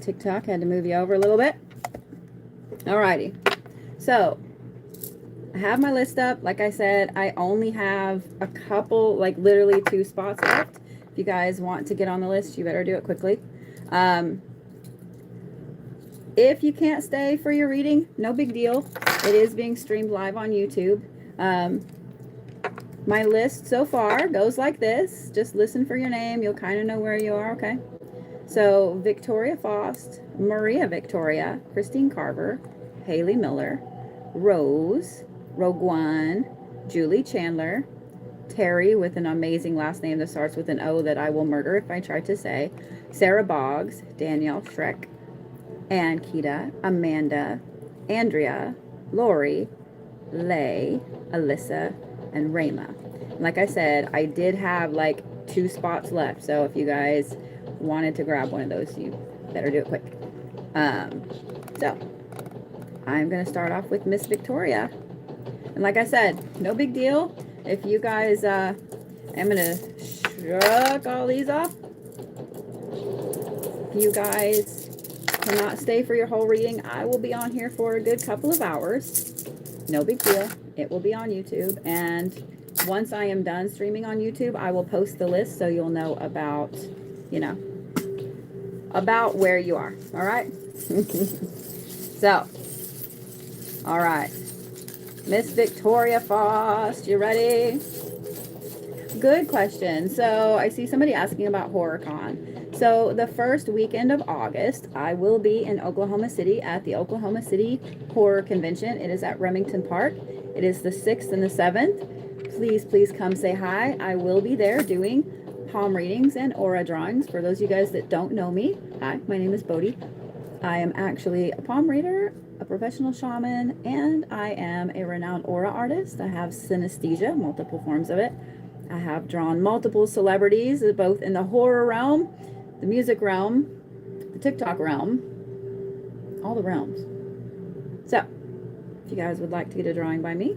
TikTok. Had to move you over a little bit. Alrighty. So, I have my list up. Like I said, I only have a couple, like literally 2 spots left. If you guys want to get on the list, you better do it quickly. If you can't stay for your reading, no big deal. It is being streamed live on YouTube. My list so far goes like this. Just listen for your name. You'll kind of know where you are, okay? So, Victoria Faust, Maria Victoria, Christine Carver, Haley Miller, Rose, Rogue One, Julie Chandler, Terry with an amazing last name that starts with an O that I will murder if I try to say, Sarah Boggs, Danielle Shrek, Ann Kita, Amanda, Andrea, Lori, Lay, Alyssa, and Rhema. Like I said, I did have like 2 spots left, so if you guys wanted to grab one of those, you better do it quick. So I'm gonna start off with Miss Victoria, and like I said, no big deal if you guys I'm gonna shrug all these off. If you guys cannot stay for your whole reading, I will be on here for a good couple of hours. No big deal. It will be on YouTube, and once I am done streaming on YouTube, I will post the list so you'll know about, you know, about where you are. All right. So, all right, Miss Victoria Faust, you ready? Good question. So I see somebody asking about HorrorCon. So the first weekend of August, I will be in Oklahoma City at the Oklahoma City Horror Convention. It is at Remington Park. It is the 6th and the 7th. Please come say hi. I will be there doing palm readings and aura drawings. For those of you guys that don't know me, hi, my name is Bodhi. I am actually a palm reader, a professional shaman, and I am a renowned aura artist. I have synesthesia, multiple forms of it. I have drawn multiple celebrities, both in the horror realm, the music realm, the TikTok realm, all the realms. So, if you guys would like to get a drawing by me,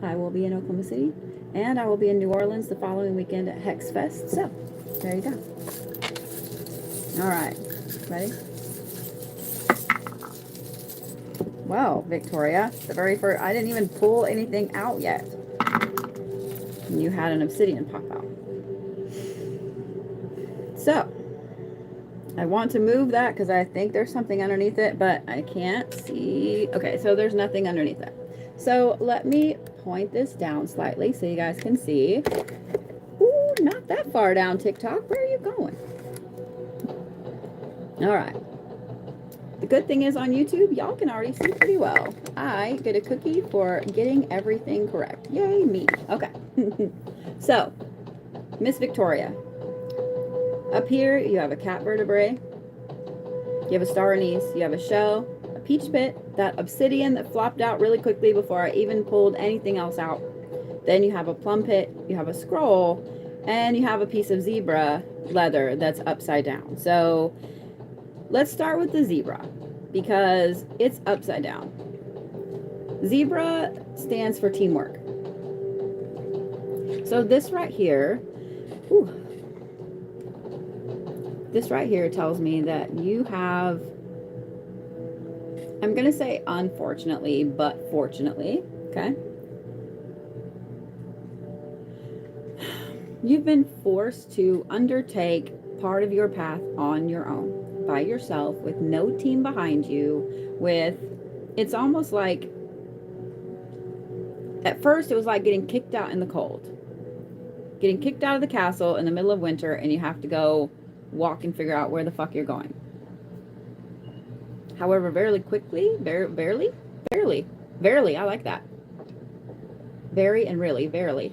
I will be in Oklahoma City, and I will be in New Orleans the following weekend at Hex Fest. So, there you go. All right, ready? Wow, Victoria, the very first, I didn't even pull anything out yet. And you had an obsidian pop out. So, I want to move that because I think there's something underneath it, but I can't see. Okay, so there's nothing underneath it. So let me point this down slightly so you guys can see. Ooh, not that far down, TikTok. Where are you going? All right. The good thing is on YouTube, y'all can already see pretty well. I get a cookie for getting everything correct. Yay, me. Okay. So, Miss Victoria. Up here, you have a cat vertebrae. You have a star anise. You have a shell, a peach pit, that obsidian that flopped out really quickly before I even pulled anything else out. Then you have a plum pit. You have a scroll. And you have a piece of zebra leather that's upside down. So, let's start with the zebra because it's upside down. Zebra stands for teamwork. So this right here, this right here tells me that you have, I'm going to say unfortunately, but fortunately, okay? You've been forced to undertake part of your path on your own, by yourself, with no team behind you, it's almost like, at first it was like getting kicked out in the cold. Getting kicked out of the castle in the middle of winter, and you have to go walk and figure out where the fuck you're going. However, very quickly, verily, I like that. Very and really, verily.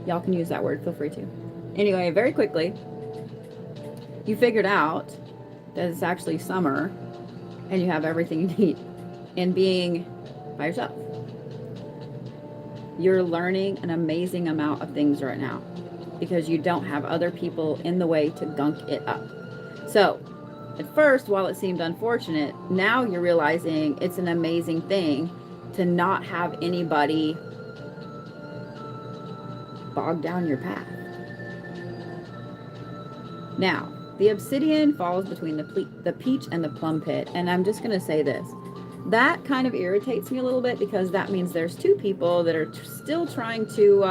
Y'all can use that word, feel free to. Anyway, very quickly, you figured out that it's actually summer and you have everything you need in being by yourself. You're learning an amazing amount of things right now because you don't have other people in the way to gunk it up. So at first, while it seemed unfortunate, now you're realizing it's an amazing thing to not have anybody bog down your path. Now, The obsidian falls between the peach and the plum pit. And I'm just going to say this. That kind of irritates me a little bit because that means there's two people that are still trying to,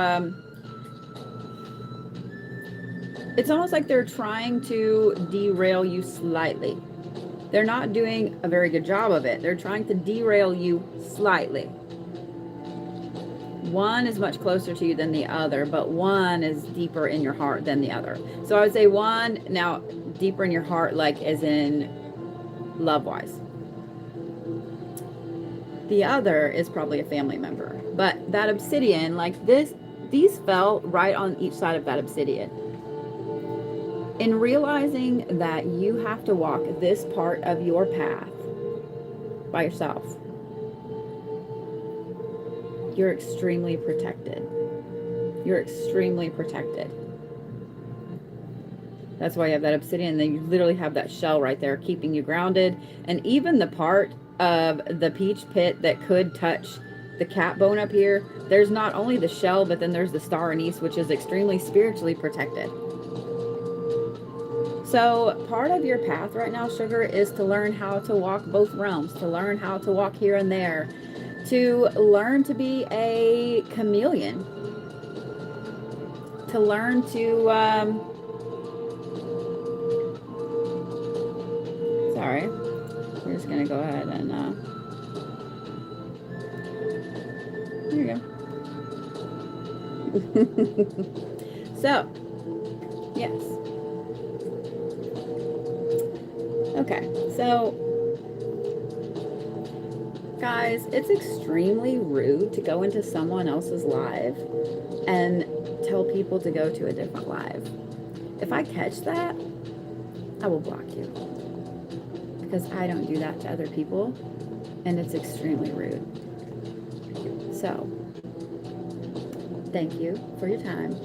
it's almost like they're trying to derail you slightly. They're not doing a very good job of it. They're trying to derail you slightly. One is much closer to you than the other, but one is deeper in your heart than the other. So I would say one, now deeper in your heart, like as in love-wise. The other is probably a family member. But that obsidian, like this, these fell right on each side of that obsidian. In realizing that you have to walk this part of your path by yourself, you're extremely protected. You're extremely protected. That's why you have that obsidian. Then you literally have that shell right there keeping you grounded. And even the part of the peach pit that could touch the cat bone up here, there's not only the shell, but then there's the star anise, which is extremely spiritually protected. So part of your path right now, sugar, is to learn how to walk both realms, to learn how to walk here and there, to learn to be a chameleon, to learn to, sorry, we're just going to go ahead and, there you go. So, yes. Okay, so guys, it's extremely rude to go into someone else's live and tell people to go to a different live. If I catch that, I will block you, because I don't do that to other people, and it's extremely rude. So, thank you for your time.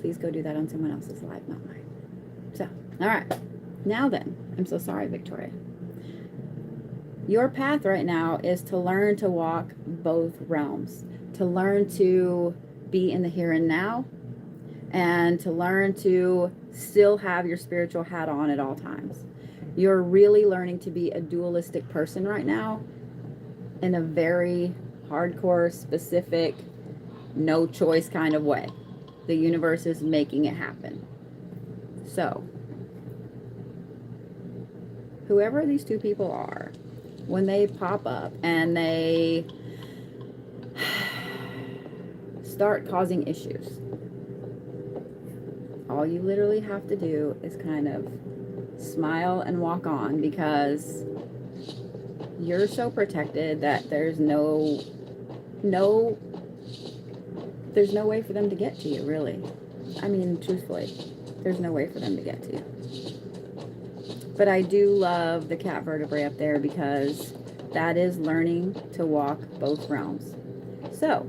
Please go do that on someone else's live, not mine. So, all right. Now then, I'm so sorry, Victoria. Your path right now is to learn to walk both realms, to learn to be in the here and now, and to learn to still have your spiritual hat on at all times. You're really learning to be a dualistic person right now in a very hardcore, specific, no choice kind of way. The universe is making it happen. So, whoever these two people are, when they pop up and they start causing issues, all you literally have to do is kind of smile and walk on, because you're so protected that there's no way for them to get to you, really. I mean, truthfully, there's no way for them to get to you. But I do love the cat vertebrae up there, because that is learning to walk both realms. So,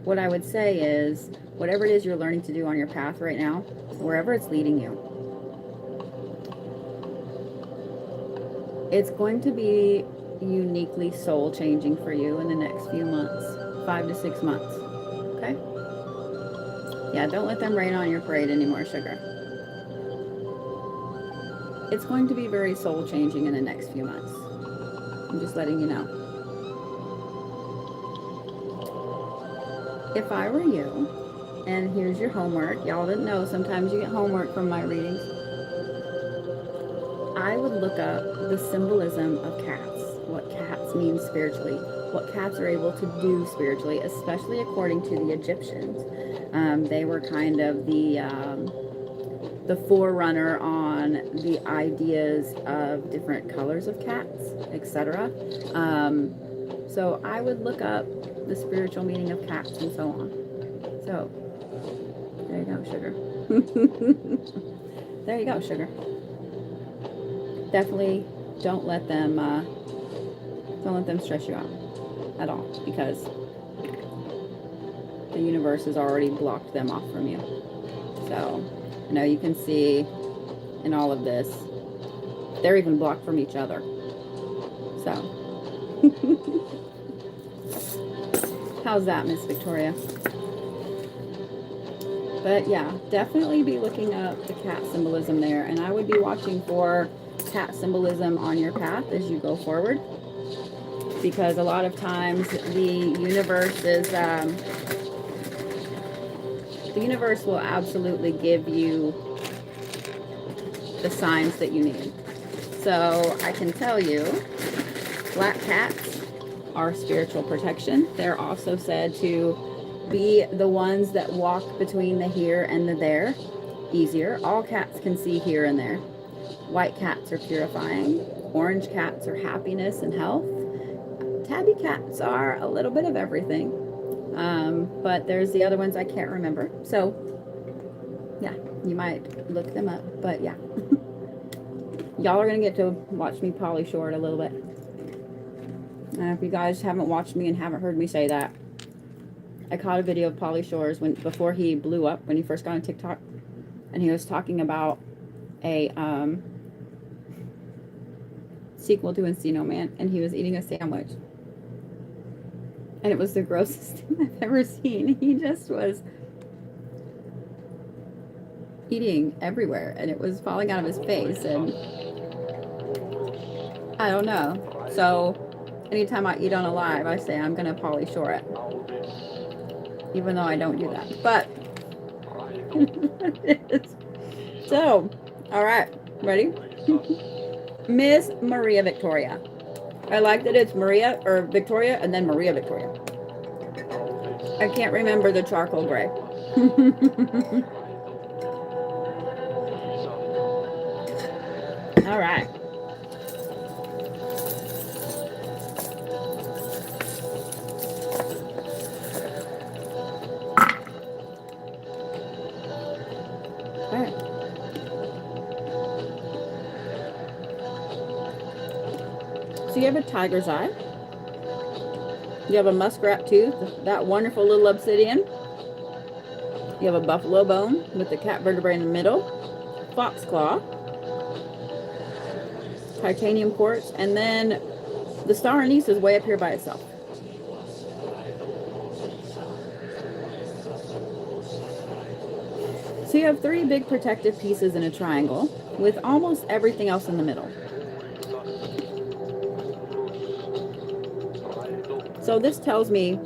what I would say is, whatever it is you're learning to do on your path right now, wherever it's leading you, it's going to be uniquely soul changing for you in the next few months, 5 to 6 months. Okay? Yeah, don't let them rain on your parade anymore, sugar. It's going to be very soul changing in the next few months. I'm just letting you know. If I were you, and here's your homework, y'all didn't know sometimes you get homework from my readings, I would look up the symbolism of cats, what cats mean spiritually, what cats are able to do spiritually, especially according to the Egyptians. They were kind of the forerunner on the ideas of different colors of cats, etc. So I would look up the spiritual meaning of cats and so on. So there you go, sugar. There you go, sugar. Definitely don't let them stress you out at all, because the universe has already blocked them off from you. So I know you can see in all of this, they're even blocked from each other. So, how's that, Miss Victoria? But yeah, definitely be looking up the cat symbolism there. And I would be watching for cat symbolism on your path as you go forward. Because a lot of times the universe will absolutely give you the signs that you need. So I can tell you, black cats are spiritual protection. They're also said to be the ones that walk between the here and the there easier. All cats can see here and there. White cats are purifying. Orange cats are happiness and health. Tabby cats are a little bit of everything. But there's the other ones I can't remember. So yeah, you might look them up. But yeah. Y'all are going to get to watch me polyshore it a little bit. If you guys haven't watched me and haven't heard me say that, I caught a video of Pauly Shore's before he blew up, when he first got on TikTok, and he was talking about a sequel to Encino Man, and he was eating a sandwich, and it was the grossest thing I've ever seen. He just was eating everywhere, and it was falling out of his face, and I don't know. So anytime I eat on a live, I say I'm gonna Pauly Shore it, even though I don't do that. But so, all right, ready? Miss Maria Victoria. I like that it's Maria or Victoria and then Maria Victoria. I can't remember the charcoal gray. All right. So you have a tiger's eye. You have a muskrat tooth, that wonderful little obsidian. You have a buffalo bone with the cat vertebrae in the middle, fox claw, titanium quartz, and then the star anise is way up here by itself. So you have 3 big protective pieces in a triangle with almost everything else in the middle. So this tells me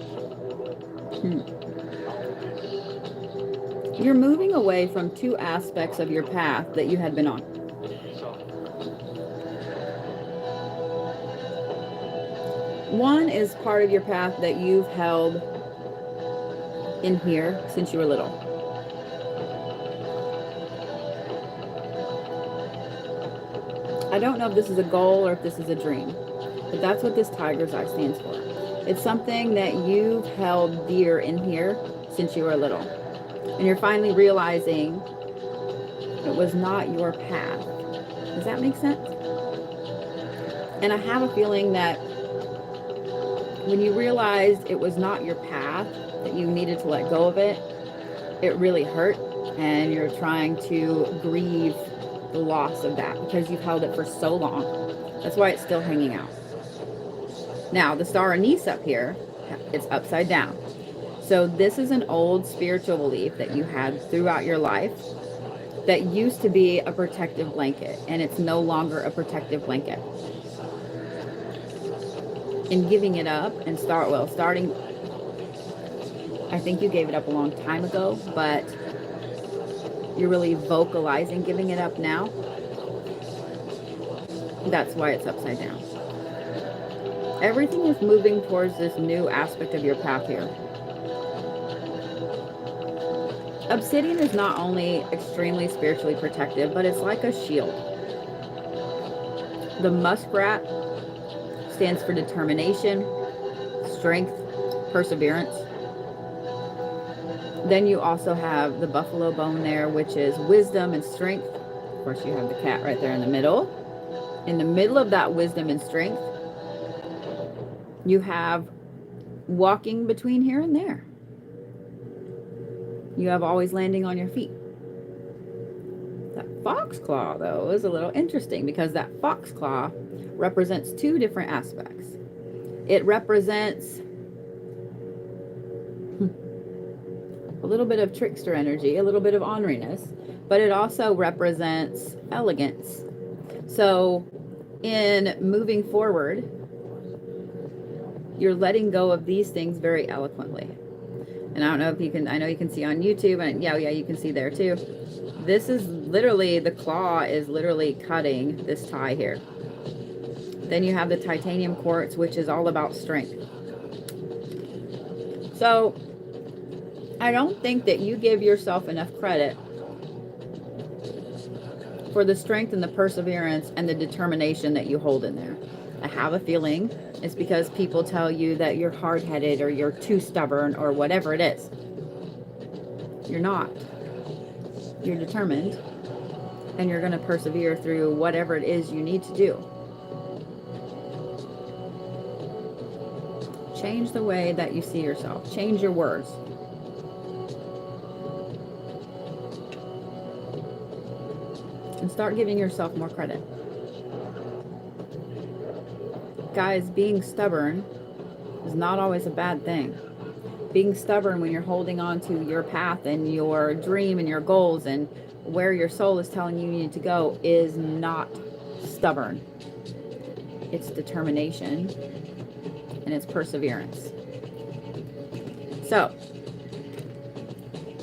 you're moving away from 2 aspects of your path that you had been on. One is part of your path that you've held in here since you were little. I don't know if this is a goal or if this is a dream, but that's what this tiger's eye stands for. It's something that you've held dear in here since you were little. And you're finally realizing it was not your path. Does that make sense? And I have a feeling that when you realized it was not your path, that you needed to let go of it, it really hurt. And you're trying to grieve the loss of that because you've held it for so long. That's why it's still hanging out. Now, the star anise up here, it's upside down. So this is an old spiritual belief that you had throughout your life that used to be a protective blanket, and it's no longer a protective blanket. In giving it up and starting, I think you gave it up a long time ago, but you're really vocalizing giving it up now. That's why it's upside down. Everything is moving towards this new aspect of your path here. Obsidian is not only extremely spiritually protective, but it's like a shield. The muskrat stands for determination, strength, perseverance. Then you also have the buffalo bone there, which is wisdom and strength. Of course, you have the cat right there in the middle. In the middle of that wisdom and strength, you have walking between here and there. You have always landing on your feet. That fox claw, though, is a little interesting because that fox claw represents 2 different aspects. It represents a little bit of trickster energy, a little bit of orneriness, but it also represents elegance. So in moving forward, you're letting go of these things very eloquently. And I don't know if you can, I know you can see on YouTube, and yeah, you can see there too. This is literally, the claw is literally cutting this tie here. Then you have the titanium quartz, which is all about strength. So I don't think that you give yourself enough credit for the strength and the perseverance and the determination that you hold in there. I have a feeling it's because people tell you that you're hard-headed or you're too stubborn or whatever it is. You're not. You're determined, and you're going to persevere through whatever it is you need to do. Change the way that you see yourself. Change your words. And start giving yourself more credit. Guys, being stubborn is not always a bad thing. Being stubborn when you're holding on to your path and your dream and your goals and where your soul is telling you need to go is not stubborn. It's determination and it's perseverance. So,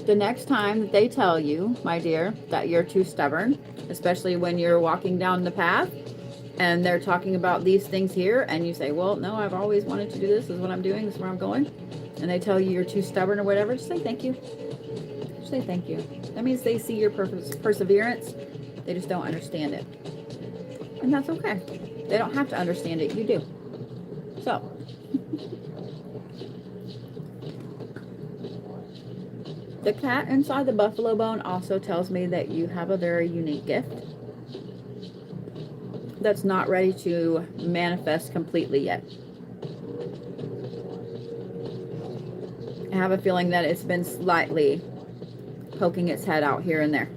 the next time that they tell you, my dear, that you're too stubborn, especially when you're walking down the path and they're talking about these things here, and you say, well, no, I've always wanted to do this. This is what I'm doing. This is where I'm going. And they tell you you're too stubborn or whatever, just say thank you. Just say thank you. That means they see your perseverance. They just don't understand it. And that's okay. They don't have to understand it. You do. So. The cat inside the buffalo bone also tells me that you have a very unique gift that's not ready to manifest completely yet. I have a feeling that it's been slightly poking its head out here and there,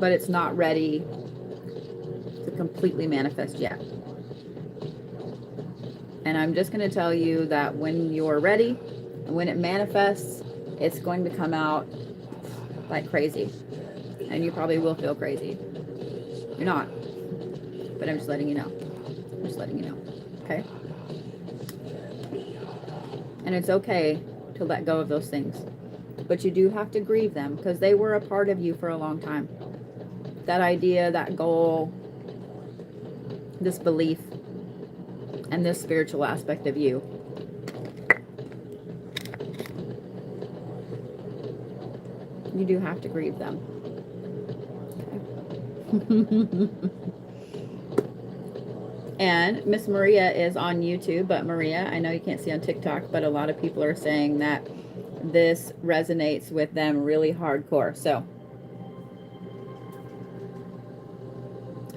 but it's not ready to completely manifest yet. And I'm just going to tell you that when you're ready and when it manifests, it's going to come out like crazy, and you probably will feel crazy. You're not, but I'm just letting you know. I'm just letting you know. Okay? And it's okay to let go of those things, but you do have to grieve them because they were a part of you for a long time. That idea, that goal, this belief, and this spiritual aspect of you. You do have to grieve them. Okay. And Miss Maria is on YouTube, but Maria, I know you can't see on TikTok, but a lot of people are saying that this resonates with them really hardcore. So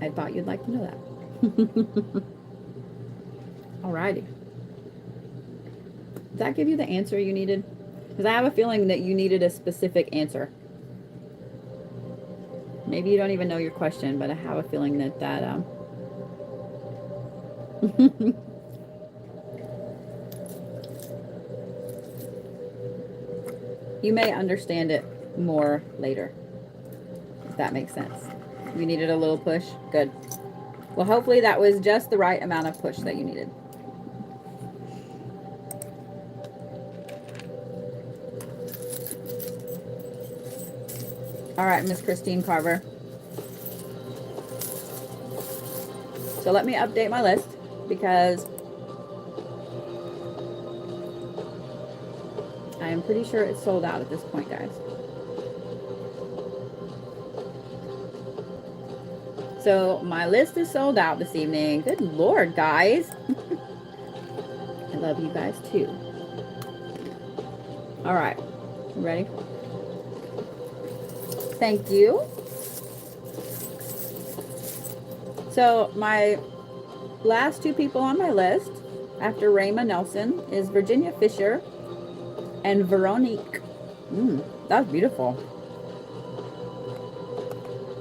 I thought you'd like to know that. Alrighty. Did that give you the answer you needed? Because I have a feeling that you needed a specific answer. Maybe you don't even know your question, but I have a feeling that you may understand it more later, if that makes sense. You needed a little push? Good. Well, hopefully that was just the right amount of push that you needed. All right, Miss Christine Carver. So let me update my list because I am pretty sure it's sold out at this point, guys. So my list is sold out this evening. Good Lord, guys. I love you guys too. All right, ready? Thank you. So my last two people on my list after Rhema Nelson is Virginia Fisher and Veronique. That's beautiful.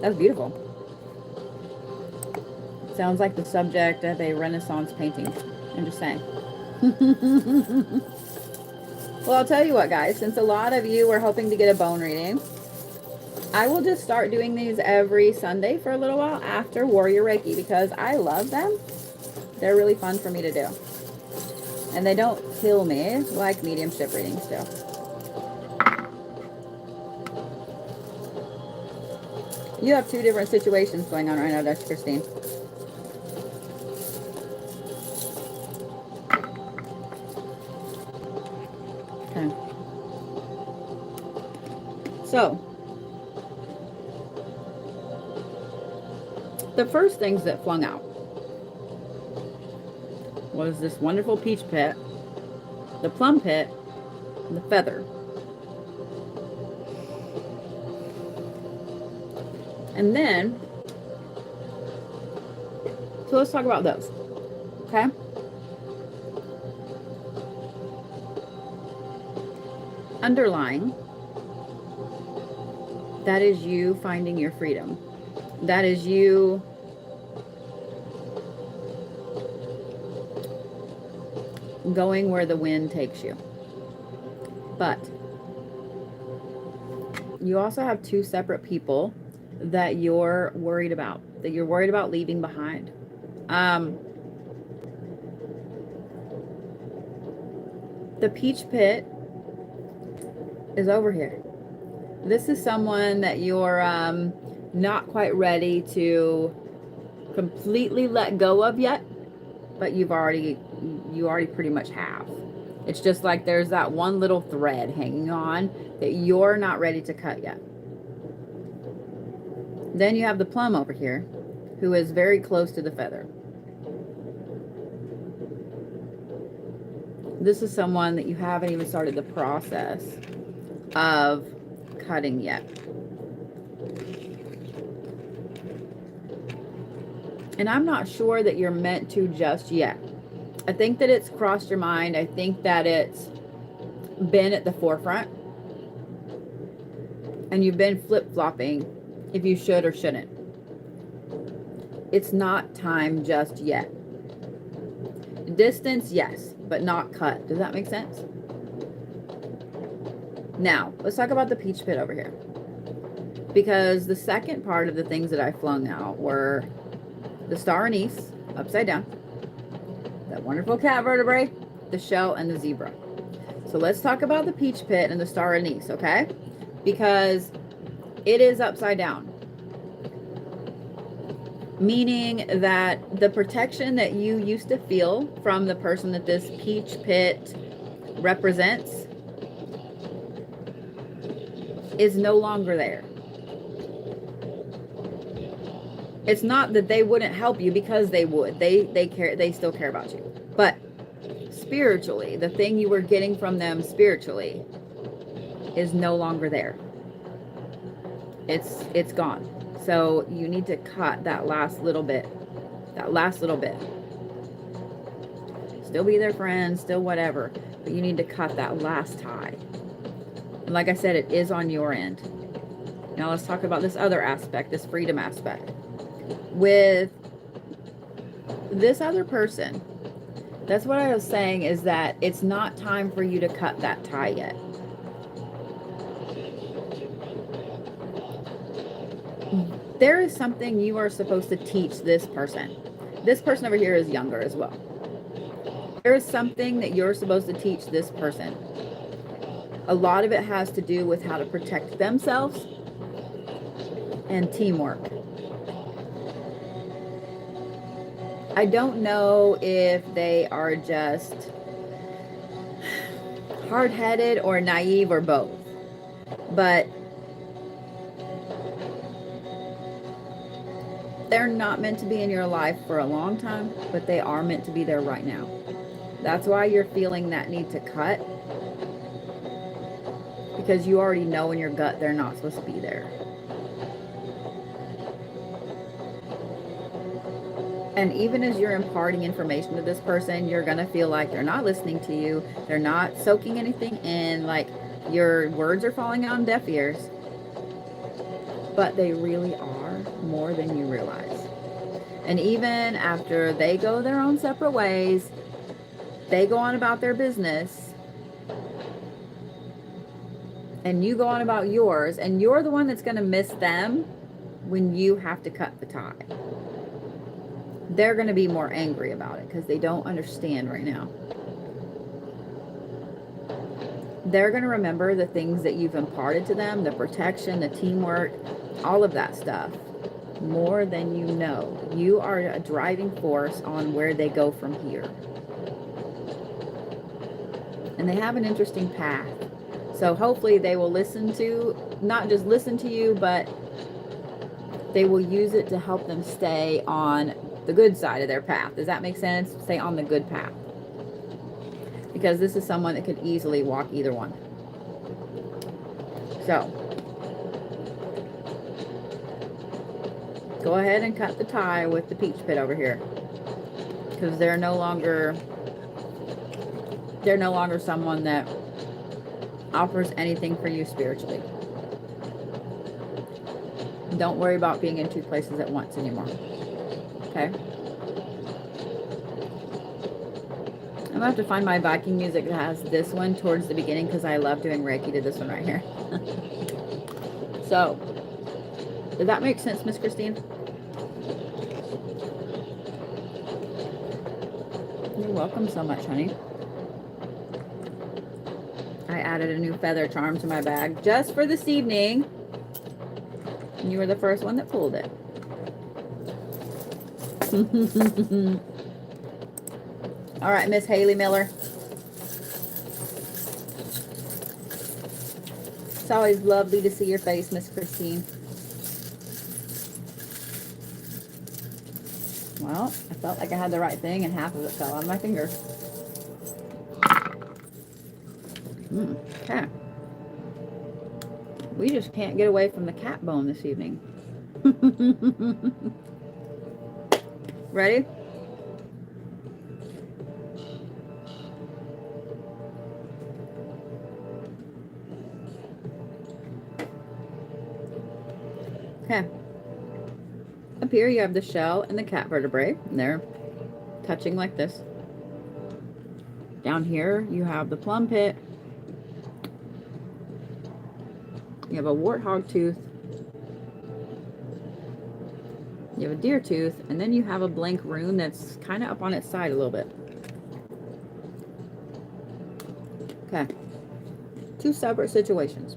That's beautiful. Sounds like the subject of a Renaissance painting. I'm just saying. Well, I'll tell you what, guys, since a lot of you were hoping to get a bone reading, I will just start doing these every Sunday for a little while after Warrior Reiki because I love them. They're really fun for me to do. And they don't kill me like mediumship readings do. You have two different situations going on right now, Dr. Christine. Okay. So, the first things that flung out was this wonderful peach pit, the plum pit, and the feather. And then, so let's talk about those, okay? Underlying, that is you finding your freedom. That is you going where the wind takes you. But you also have two separate people that you're worried about, leaving behind. The peach pit is over here. This is someone that you're not quite ready to completely let go of yet, but you already pretty much have. It's just like there's that one little thread hanging on that you're not ready to cut yet. Then you have the plum over here, who is very close to the feather. This is someone that you haven't even started the process of cutting yet. And I'm not sure that you're meant to just yet. I think that it's crossed your mind. I think that it's been at the forefront. And you've been flip-flopping if you should or shouldn't. It's not time just yet. Distance, yes, but not cut. Does that make sense? Now, let's talk about the peach pit over here. Because the second part of the things that I flung out were the star anise, upside down, that wonderful cat vertebrae, the shell, and the zebra. So let's talk about the peach pit and the star anise, okay? Because it is upside down. Meaning that the protection that you used to feel from the person that this peach pit represents is no longer there. It's not that they wouldn't help you, because they would. They care, they still care about you. But spiritually, the thing you were getting from them spiritually is no longer there. It's gone. So you need to cut that last little bit. That last little bit. Still be their friends, still whatever. But you need to cut that last tie. And like I said, it is on your end. Now let's talk about this other aspect, this freedom aspect. With this other person, that's what I was saying, is that it's not time for you to cut that tie yet. There is something you are supposed to teach this person. This person over here is younger as well. There is something that you're supposed to teach this person. A lot of it has to do with how to protect themselves and teamwork. I don't know if they are just hard-headed or naive or both, but they're not meant to be in your life for a long time, but they are meant to be there right now. That's why you're feeling that need to cut, because you already know in your gut they're not supposed to be there. And even as you're imparting information to this person, you're going to feel like they're not listening to you. They're not soaking anything in, like your words are falling on deaf ears. But they really are, more than you realize. And even after they go their own separate ways, they go on about their business, and you go on about yours, and you're the one that's going to miss them when you have to cut the tie. They're going to be more angry about it because they don't understand right now. They're going to remember the things that you've imparted to them, the protection, the teamwork, all of that stuff, more than you know. You are a driving force on where they go from here. And they have an interesting path. So hopefully they will listen to, not just listen to you, but they will use it to help them stay on the good side of their path. Does that make sense? Stay on the good path. Because this is someone that could easily walk either one. So, go ahead and cut the tie with the peach pit over here. Because they're no longer someone that offers anything for you spiritually. Don't worry about being in two places at once anymore. Okay? I'm going to have to find my Viking music that has this one towards the beginning because I love doing Reiki to this one right here. So, does that make sense, Miss Christine? You're welcome so much, honey. I added a new feather charm to my bag just for this evening. And you were the first one that pulled it. All right, Miss Haley Miller. It's always lovely to see your face, Miss Christine. Well, I felt like I had the right thing and half of it fell out of my finger. Okay. We just can't get away from the cat bone this evening. Ready? Okay. Up here you have the shell and the cat vertebrae, and they're touching like this. Down here you have the plum pit. You have a warthog tooth. You have a deer tooth, and then you have a blank rune that's kind of up on its side a little bit. Okay. Two separate situations.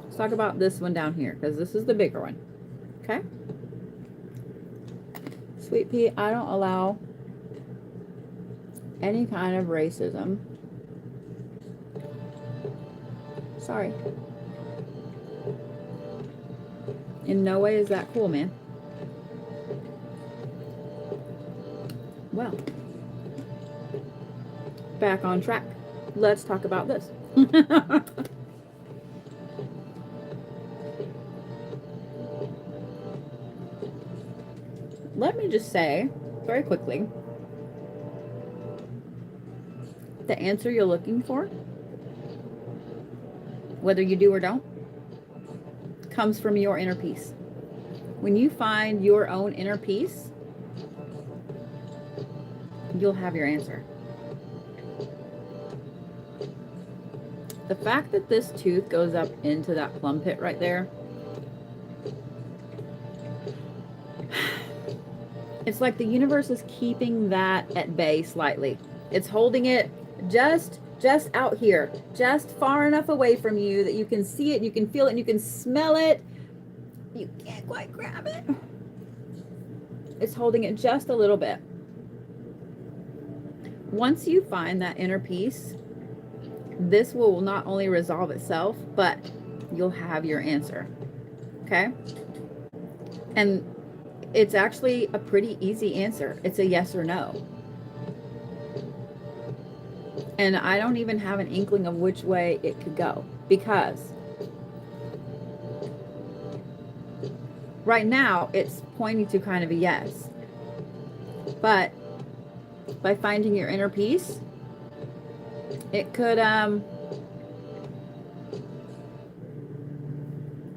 Let's talk about this one down here, because this is the bigger one. Okay? Sweet pea, I don't allow any kind of racism. Sorry. In no way is that cool, man. Well, back on track. Let's talk about this. Let me just say, very quickly, the answer you're looking for, whether you do or don't, comes from your inner peace. When you find your own inner peace, you'll have your answer. The fact that this tooth goes up into that plum pit right there, it's like the universe is keeping that at bay slightly. It's holding it just out here, just far enough away from you that you can see it, you can feel it, and you can smell it. You can't quite grab it. It's holding it just a little bit. Once you find that inner peace, this will not only resolve itself, but you'll have your answer. Okay? And it's actually a pretty easy answer. It's a yes or no. And I don't even have an inkling of which way it could go, because right now it's pointing to kind of a yes. But by finding your inner peace, it could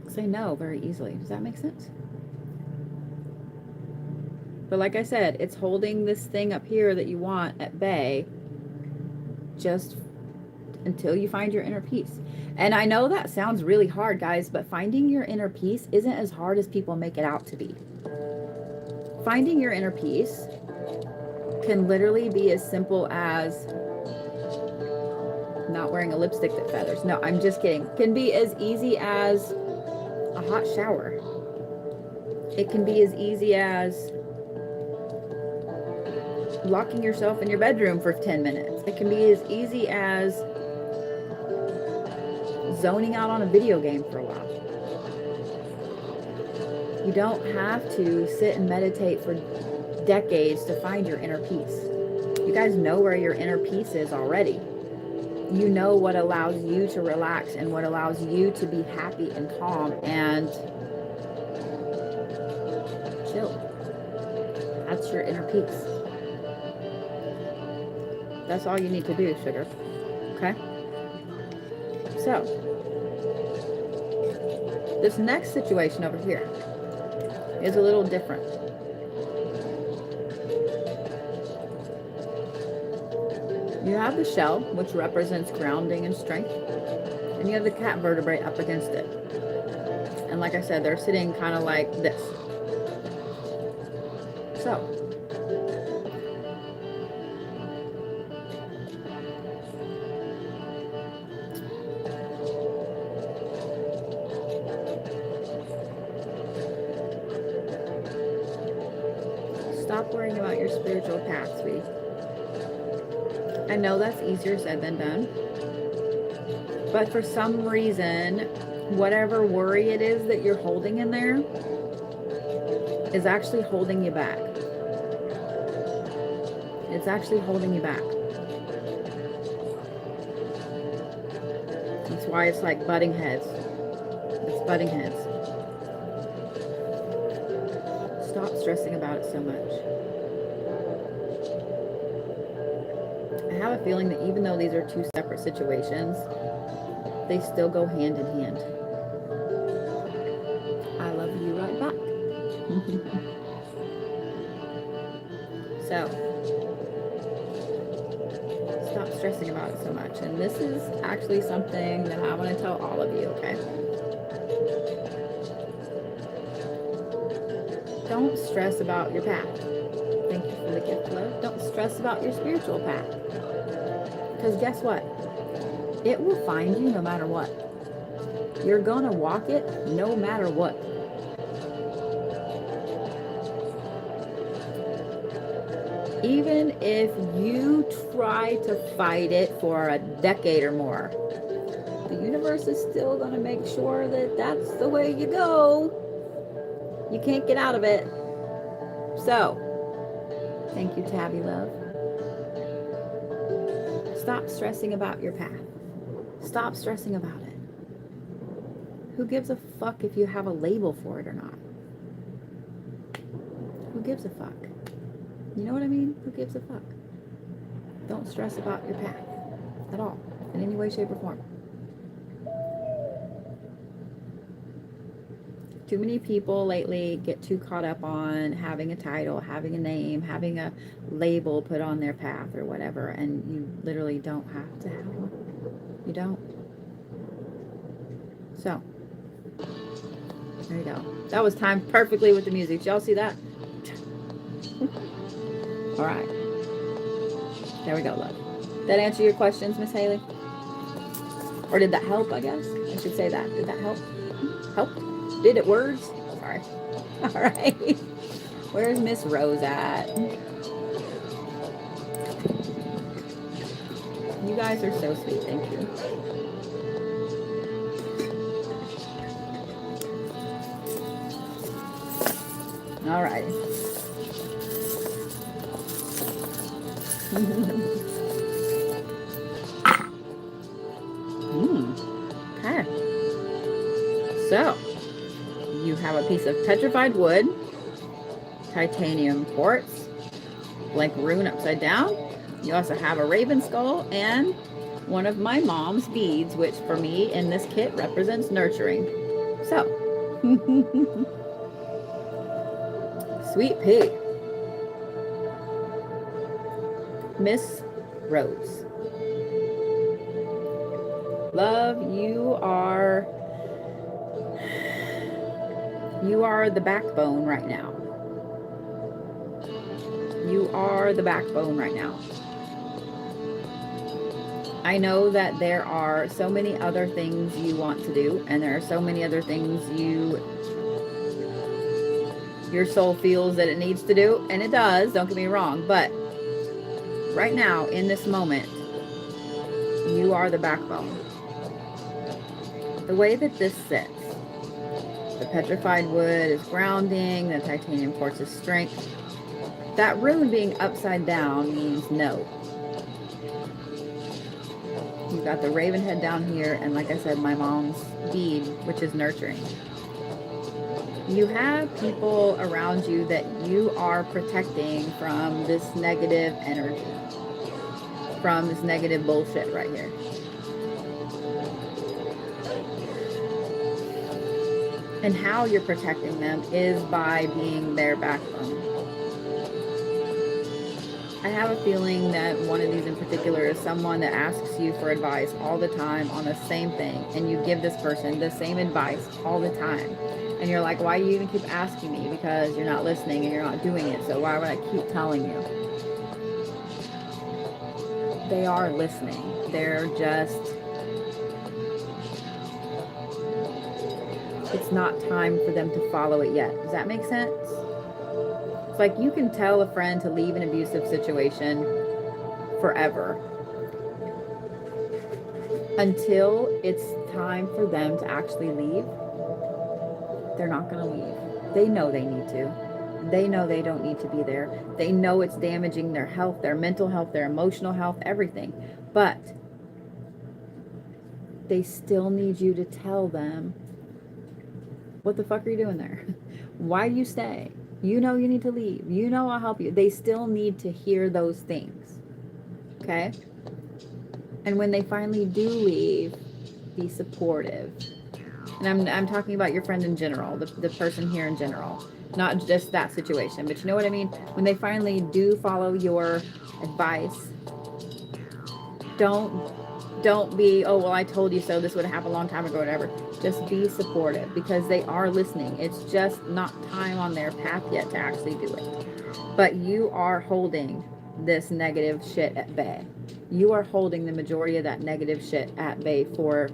say no very easily. Does that make sense? But like I said, it's holding this thing up here that you want at bay, just until you find your inner peace. And I know that sounds really hard, guys, but finding your inner peace isn't as hard as people make it out to be. Finding your inner peace can literally be as simple as not wearing a lipstick that feathers. No, I'm just kidding. Can be as easy as a hot shower. It can be as easy as locking yourself in your bedroom for 10 minutes. It can be as easy as zoning out on a video game for a while. You don't have to sit and meditate for decades to find your inner peace. You guys know where your inner peace is already. You know what allows you to relax and what allows you to be happy and calm and chill. That's your inner peace. That's all you need to do, sugar. Okay? So, this next situation over here is a little different. You have the shell, which represents grounding and strength, and you have the cat vertebrae up against it. And like I said, they're sitting kind of like this. So, stop worrying about your spiritual path, sweetie. I know that's easier said than done. But for some reason, whatever worry it is that you're holding in there is actually holding you back. It's actually holding you back. That's why it's like butting heads. It's butting heads. Stop stressing about it so much. I have a feeling that even though these are two separate situations, they still go hand in hand. I love you right back. So, stop stressing about it so much. And this is actually something that I want to tell all of you, okay? Don't stress about your path. Thank you for the gift, love. Don't stress about your spiritual path. Because guess what? It will find you no matter what. You're going to walk it no matter what. Even if you try to fight it for a decade or more, the universe is still going to make sure that that's the way you go. You can't get out of it. So, thank you, Tabby love. Stop stressing about your path. Stop stressing about it. Who gives a fuck if you have a label for it or not? Who gives a fuck? You know what I mean? Who gives a fuck? Don't stress about your path at all, in any way, shape, or form. Too many people lately get too caught up on having a title, having a name, having a label put on their path or whatever, and you literally don't have to have one. You don't. So, there you go. That was timed perfectly with the music. Did y'all see that? All right. There we go, love. That answer your questions, Miss Haley? Or did that help, I guess? I should say that. Did that help? Helped? Did it words? Sorry. All right. Where's Miss Rose at? You guys are so sweet. Thank you. All right. Okay. So, you have a piece of petrified wood, titanium quartz, blank rune upside down. You also have a raven skull and one of my mom's beads, which for me in this kit represents nurturing. So, sweet pea. Miss Rose. Love, you are the backbone right now. You are the backbone right now. I know that there are so many other things you want to do, and there are so many other things your soul feels that it needs to do, and it does, don't get me wrong, but right now, in this moment, you are the backbone. The way that this sits, the petrified wood is grounding, the titanium quartz is strength. That rune being upside down means no. You've got the raven head down here, and like I said, my mom's bead, which is nurturing. You have people around you that you are protecting from this negative energy, from this negative bullshit right here. And how you're protecting them is by being their backbone. I have a feeling that one of these in particular is someone that asks you for advice all the time on the same thing, and you give this person the same advice all the time. And you're like, why do you even keep asking me? Because you're not listening and you're not doing it, so why would I keep telling you? They are listening. They're just... it's not time for them to follow it yet. Does that make sense? It's like you can tell a friend to leave an abusive situation forever until it's time for them to actually leave. They're not going to leave. They know they need to. They know they don't need to be there. They know it's damaging their health, their mental health, their emotional health, everything. But they still need you to tell them, what the fuck are you doing there? Why do you stay? You know you need to leave. You know I'll help you. They still need to hear those things. Okay? And when they finally do leave, be supportive. And I'm talking about your friend in general, the person here in general. Not just that situation, but you know what I mean? When they finally do follow your advice, don't be, oh, well, I told you so, this would have happened a long time ago, whatever. Just be supportive, because they are listening. It's just not time on their path yet to actually do it. But you are holding this negative shit at bay. You are holding the majority of that negative shit at bay for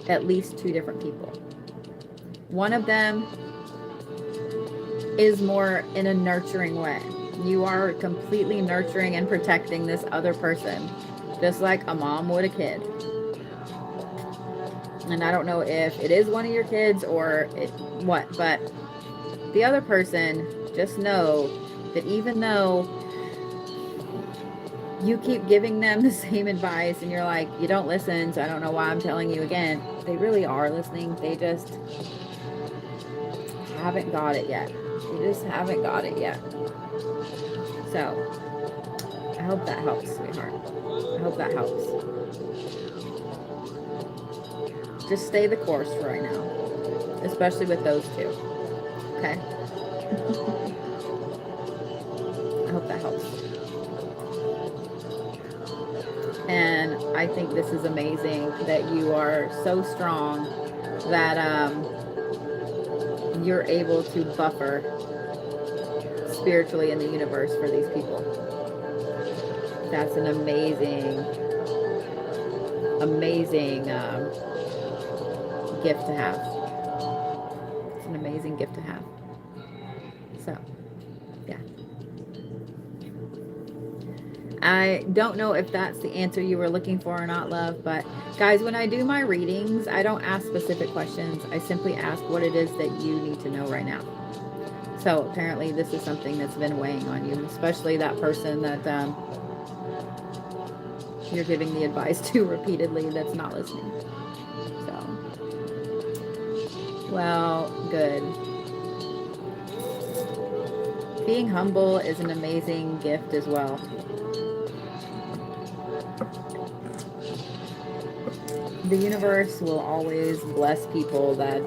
at least 2 different people. One of them is more in a nurturing way. You are completely nurturing and protecting this other person, just like a mom would a kid. And I don't know if it is one of your kids or what, but the other person, just know that even though you keep giving them the same advice and you're like, you don't listen, so I don't know why I'm telling you again, they really are listening. They just haven't got it yet. They just haven't got it yet. So I hope that helps, sweetheart. I hope that helps. Just stay the course for right now, especially with those 2. Okay? I hope that helps. And I think this is amazing that you are so strong that you're able to buffer spiritually in the universe for these people. That's an amazing, amazing gift to have. It's an amazing gift to have. So, yeah. I don't know if that's the answer you were looking for or not, love, but guys, when I do my readings, I don't ask specific questions. I simply ask what it is that you need to know right now. So apparently this is something that's been weighing on you, especially that person that you're giving the advice to repeatedly that's not listening. So, well, good. Being humble is an amazing gift as well. The universe will always bless people that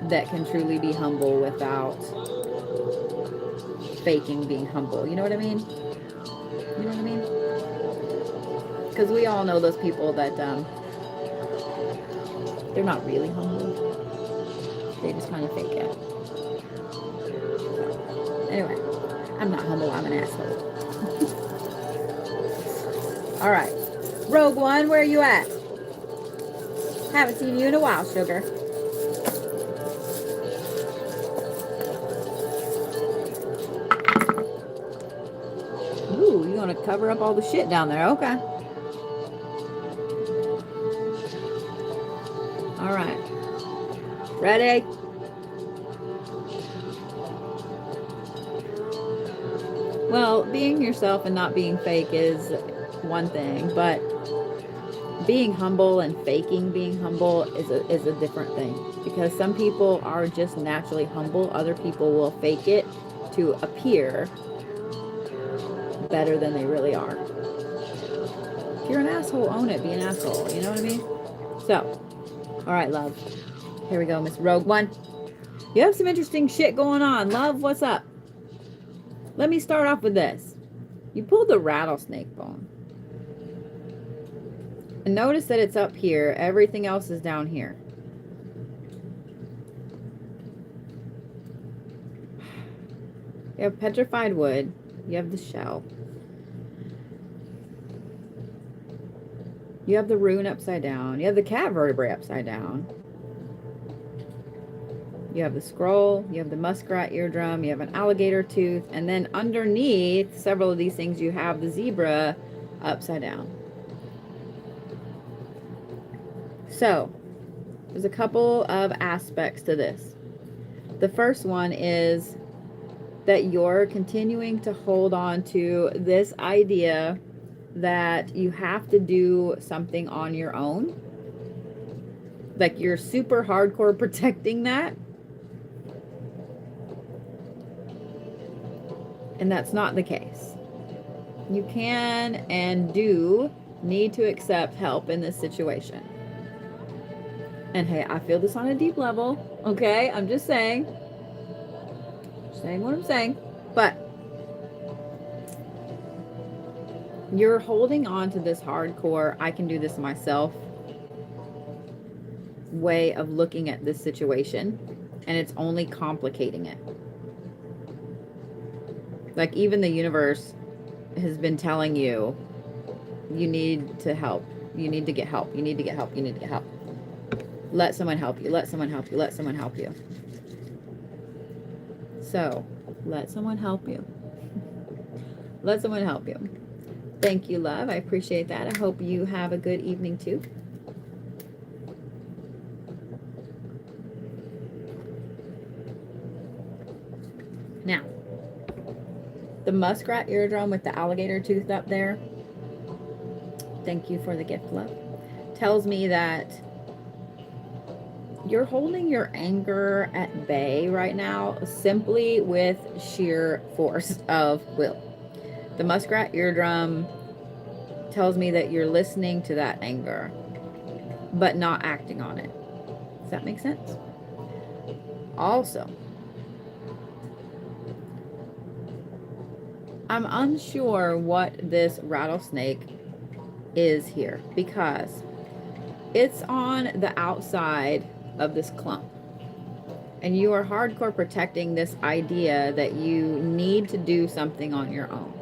that can truly be humble without faking being humble. You know what I mean? You know what I mean? Because we all know those people that they're not really humble. They just kind of fake it. So, anyway, I'm not humble. I'm an asshole. All right. Rogue One, where are you at? Haven't seen you in a while, sugar. Ooh, you want to cover up all the shit down there. Okay. All right. Ready? Well, being yourself and not being fake is one thing, but being humble and faking being humble is a different thing. Because some people are just naturally humble. Other people will fake it to appear better than they really are. If you're an asshole, own it. Be an asshole. You know what I mean? So, all right, love. Here we go, Miss Rogue One. You have some interesting shit going on. Love, what's up? Let me start off with this. You pulled the rattlesnake bone. And notice that it's up here. Everything else is down here. You have petrified wood. You have the shell. You have the rune upside down. You have the cat vertebrae upside down. You have the scroll. You have the muskrat eardrum. You have an alligator tooth. And then underneath several of these things, you have the zebra upside down. So, there's a couple of aspects to this. The first one is that you're continuing to hold on to this idea that you have to do something on your own. Like you're super hardcore protecting that. And that's not the case. You can and do need to accept help in this situation. And hey, I feel this on a deep level. Okay, I'm just saying what I'm saying. But you're holding on to this hardcore, I can do this myself way of looking at this situation. And it's only complicating it. Like even the universe has been telling you, you need to help. You need to get help. You need to get help. You need to get help. Let someone help you. Let someone help you. Let someone help you. So, let someone help you. Let someone help you. Thank you, love. I appreciate that. I hope you have a good evening, too. Now, the muskrat eardrum with the alligator tooth up there, thank you for the gift, love, tells me that you're holding your anger at bay right now simply with sheer force of will. The muskrat eardrum tells me that you're listening to that anger, but not acting on it. Does that make sense? Also, I'm unsure what this rattlesnake is here because it's on the outside of this clump. And you are hardcore protecting this idea that you need to do something on your own.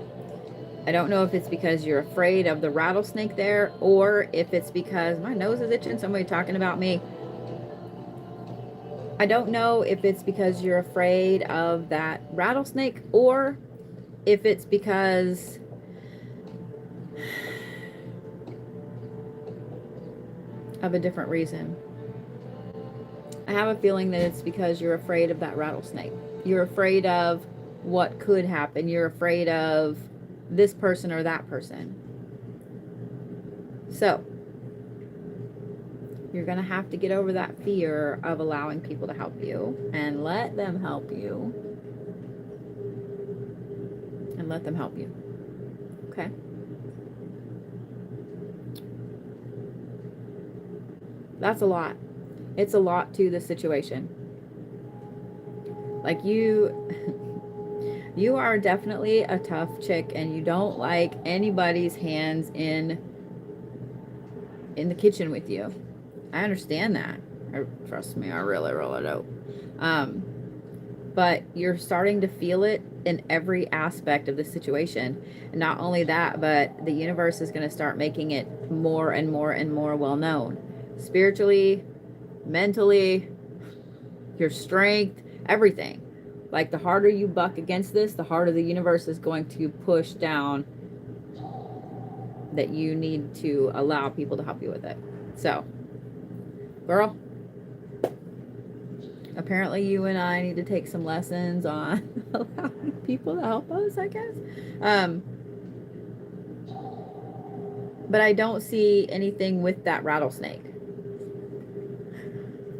I don't know if it's because you're afraid of the rattlesnake there or if it's because my nose is itching, somebody talking about me. I don't know if it's because you're afraid of that rattlesnake or if it's because of a different reason. I have a feeling that it's because you're afraid of that rattlesnake. You're afraid of what could happen. You're afraid of this person or that person. So, you're going to have to get over that fear of allowing people to help you and let them help you. And let them help you. Okay? That's a lot. It's a lot to the situation. Like you are definitely a tough chick and you don't like anybody's hands in in the kitchen with you. I understand that. Trust me, I really, really do. But you're starting to feel it in every aspect of the situation. And not only that, but the universe is going to start making it more and more and more well known. Spiritually, mentally, your strength, everything. Like, the harder you buck against this, the harder the universe is going to push down that you need to allow people to help you with it. So, girl, apparently you and I need to take some lessons on allowing people to help us, I guess. But I don't see anything with that rattlesnake.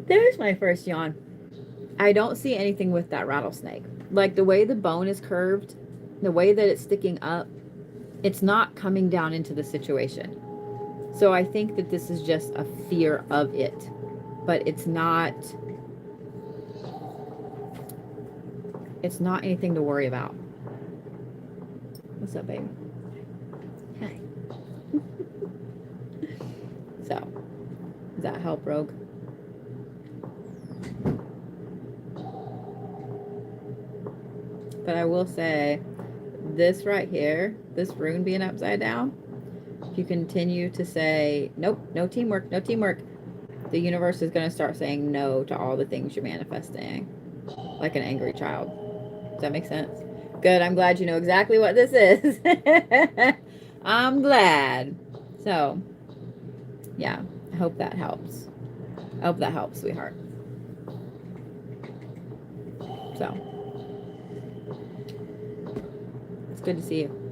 There's my first yawn. I don't see anything with that rattlesnake. Like, the way the bone is curved, the way that it's sticking up, it's not coming down into the situation. So I think that this is just a fear of it. But it's not anything to worry about. What's up, baby? Hi. So, does that help, Rogue? But I will say, this right here, this rune being upside down, if you continue to say, nope, no teamwork, no teamwork, the universe is going to start saying no to all the things you're manifesting, like an angry child. Does that make sense? Good. I'm glad you know exactly what this is. I'm glad. So, yeah, I hope that helps. I hope that helps, sweetheart. So, it's good to see you.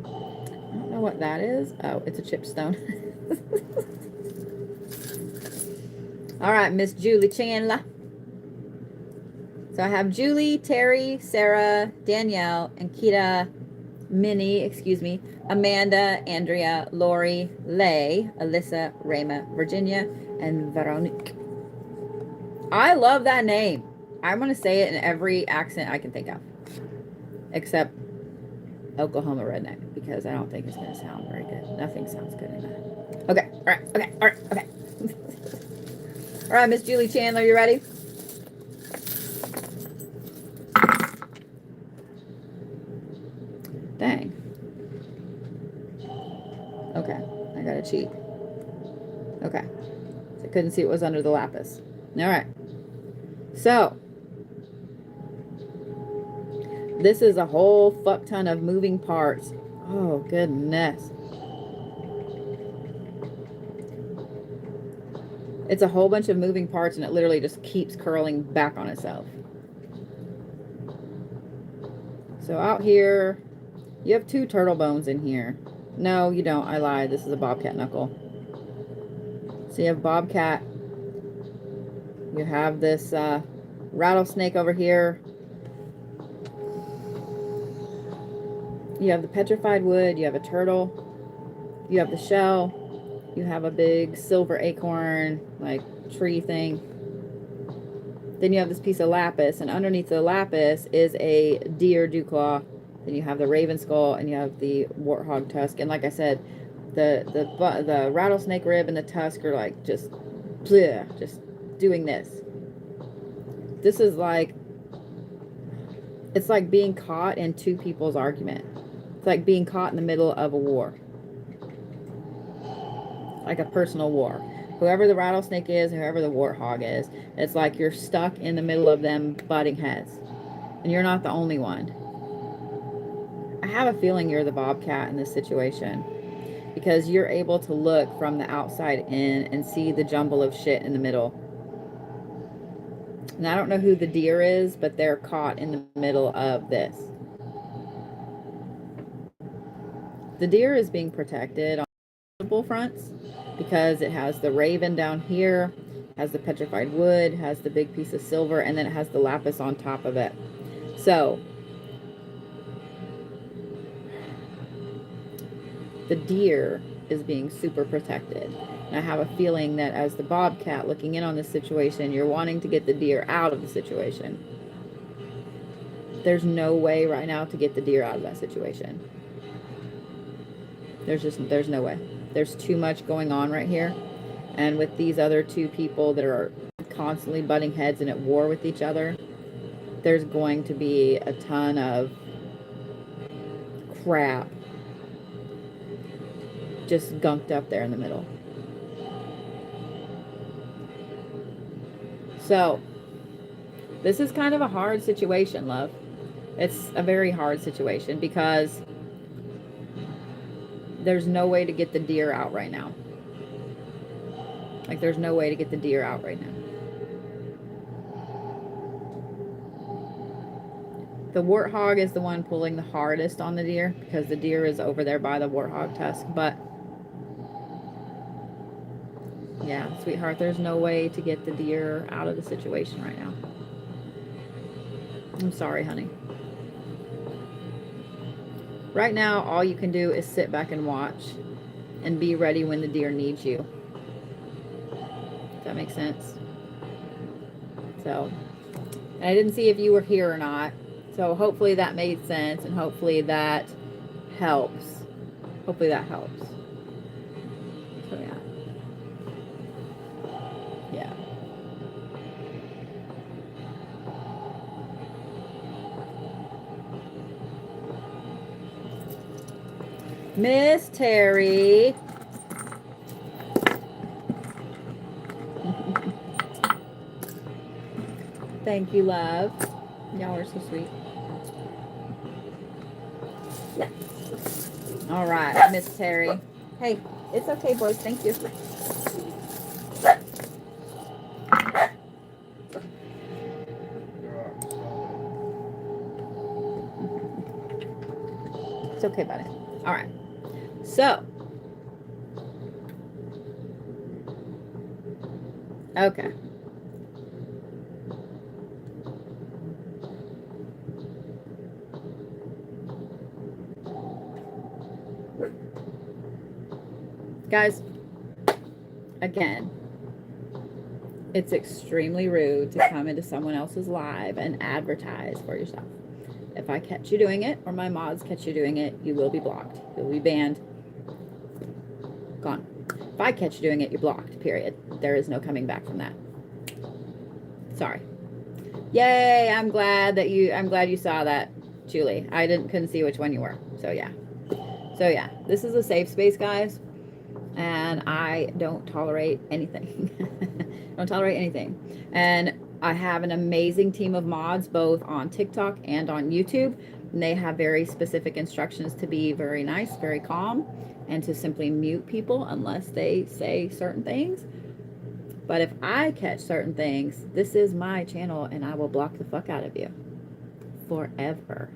I don't know what that is. Oh, it's a chipstone. All right, Miss Julie Chandler. So I have Julie, Terry, Sarah, Danielle, Ankita, Minnie, Amanda, Andrea, Lori, Lay, Alyssa, Rhema, Virginia, and Veronique. I love that name. I'm going to say it in every accent I can think of. Except Oklahoma redneck, because I don't think it's going to sound very good. Nothing sounds good in that. Okay. All right. Okay. All right, Miss Julie Chandler, you ready? Dang. Okay. I got to cheat. Okay. So I couldn't see what was under the lapis. All right. So, this is a whole fuck ton of moving parts. Oh, goodness. It's a whole bunch of moving parts, and it literally just keeps curling back on itself. So out here, you have 2 turtle bones in here. No, you don't. I lied. This is a bobcat knuckle. So you have bobcat. You have this rattlesnake over here. You have the petrified wood. You have a turtle. You have the shell. You have a big silver acorn, like, tree thing. Then you have this piece of lapis, and underneath the lapis is a deer dewclaw. Then you have the raven skull, and you have the warthog tusk. And like I said, the rattlesnake rib and the tusk are like just doing this. This is like, it's like being caught in 2 people's argument. It's like being caught in the middle of a war. Like a personal war. Whoever the rattlesnake is, whoever the warthog is, it's like you're stuck in the middle of them butting heads. And you're not the only one. I have a feeling you're the bobcat in this situation, because you're able to look from the outside in and see the jumble of shit in the middle. And I don't know who the deer is, but they're caught in the middle of this. The deer is being protected on multiple fronts, because it has the raven down here, has the petrified wood, has the big piece of silver, and then it has the lapis on top of it. So the deer is being super protected. I have a feeling that as the bobcat looking in on this situation, you're wanting to get the deer out of the situation. There's no way right now to get the deer out of that situation. There's no way. There's too much going on right here. And with these other two people that are constantly butting heads and at war with each other, there's going to be a ton of crap just gunked up there in the middle. So, this is kind of a hard situation, love. It's a very hard situation because there's no way to get the deer out right now. Like, there's no way to get the deer out right now. The warthog is the one pulling the hardest on the deer because the deer is over there by the warthog tusk. But, yeah, sweetheart, there's no way to get the deer out of the situation right now. I'm sorry, honey. Right now, all you can do is sit back and watch and be ready when the deer needs you. Does that make sense? So, I didn't see if you were here or not. So hopefully that made sense and hopefully that helps. Hopefully that helps. So yeah. Yeah. Miss Terry. Thank you, love. Y'all are so sweet. All right, Miss Terry. Hey, it's okay, boys. Thank you. It's okay, buddy. All right. So. Okay. Guys, again, it's extremely rude to come into someone else's live and advertise for yourself. If I catch you doing it or my mods catch you doing it, you will be blocked. You'll be banned. Gone. If I catch you doing it, you're blocked, period. There is no coming back from that. Sorry. Yay, I'm glad you saw that, Julie. I couldn't see which one you were. So yeah. This is a safe space, guys. And I don't tolerate anything. Don't tolerate anything. And I have an amazing team of mods, both on TikTok and on YouTube. And they have very specific instructions to be very nice, very calm, and to simply mute people unless they say certain things. But if I catch certain things, this is my channel and I will block the fuck out of you. Forever.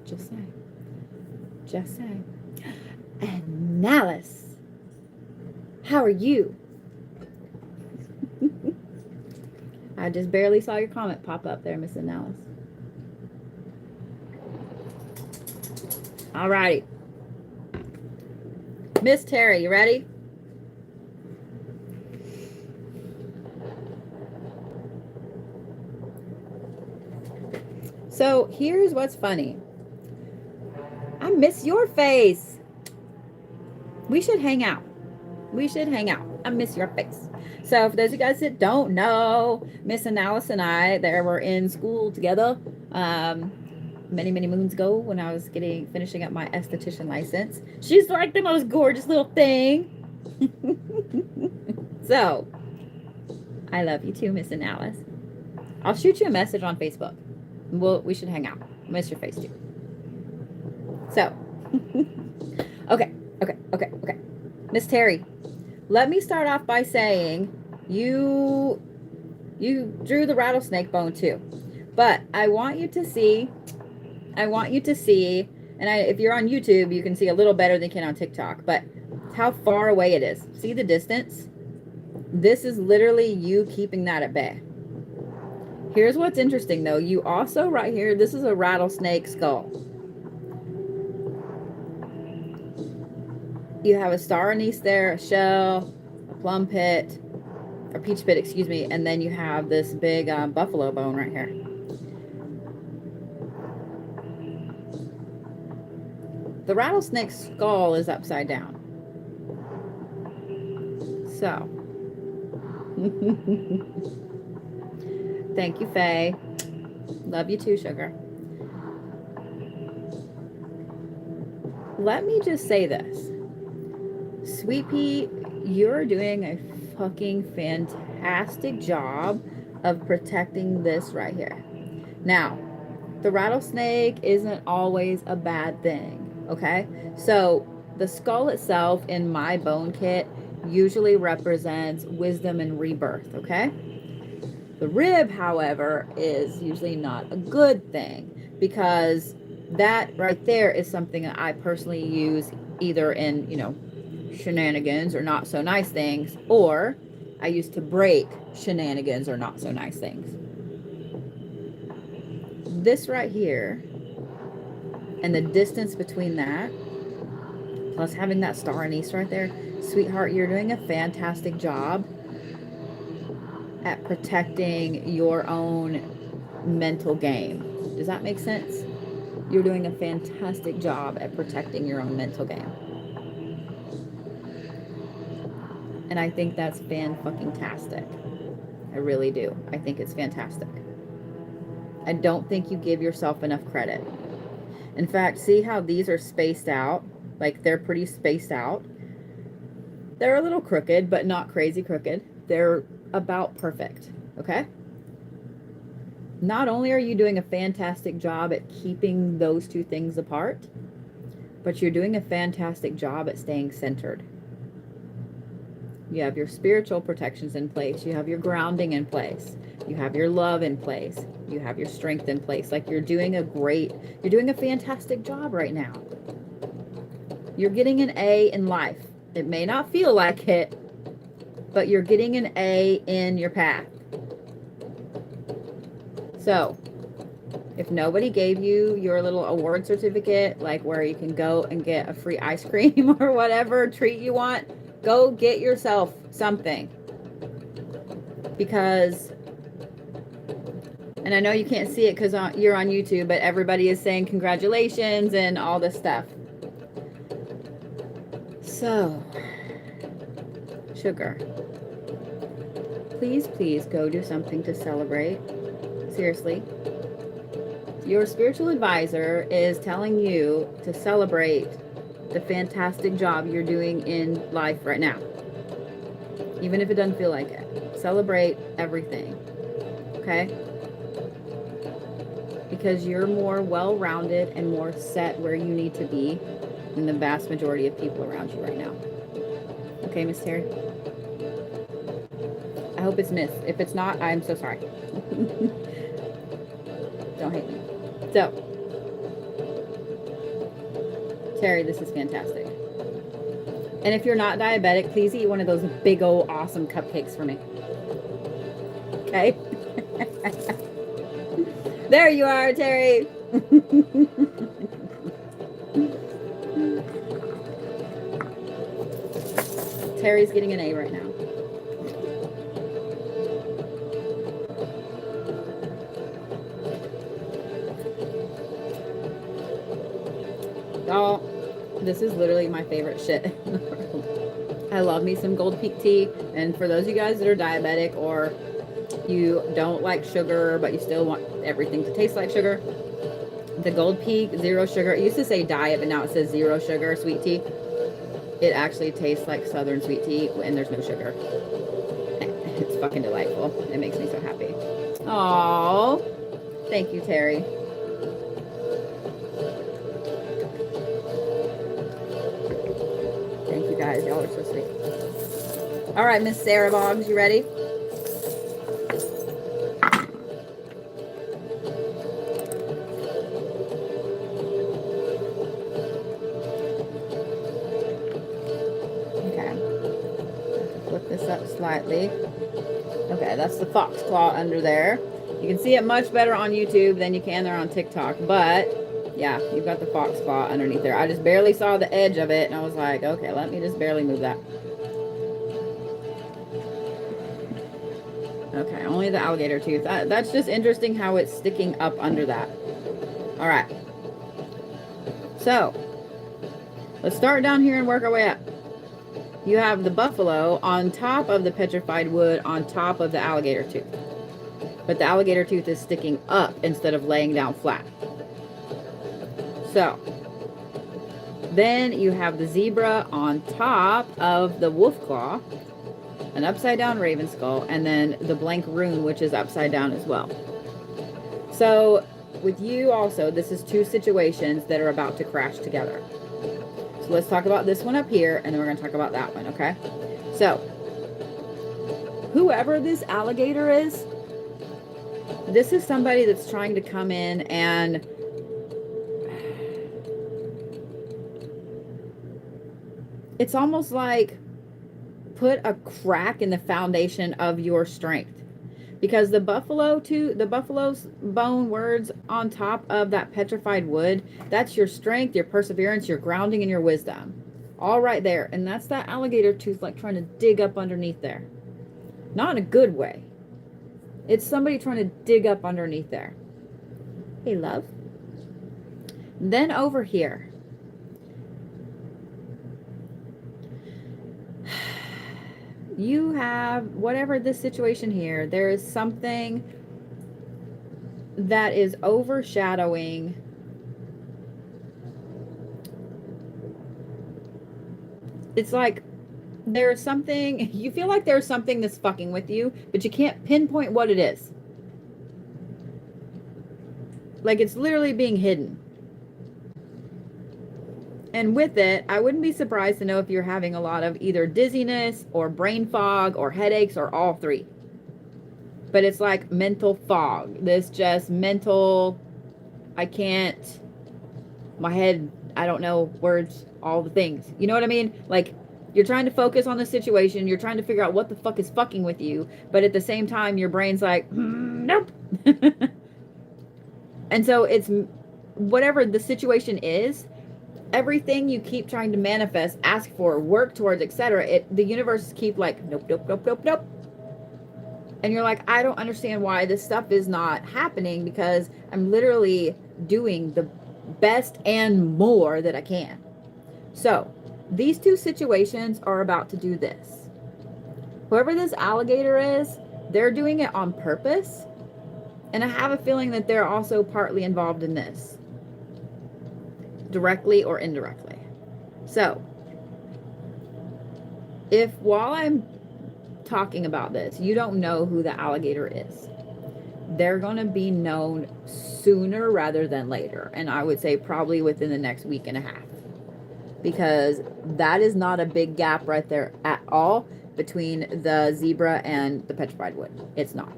Just say. Just say. And Alice, how are you? I just barely saw your comment pop up there, Miss Alice. All righty. Miss Terry, you ready? So here's what's funny. I miss your face. We should hang out. We should hang out. I miss your face. So for those of you guys that don't know, Miss Alice and I, there were in school together many, many moons ago when I was finishing up my esthetician license. She's like the most gorgeous little thing. So, I love you too, Miss Alice. I'll shoot you a message on Facebook. We should hang out. I miss your face too. So, okay. Miss Terry, let me start off by saying you drew the rattlesnake bone too. But I want you to see, and if you're on YouTube, you can see a little better than you can on TikTok, but how far away it is. See the distance? This is literally you keeping that at bay. Here's what's interesting though. You also right here, this is a rattlesnake skull. You have a star anise there, a shell, a plum pit, or peach pit, excuse me, and then you have this big buffalo bone right here. The rattlesnake's skull is upside down. So, thank you, Faye. Love you too, sugar. Let me just say this. Sweet Pea, you're doing a fucking fantastic job of protecting this right here. Now, the rattlesnake isn't always a bad thing, okay? So the skull itself in my bone kit usually represents wisdom and rebirth, okay? The rib, however, is usually not a good thing, because that right there is something that I personally use either in, shenanigans or not so nice things, or I used to break shenanigans or not so nice things. This right here and the distance between that, plus having that star anise right there, sweetheart, you're doing a fantastic job at protecting your own mental game. Does that make sense? You're doing a fantastic job at protecting your own mental game. And I think that's fan-fucking-tastic. I really do. I think it's fantastic. I don't think you give yourself enough credit. In fact, see how these are spaced out? Like, they're pretty spaced out. They're a little crooked, but not crazy crooked. They're about perfect, okay? Not only are you doing a fantastic job at keeping those two things apart, but you're doing a fantastic job at staying centered. You have your spiritual protections in place. You have your grounding in place. You have your love in place. You have your strength in place. Like, you're doing a fantastic job right now. You're getting an A in life. It may not feel like it, but you're getting an A in your path. So, if nobody gave you your little award certificate, like where you can go and get a free ice cream or whatever treat you want, go get yourself something. Because, and I know you can't see it because you're on YouTube, but everybody is saying congratulations and all this stuff. So, sugar, please go do something to celebrate. Seriously. Your spiritual advisor is telling you to celebrate the fantastic job you're doing in life right now. Even if it doesn't feel like it. Celebrate everything. Okay? Because you're more well-rounded and more set where you need to be than the vast majority of people around you right now. Okay, Miss Terry? I hope it's Miss. If it's not, I'm so sorry. Don't hate me. So, Terry, this is fantastic. And if you're not diabetic, please eat one of those big old awesome cupcakes for me. Okay? There you are, Terry. Terry's getting an A right now. Y'all, this is literally my favorite shit in the world. I love me some Gold Peak tea. And for those of you guys that are diabetic or you don't like sugar, but you still want everything to taste like sugar, the Gold Peak Zero Sugar, it used to say diet, but now it says zero sugar sweet tea. It actually tastes like Southern sweet tea, and there's no sugar. It's fucking delightful. It makes me so happy. Aww. Thank you, Terry. Thank you, guys. Y'all are so sweet. All right, Miss Sarah Boggs, you ready? Slightly. Okay, that's the fox claw under there. You can see it much better on YouTube than you can there on TikTok, but Yeah, you've got the fox claw underneath there. I just barely saw the edge of it, and I was like, okay, let me just barely move that. Okay, only the alligator tooth. That's just interesting how it's sticking up under that. All right. So, let's start down here and work our way up. You have the buffalo on top of the petrified wood on top of the alligator tooth. But the alligator tooth is sticking up instead of laying down flat. So, then you have the zebra on top of the wolf claw, an upside down raven skull, and then the blank rune, which is upside down as well. So, with you also, this is two situations that are about to crash together. So let's talk about this one up here, and then we're going to talk about that one, okay? So, whoever this alligator is, this is somebody that's trying to come in and it's almost like put a crack in the foundation of your strength. Because the buffalo's bone words on top of that petrified wood, that's your strength, your perseverance, your grounding, and your wisdom. All right there. And that's that alligator tooth like trying to dig up underneath there. Not in a good way. It's somebody trying to dig up underneath there. Hey, love. Then over here. You have, whatever this situation here, there is something that is overshadowing it's like there's something, you feel like there's something that's fucking with you, but you can't pinpoint what it is. Like it's literally being hidden. And with it, I wouldn't be surprised to know if you're having a lot of either dizziness or brain fog or headaches or all three. But it's like mental fog. This just mental, I can't, my head, I don't know words, all the things. You know what I mean? Like you're trying to focus on the situation. You're trying to figure out what the fuck is fucking with you. But at the same time, your brain's like, nope. And so it's whatever the situation is, everything you keep trying to manifest, ask for, work towards, etc. The universe keep like, nope, nope, nope, nope, nope. And you're like, I don't understand why this stuff is not happening because I'm literally doing the best and more that I can. So these two situations are about to do this. Whoever this alligator is, they're doing it on purpose. And I have a feeling that they're also partly involved in this. Directly or indirectly. So, if while I'm talking about this, you don't know who the alligator is, they're going to be known sooner rather than later. And I would say probably within the next week and a half. Because that is not a big gap right there at all between the zebra and the petrified wood. It's not.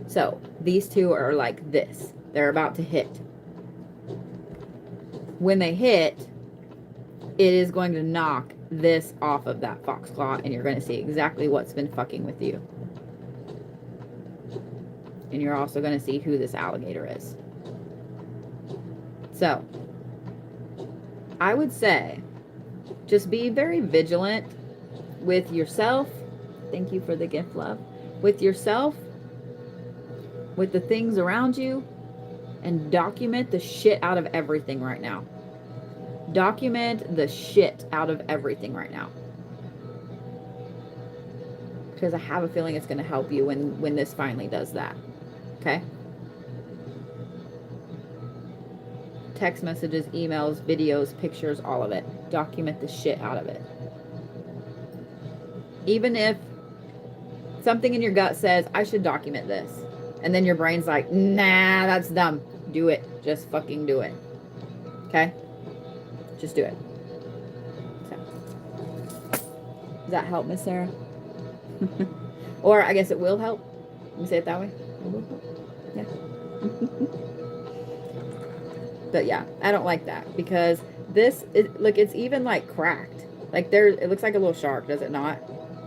So, these two are like this. They're about to hit. When they hit, it is going to knock this off of that fox claw, and you're going to see exactly what's been fucking with you. And you're also going to see who this alligator is. So, I would say, just be very vigilant with yourself. Thank you for the gift, love. With yourself, with the things around you, and document the shit out of everything right now. Document the shit out of everything right now. Because I have a feeling it's going to help you when this finally does that. Okay? Text messages, emails, videos, pictures, all of it. Document the shit out of it. Even if something in your gut says, I should document this. And then your brain's like, nah, that's dumb. Do it. Just fucking do it. Okay? Just do it. So. Does that help, Miss Sarah? Or I guess it will help. Let me say it that way. It will help. Yeah. But yeah, I don't like that because this is, look, it's even like cracked. Like it looks like a little shark, does it not?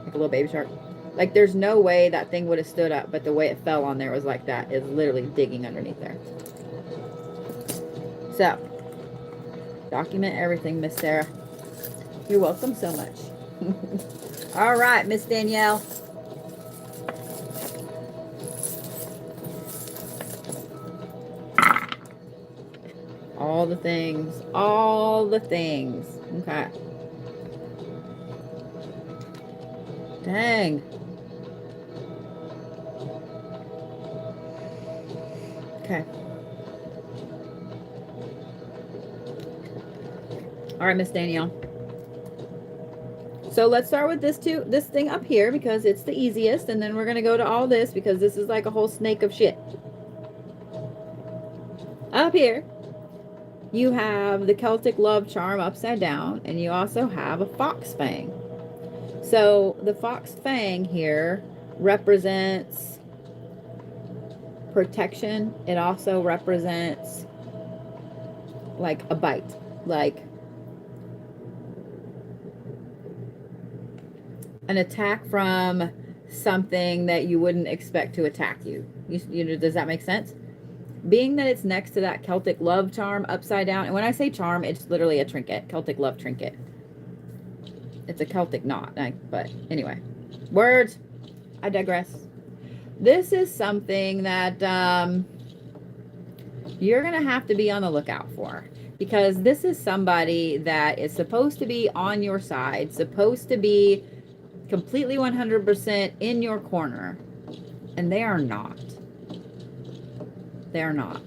Like a little baby shark. Like there's no way that thing would have stood up, but the way it fell on there was like that. It's literally digging underneath there. So, Document everything, Miss Sarah. You're welcome so much. All right, Miss Danielle. All the things. All the things. Okay. Dang. Okay. All right, Miss Danielle. So let's start with this thing up here because it's the easiest, and then we're gonna go to all this because this is like a whole snake of shit. Up here, you have the Celtic love charm upside down, and you also have a fox fang. So the fox fang here represents protection. It also represents like a bite, like an attack from something that you wouldn't expect to attack you. You know, does that make sense? Being that it's next to that Celtic love charm upside down, and when I say charm, it's literally a trinket, Celtic love trinket. It's a Celtic knot, but anyway, words, I digress. This is something that you're going to have to be on the lookout for, because this is somebody that is supposed to be on your side, supposed to be completely 100% in your corner, and they are not. They're not.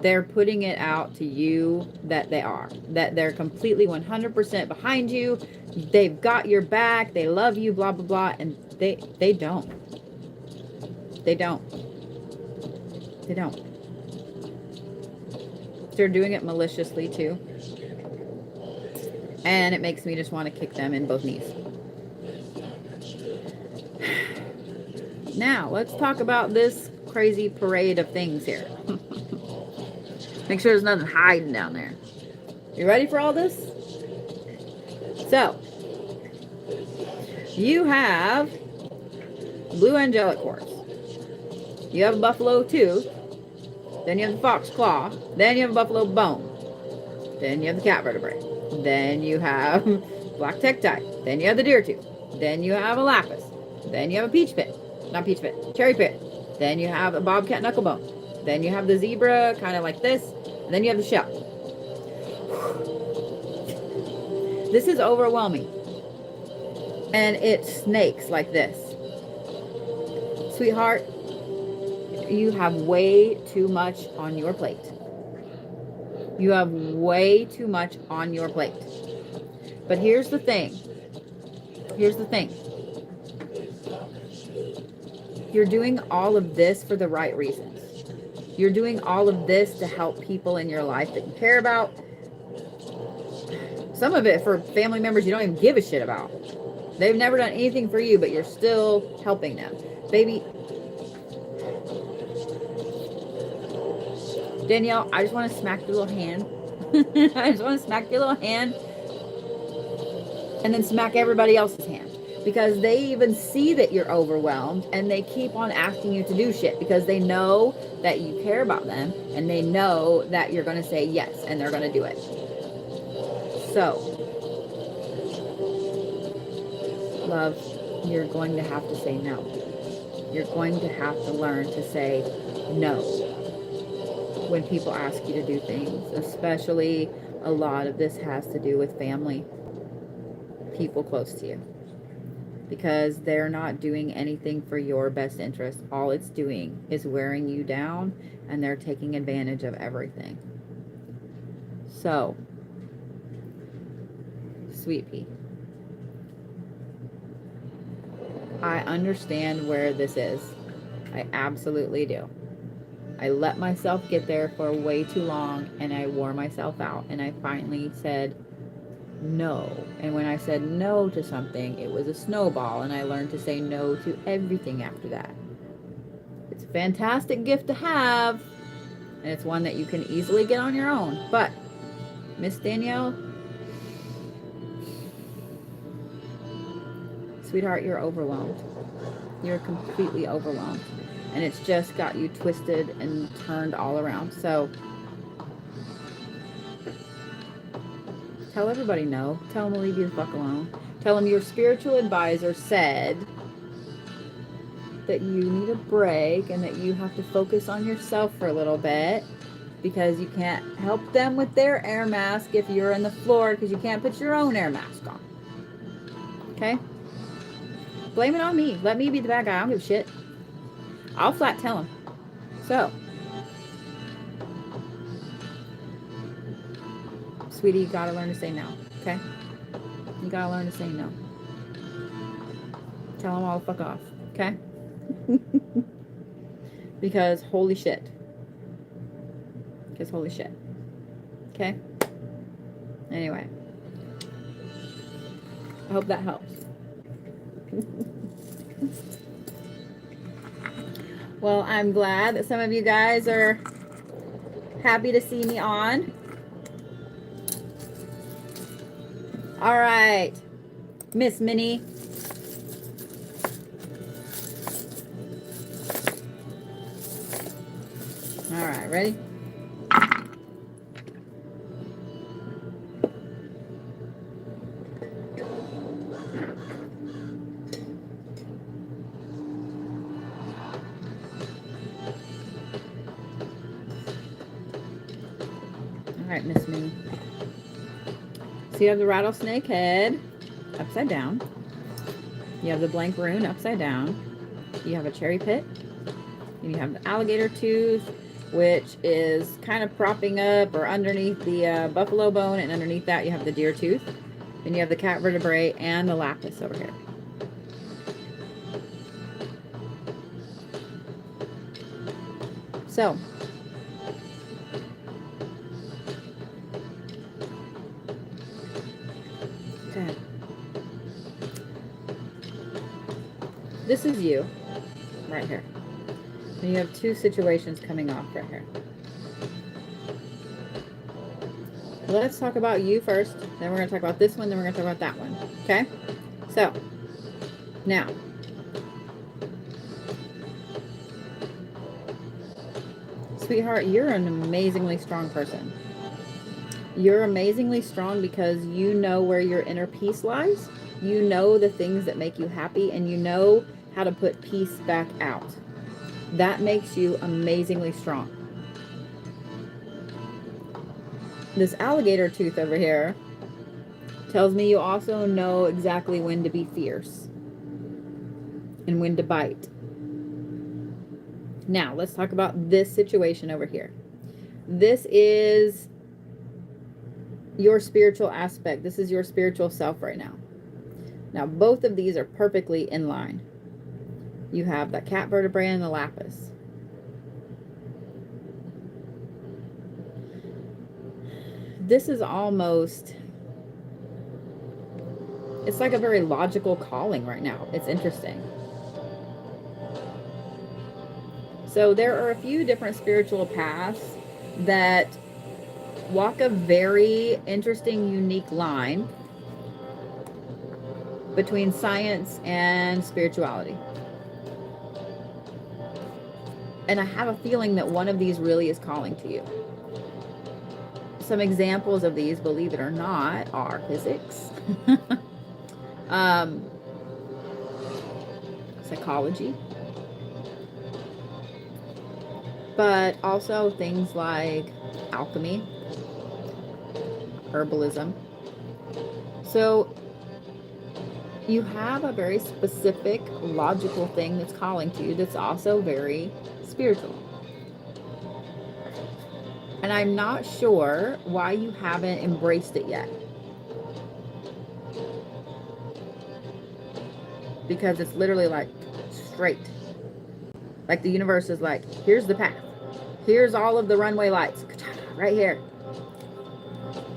They're putting it out to you that they are, that they're completely 100% behind you. They've got your back. They love you, blah, blah, blah. And they don't. They don't. They don't. They're doing it maliciously too. And it makes me just want to kick them in both knees. Now, let's talk about this crazy parade of things here. Make sure there's nothing hiding down there. You ready for all this? So, you have blue angelic quartz. You have a buffalo tooth. Then you have the fox claw. Then you have a buffalo bone. Then you have the cat vertebrae. Then you have black tektite. Then you have the deer tooth. Then you have a lapis. Then you have a peach pit. Not peach pit. Cherry pit. Then you have a bobcat knucklebone. Then you have the zebra, kind of like this. And then you have the shell. This is overwhelming. And it snakes like this. Sweetheart, you have way too much on your plate. You have way too much on your plate. But here's the thing. Here's the thing. You're doing all of this for the right reasons. You're doing all of this to help people in your life that you care about. Some of it for family members you don't even give a shit about. They've never done anything for you, but you're still helping them. Baby, Danielle, I just want to smack your little hand. I just want to smack your little hand and then smack everybody else's hand. Because they even see that you're overwhelmed and they keep on asking you to do shit because they know that you care about them and they know that you're going to say yes and they're going to do it. So, love, you're going to have to say no. You're going to have to learn to say no when people ask you to do things, especially a lot of this has to do with family, people close to you. Because they're not doing anything for your best interest. All it's doing is wearing you down, and they're taking advantage of everything. So, sweet pea, I understand where this is. I absolutely do. I let myself get there for way too long, and I wore myself out, and I finally said no. And when I said no to something, it was a snowball, and I learned to say no to everything after that. It's a fantastic gift to have, and it's one that you can easily get on your own. But Miss Danielle, sweetheart, you're overwhelmed. You're completely overwhelmed, and it's just got you twisted and turned all around. So Tell everybody no. Tell them to leave you the fuck alone. Tell them your spiritual advisor said that you need a break and that you have to focus on yourself for a little bit because you can't help them with their air mask if you're on the floor because you can't put your own air mask on. Okay? Blame it on me. Let me be the bad guy. I don't give a shit. I'll flat tell them. So, sweetie, you gotta learn to say no. Okay? You gotta learn to say no. Tell them all to fuck off. Okay? Because holy shit. Because holy shit. Okay? Anyway. I hope that helps. Well, I'm glad that some of you guys are happy to see me on. All right. Miss Minnie. All right, ready? All right, Miss Minnie. So you have the rattlesnake head upside down. You have the blank rune upside down. You have a cherry pit. And you have the alligator tooth, which is kind of propping up or underneath the buffalo bone, and underneath that you have the deer tooth. Then you have the cat vertebrae and the lapis over here. So, okay. This is you, right here. And you have two situations coming off right here. Let's talk about you first. Then we're going to talk about this one. Then we're going to talk about that one. Okay? So, now. Sweetheart, you're an amazingly strong person. You're amazingly strong because you know where your inner peace lies. You know the things that make you happy, and you know how to put peace back out. That makes you amazingly strong. This alligator tooth over here tells me you also know exactly when to be fierce and when to bite. Now, let's talk about this situation over here. This is your spiritual aspect. This is your spiritual self right now. Now, both of these are perfectly in line. You have the cat vertebrae and the lapis. This is almost, it's like a very logical calling right now. It's interesting. So there are a few different spiritual paths that walk a very interesting, unique line between science and spirituality. And I have a feeling that one of these really is calling to you. Some examples of these, believe it or not, are physics, psychology, but also things like alchemy, herbalism. So you have a very specific, logical thing that's calling to you that's also very spiritual. And I'm not sure why you haven't embraced it yet. Because it's literally like straight. Like the universe is like, here's the path. Here's all of the runway lights. Right here.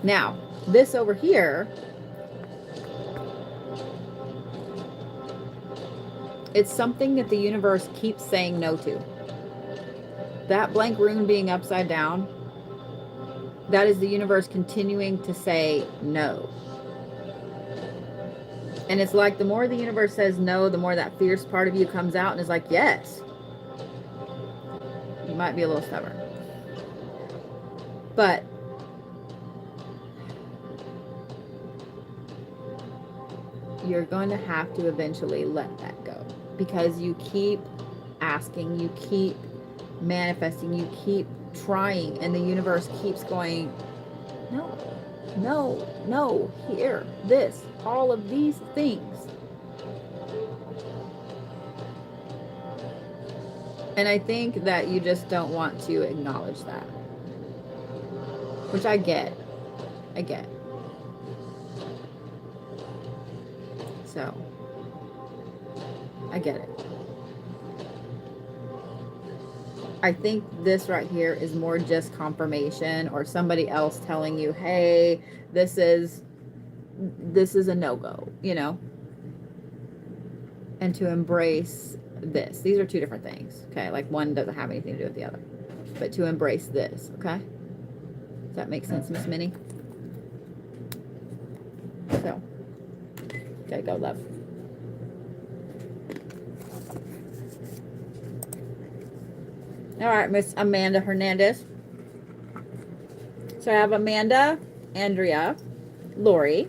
Now, this over here, it's something that the universe keeps saying no to. That blank rune being upside down, that is the universe continuing to say no. And it's like the more the universe says no, the more that fierce part of you comes out and is like, yes. You might be a little stubborn. But you're going to have to eventually let that go, because you keep asking, you keep manifesting, you keep trying, and the universe keeps going, no, no, no, here, this, all of these things. And I think that you just don't want to acknowledge that, which I get. So, I get it. I think this right here is more just confirmation, or somebody else telling you, hey, this is a no-go, you know, and to embrace this. These are two different things, okay? Like, one doesn't have anything to do with the other, but to embrace this, okay? Does that make sense, Miss Minnie? So, okay, go, love. All right, Miss Amanda Hernandez. So I have Amanda, Andrea, Lori,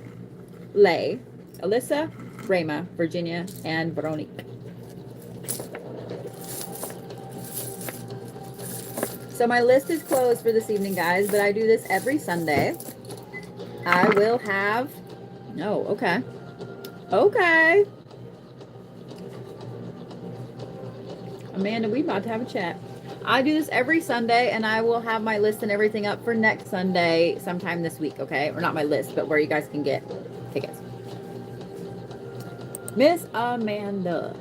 Lay, Alyssa, Rhema, Virginia, and Veronique. So my list is closed for this evening, guys, but I do this every Sunday. I will have... Oh, okay. Okay. Amanda, we about to have a chat. I do this every Sunday, and I will have my list and everything up for next Sunday sometime this week, okay? Or not my list, but where you guys can get tickets. Miss Amanda.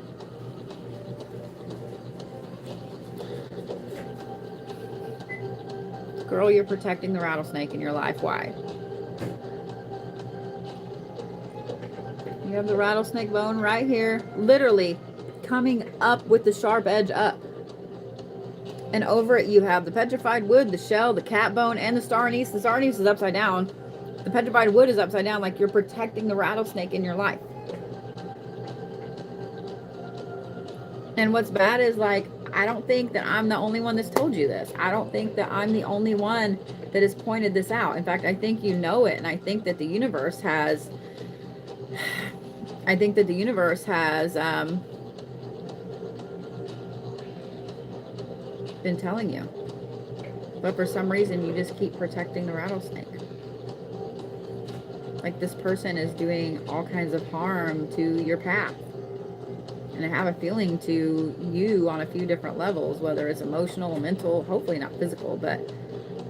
Girl, you're protecting the rattlesnake in your life. Why? You have the rattlesnake bone right here, literally coming up with the sharp edge up. And over it, you have the petrified wood, the shell, the cat bone, and the star anise. The star anise is upside down. The petrified wood is upside down, like you're protecting the rattlesnake in your life. And what's bad is, like, I don't think that I'm the only one that's told you this. I don't think that I'm the only one that has pointed this out. In fact, I think you know it. And I think that the universe has, been telling you. But for some reason, you just keep protecting the rattlesnake. Like, this person is doing all kinds of harm to your path. And I have a feeling to you on a few different levels, whether it's emotional, mental, hopefully not physical, but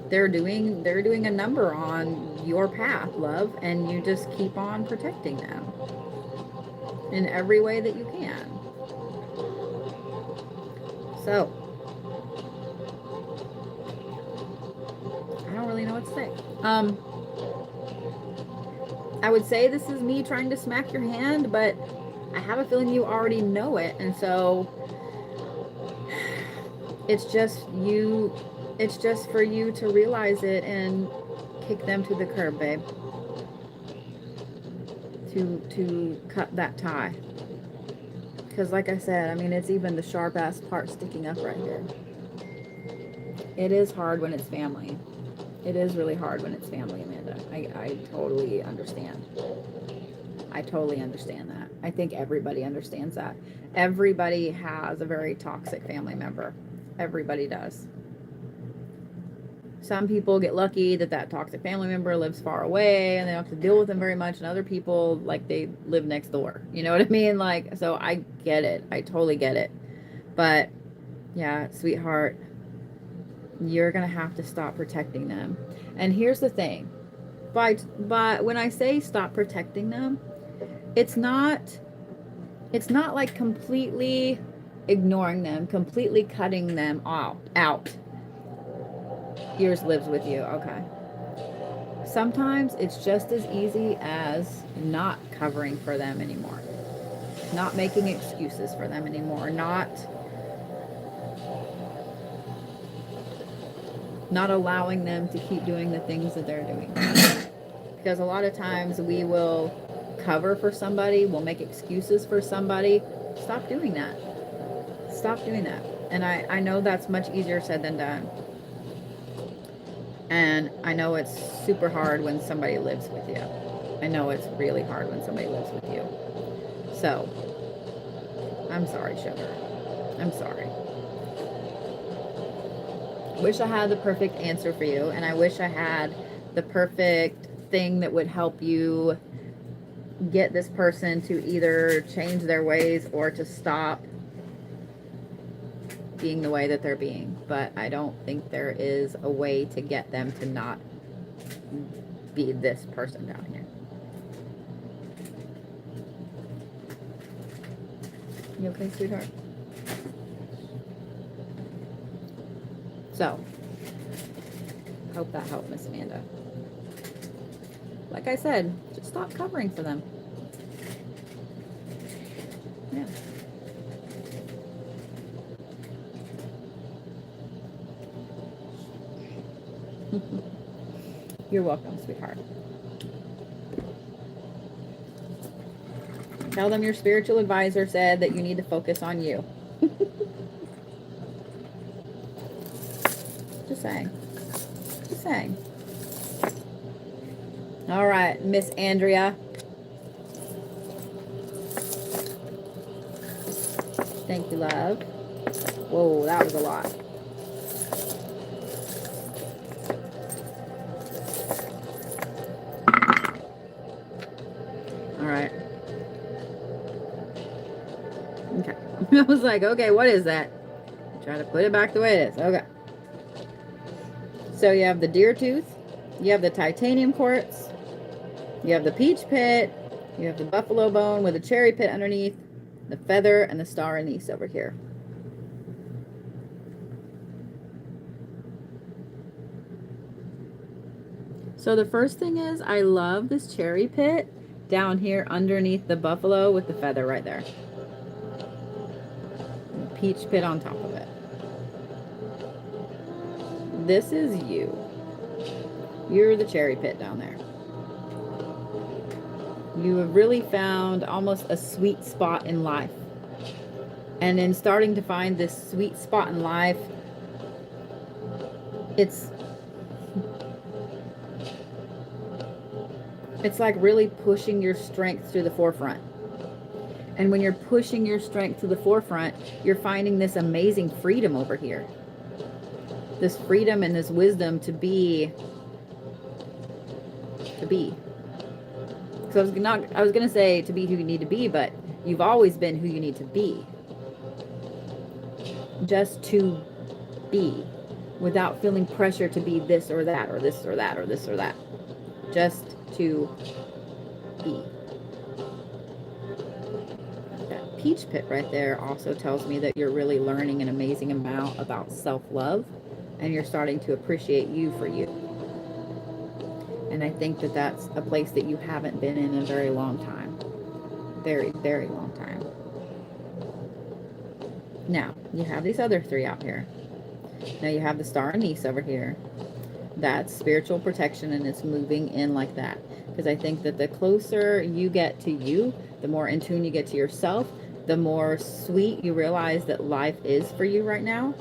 they're doing a number on your path, love, and you just keep on protecting them in every way that you can. So, I don't really know what to say. I would say this is me trying to smack your hand, but I have a feeling you already know it, and so it's just for you to realize it and kick them to the curb, babe. To cut that tie. Because like I said, I mean, it's even the sharp ass part sticking up right here. It is hard when it's family. It is really hard when it's family, Amanda. I totally understand. I totally understand that. I think everybody understands that. Everybody has a very toxic family member. Everybody does. Some people get lucky that toxic family member lives far away and they don't have to deal with them very much. And other people, like, they live next door. You know what I mean? Like, so I get it. I totally get it. But yeah, sweetheart, you're going to have to stop protecting them. And here's the thing. But when I say stop protecting them, it's not like completely ignoring them, completely cutting them out. Yours lives with you. Okay. Sometimes it's just as easy as not covering for them anymore. Not making excuses for them anymore. Not allowing them to keep doing the things that they're doing. Because a lot of times we will cover for somebody, we'll make excuses for somebody. Stop doing that. Stop doing that. And I know that's much easier said than done. And I know it's super hard when somebody lives with you. I know it's really hard when somebody lives with you. So, I'm sorry, sugar. I'm sorry. Wish I had the perfect answer for you, and I wish I had the perfect thing that would help you get this person to either change their ways or to stop being the way that they're being. But I don't think there is a way to get them to not be this person down here. You okay, sweetheart? So, hope that helped, Miss Amanda. Like I said, just stop covering for them. Yeah. You're welcome, sweetheart. Tell them your spiritual advisor said that you need to focus on you. Just saying. Just saying. All right, Miss Andrea. Thank you, love. Whoa, that was a lot. All right. Okay. I was like, okay, what is that? Try to put it back the way it is. Okay. So you have the deer tooth, you have the titanium quartz, you have the peach pit, you have the buffalo bone with a cherry pit underneath, the feather, and the star anise over here. So the first thing is, I love this cherry pit down here underneath the buffalo with the feather right there. And peach pit on top of it. This is you. You're the cherry pit down there. You have really found almost a sweet spot in life. And in starting to find this sweet spot in life, it's like really pushing your strength to the forefront. And when you're pushing your strength to the forefront, you're finding this amazing freedom over here. This freedom and this wisdom to be. Because I was going to say to be who you need to be, but you've always been who you need to be. Just to be, without feeling pressure to be this or that or this or that or this or that. Just to be. That peach pit right there also tells me that you're really learning an amazing amount about self-love, and you're starting to appreciate you for you. And I think that that's a place that you haven't been in a very long time. Very, very long time. Now, you have these other three out here. Now you have the star anise over here. That's spiritual protection, and it's moving in like that. Because I think that the closer you get to you, the more in tune you get to yourself, the more sweet you realize that life is for you right now.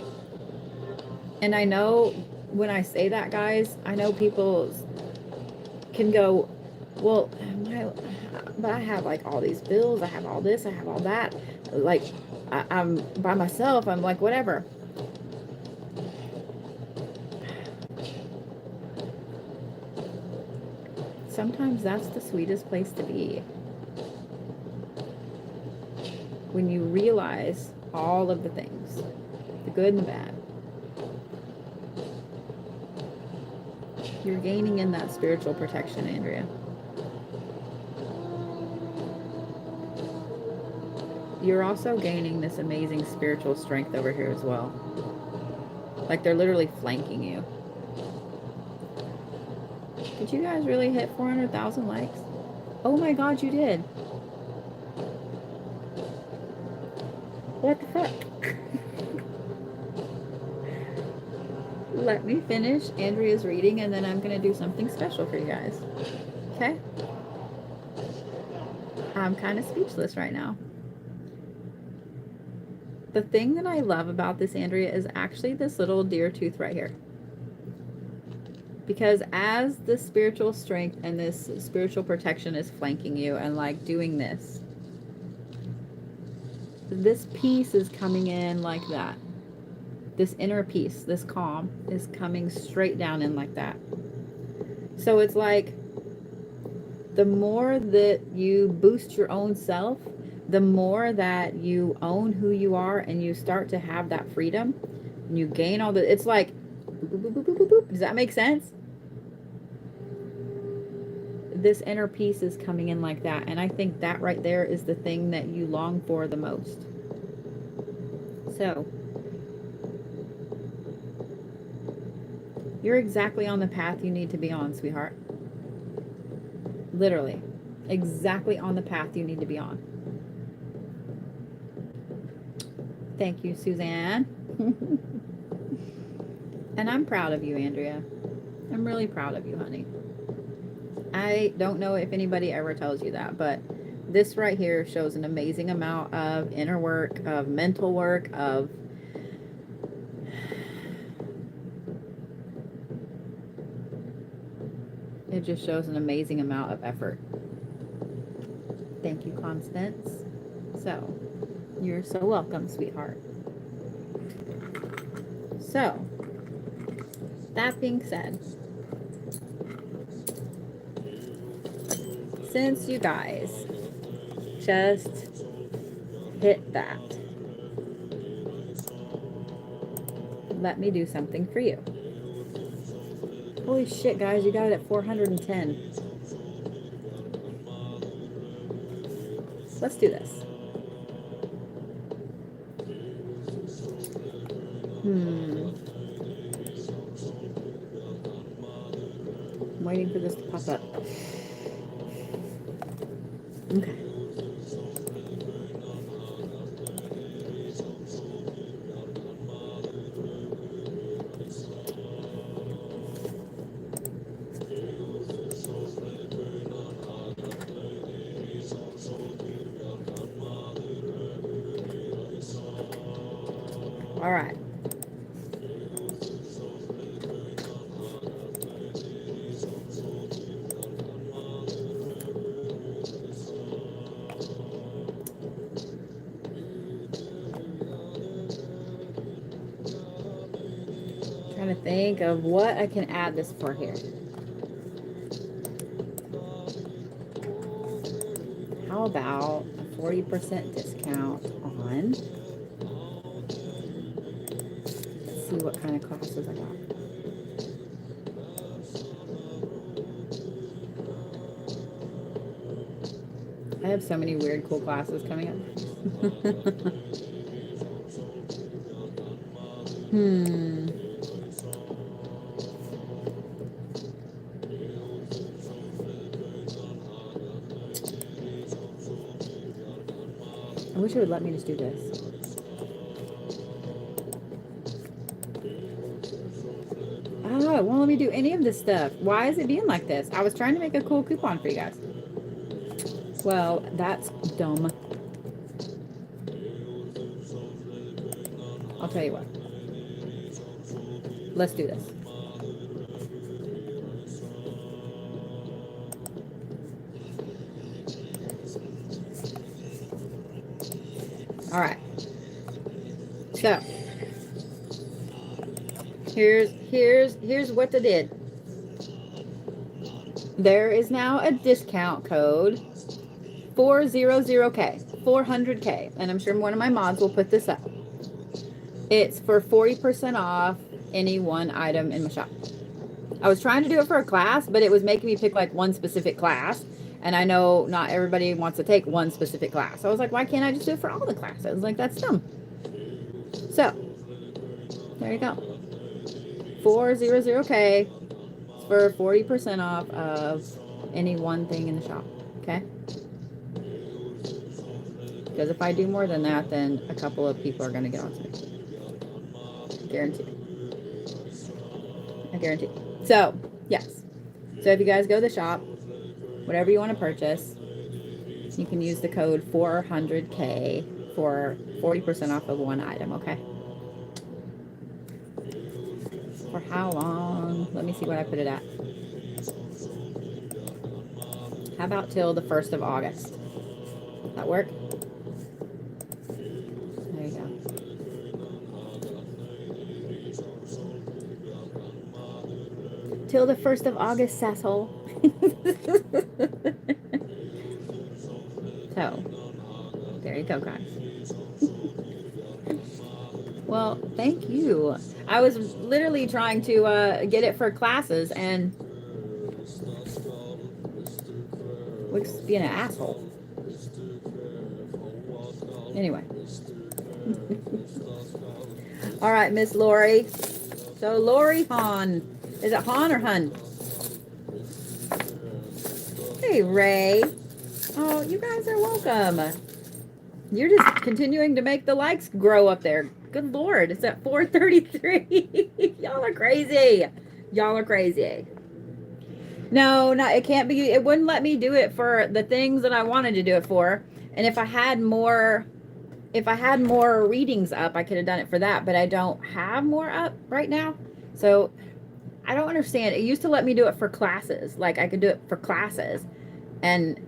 And I know when I say that, guys, I know people can go, well, but I have like all these bills, I have all this, I have all that. Like, I'm by myself, I'm like, whatever. Sometimes that's the sweetest place to be. When you realize all of the things, the good and the bad. You're gaining in that spiritual protection, Andrea. You're also gaining this amazing spiritual strength over here as well. Like they're literally flanking you. Did you guys really hit 400,000 likes? Oh my God, you did. What the fuck? Let me finish Andrea's reading, and then I'm going to do something special for you guys. Okay? I'm kind of speechless right now. The thing that I love about this, Andrea, is actually this little deer tooth right here. Because as the spiritual strength and this spiritual protection is flanking you and like doing this peace is coming in like that. This inner peace, this calm is coming straight down in like that. So it's like the more that you boost your own self, the more that you own who you are and you start to have that freedom and you gain all the, it's like, boop, boop, boop, boop, boop, boop. Does that make sense? This inner peace is coming in like that. And I think that right there is the thing that you long for the most. So you're exactly on the path you need to be on, sweetheart. Literally. Exactly on the path you need to be on. Thank you, Suzanne. And I'm proud of you, Andrea. I'm really proud of you, honey. I don't know if anybody ever tells you that, but this right here shows an amazing amount of inner work, of mental work, of it just shows an amazing amount of effort. Thank you, Constance. So, you're so welcome, sweetheart. So, that being said, since you guys just hit that, let me do something for you. Holy shit, guys, you got it at 410. Let's do this. I'm waiting for this to pop up. Okay. All right. Trying to think of what I can add this for here. How about a 40% discount on, let's see what kind of classes I got. I have so many weird, cool classes coming up. I wish it would let me just do this. Oh, it won't let me do any of this stuff. Why is it being like this? I was trying to make a cool coupon for you guys. Well, that's dumb. I'll tell you what. Let's do this. All right. So here's what they did. There is now a discount code 400K, 400K, and I'm sure one of my mods will put this up. It's for 40% off any one item in my shop. I was trying to do it for a class, but it was making me pick like one specific class. And I know not everybody wants to take one specific class. So I was like, why can't I just do it for all the classes? I was like, that's dumb. So, there you go. 400K for 40% off of any one thing in the shop. Okay? Because if I do more than that, then a couple of people are going to get onto me. Guaranteed. I guarantee. So, yes. So if you guys go to the shop, whatever you want to purchase, you can use the code 400K for 40% off of one item, okay? For how long? Let me see what I put it at. How about till the 1st of August? That work? There you go. Till the 1st of August, sasshole. So, there you go, guys. Well, thank you. I was literally trying to get it for classes, and Wick's being an asshole. Anyway. All right, Miss Lori. So Lori Hahn. Is it Hahn or Hun? Hey, Ray. Oh, you guys are welcome. You're just continuing to make the likes grow up there. Good Lord. It's at 4:33. Y'all are crazy. Y'all are crazy. No, it can't be. It wouldn't let me do it for the things that I wanted to do it for. And if I had more readings up, I could have done it for that, but I don't have more up right now. So I don't understand. It used to let me do it for classes. Like I could do it for classes, and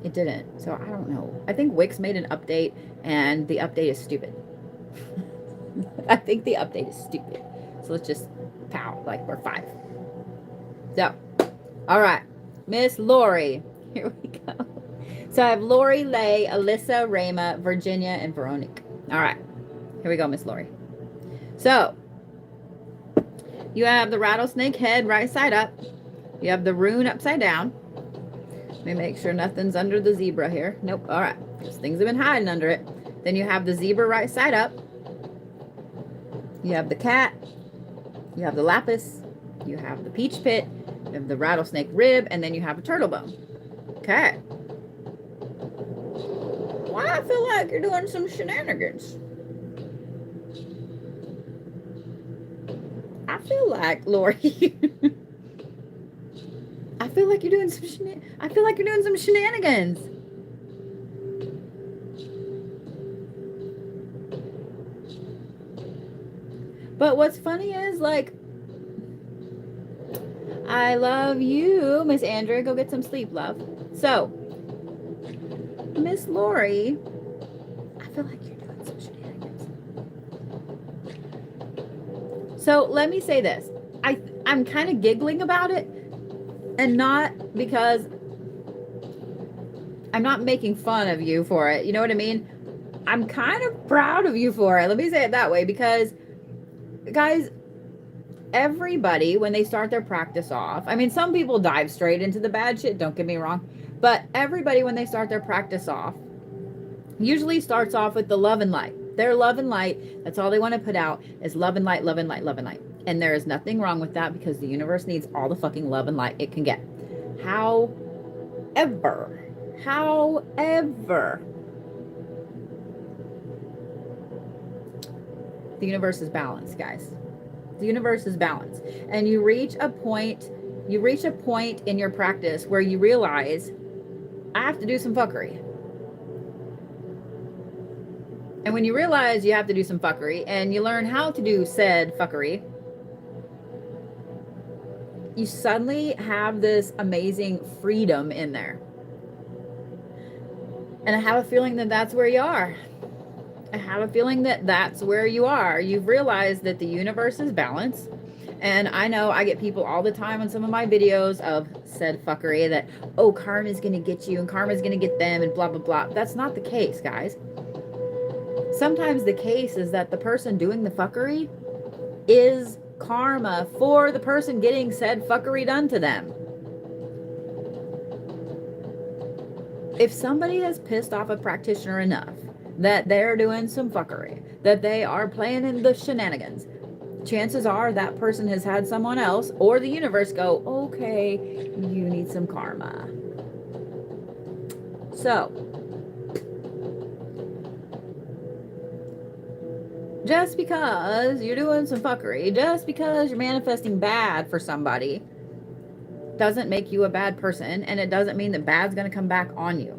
it didn't. So I don't know. I think Wix made an update, and the update is stupid. I think the update is stupid. So let's just pow, like we're 5. So, all right, Miss Lori. Here we go. So I have Lori, Lay, Alyssa, Rhema, Virginia, and Veronique. All right, here we go, Miss Lori. So you have the rattlesnake head right side up. You have the rune upside down. Let me make sure nothing's under the zebra here. Nope. All right, because things have been hiding under it. Then you have the zebra right side up. You have the cat. You have the lapis. You have the peach pit. You have the rattlesnake rib, and then you have a turtle bone. Okay. Why I feel like you're doing some shenanigans. I feel like, Lori, I feel like you're doing some shenanigans. But what's funny is, like, I love you, Miss Andrea. Go get some sleep, love. So, Miss Lori, I feel like you're doing some shenanigans. So let me say this. I'm kind of giggling about it, and not because I'm not making fun of you for it. You know what I mean? I'm kind of proud of you for it. Let me say it that way, because, guys, everybody, when they start their practice off, I mean, some people dive straight into the bad shit, don't get me wrong, but everybody, when they start their practice off, usually starts off with the love and light. Their love and light, that's all they want to put out is love and light, love and light, love and light. And there is nothing wrong with that, because the universe needs all the fucking love and light it can get. However, the universe is balanced, guys. The universe is balanced. And you reach a point in your practice where you realize, I have to do some fuckery. And when you realize you have to do some fuckery, and you learn how to do said fuckery, you suddenly have this amazing freedom in there. And I have a feeling that that's where you are. I have a feeling that that's where you are. You've realized that the universe is balanced. And I know I get people all the time on some of my videos of said fuckery that, oh, karma's going to get you and karma's going to get them and blah, blah, blah. That's not the case, guys. Sometimes the case is that the person doing the fuckery is karma for the person getting said fuckery done to them. If somebody has pissed off a practitioner enough that they're doing some fuckery, that they are playing in the shenanigans, chances are that person has had someone else or the universe go, okay, you need some karma. So, just because you're doing some fuckery, just because you're manifesting bad for somebody, doesn't make you a bad person, and it doesn't mean that bad's going to come back on you.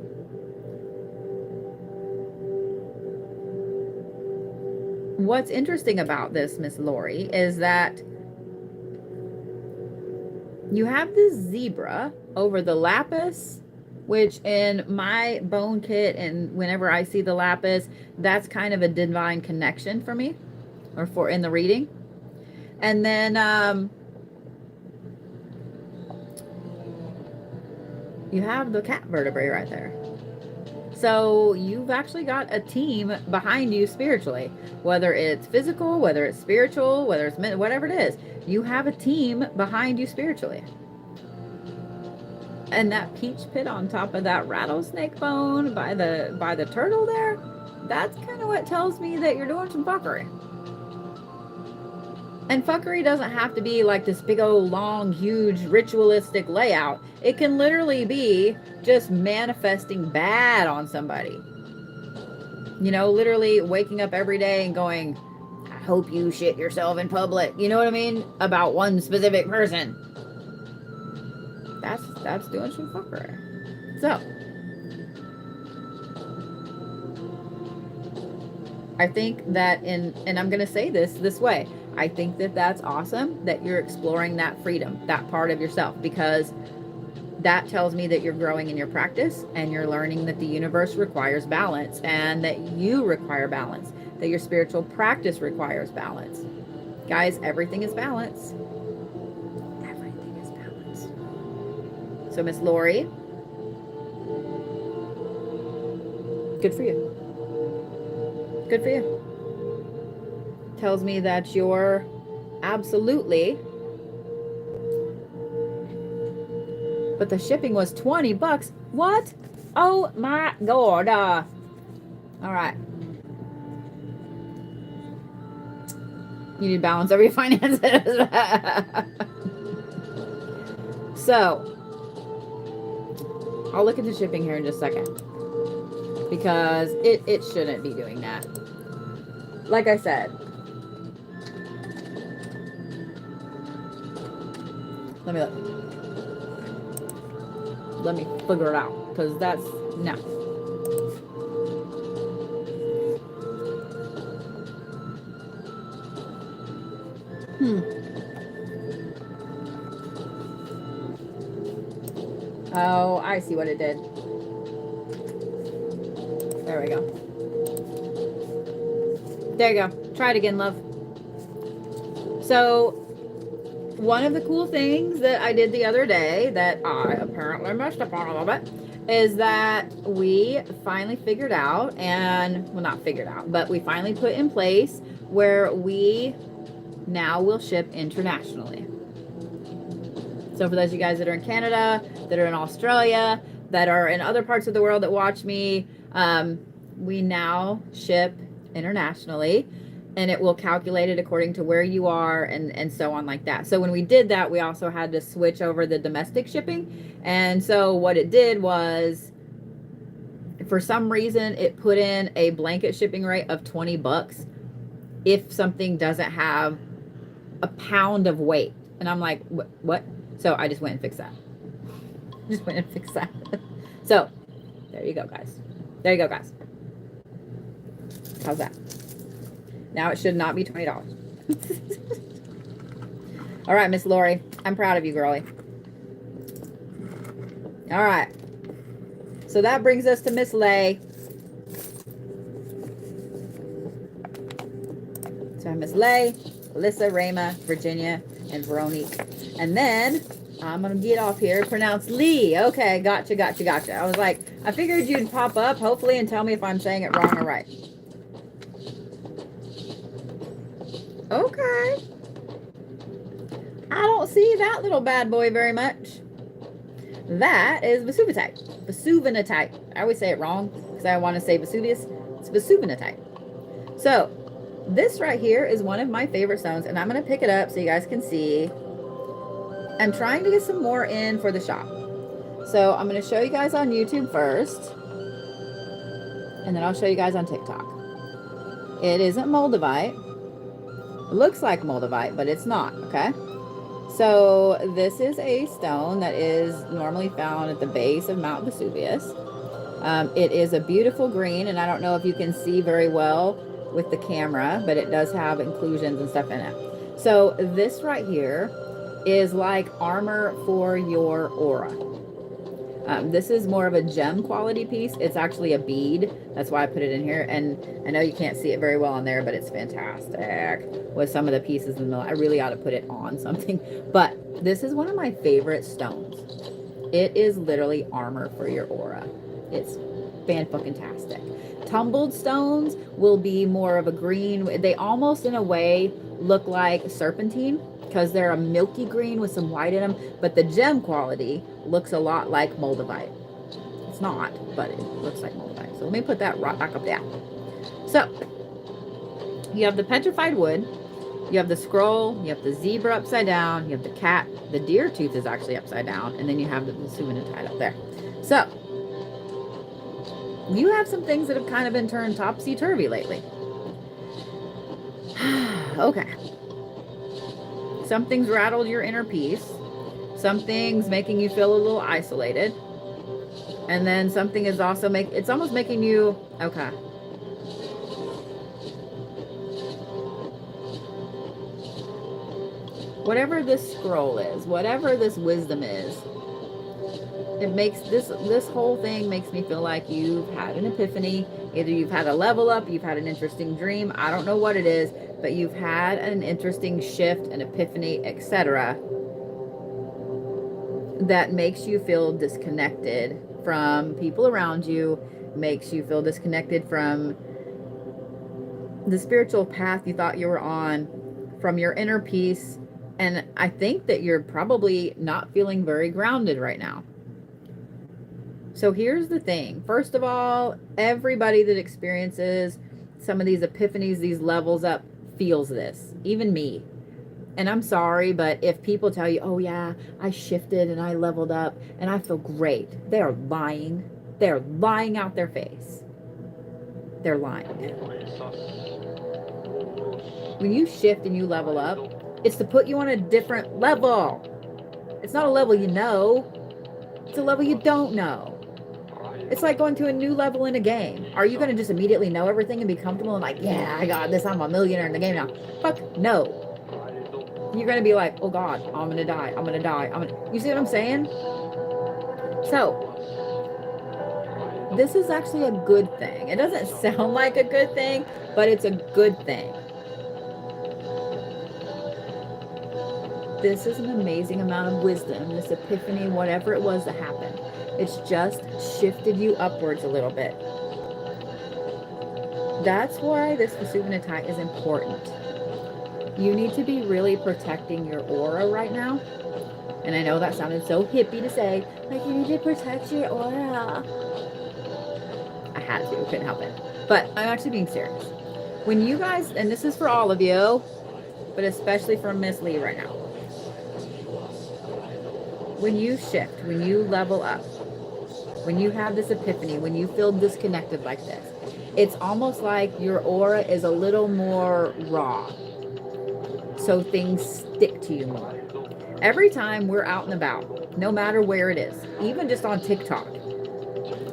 What's interesting about this, Miss Lori, is that You have this zebra over the lapis, which in my bone kit and whenever I see the lapis, that's kind of a divine connection for me, or for in the reading. And then you have the cat vertebrae right there. So you've actually got a team behind you spiritually, whether it's physical, whether it's spiritual, whether it's whatever it is. You have a team behind you spiritually. And that peach pit on top of that rattlesnake bone by the turtle there, that's kind of what tells me that you're doing some fuckery. And fuckery doesn't have to be like this big old long huge ritualistic layout. It can literally be just manifesting bad on somebody. You know, literally waking up every day and going, I hope you shit yourself in public. You know what I mean? About one specific person. That's doing some fuckery. So I think that and I'm going to say this way. I think that that's awesome that you're exploring that freedom, that part of yourself, because that tells me that you're growing in your practice and you're learning that the universe requires balance and that you require balance, that your spiritual practice requires balance. Guys, everything is balance. Everything is balance. So Miss Lori, good for you. Good for you. Tells me that you're absolutely, but the shipping was $20. What? Oh my God. All right. You need to balance over your finances. So I'll look into shipping here in just a second, because it shouldn't be doing that. Like I said, let me look. Let me figure it out, because that's no. Oh, I see what it did. There we go. There you go. Try it again, love. So one of the cool things that I did the other day that I apparently messed up on a little bit is that we finally figured out, and well, not figured out, but we finally put in place where we now will ship internationally. So for those of you guys that are in Canada, that are in Australia, that are in other parts of the world that watch me, we now ship internationally, and it will calculate it according to where you are and so on like that. So when we did that, we also had to switch over the domestic shipping. And so what it did was, for some reason, it put in a blanket shipping rate of $20 if something doesn't have a pound of weight. And I'm like, what? So I just went and fixed that. So there you go, guys. How's that? Now it should not be $20. All right, Miss Lori, I'm proud of you, girlie. All right. So that brings us to Miss Lay. So Miss Lay, Alyssa, Rhema, Virginia, and Veronique. And then I'm going to get off here. Pronounce Lee. Okay, gotcha. I was like, I figured you'd pop up, hopefully, and tell me if I'm saying it wrong or right. Okay. I don't see that little bad boy very much. That is Vesuvinatite. I always say it wrong because I want to say Vesuvius. It's Vesuvinatite. So this right here is one of my favorite stones, and I'm going to pick it up so you guys can see. I'm trying to get some more in for the shop. So I'm going to show you guys on YouTube first, and then I'll show you guys on TikTok. It isn't moldavite. It looks like moldavite, but it's not, okay? So this is a stone that is normally found at the base of Mount Vesuvius. It is a beautiful green, and I don't know if you can see very well with the camera, but it does have inclusions and stuff in it. So this right here is like armor for your aura. This is more of a gem quality piece. It's actually a bead. That's why I put it in here. And I know you can't see it very well on there, but it's fantastic with some of the pieces in the middle. I really ought to put it on something. But this is one of my favorite stones. It is literally armor for your aura. It's fan-fucking-tastic. Tumbled stones will be more of a green. They almost, in a way, look like serpentine, because they're a milky green with some white in them, but the gem quality looks a lot like moldavite. It's not, but it looks like moldavite. So let me put that right back up there. So you have the petrified wood, you have the scroll, you have the zebra upside down, you have the cat, the deer tooth is actually upside down, and then you have the suvenatite up there. So you have some things that have kind of been turned topsy-turvy lately. Okay. Something's rattled your inner peace. Something's making you feel a little isolated. And then something is also it's almost making you, okay. Whatever this scroll is, whatever this wisdom is, it makes this whole thing makes me feel like you've had an epiphany. Either you've had a level up, you've had an interesting dream. I don't know what it is, but you've had an interesting shift, an epiphany, etc. that makes you feel disconnected from people around you, makes you feel disconnected from the spiritual path you thought you were on, from your inner peace. And I think that you're probably not feeling very grounded right now. So here's the thing. First of all, everybody that experiences some of these epiphanies, these levels up, feels this. Even me. And I'm sorry, but if people tell you, oh yeah, I shifted and I leveled up and I feel great, they are lying. They're lying out their face. They're lying. When you shift and you level up, it's to put you on a different level. It's not a level you know. It's a level you don't know. It's like going to a new level in a game. Are you going to just immediately know everything and be comfortable and like, yeah, I got this, I'm a millionaire in the game now? Fuck no. You're going to be like, oh God, I'm going to die. I'm going to die. You see what I'm saying? So, this is actually a good thing. It doesn't sound like a good thing, but it's a good thing. This is an amazing amount of wisdom, this epiphany, whatever it was that happened. It's just shifted you upwards a little bit. That's why this suvenatite is important. You need to be really protecting your aura right now. And I know that sounded so hippie to say, like, you need to protect your aura. I had to, couldn't help it. But I'm actually being serious. When you guys, and this is for all of you, but especially for Miss Lee right now. When you shift, when you level up, when you have this epiphany, when you feel disconnected like this, it's almost like your aura is a little more raw. So things stick to you more. Every time we're out and about, no matter where it is, even just on TikTok,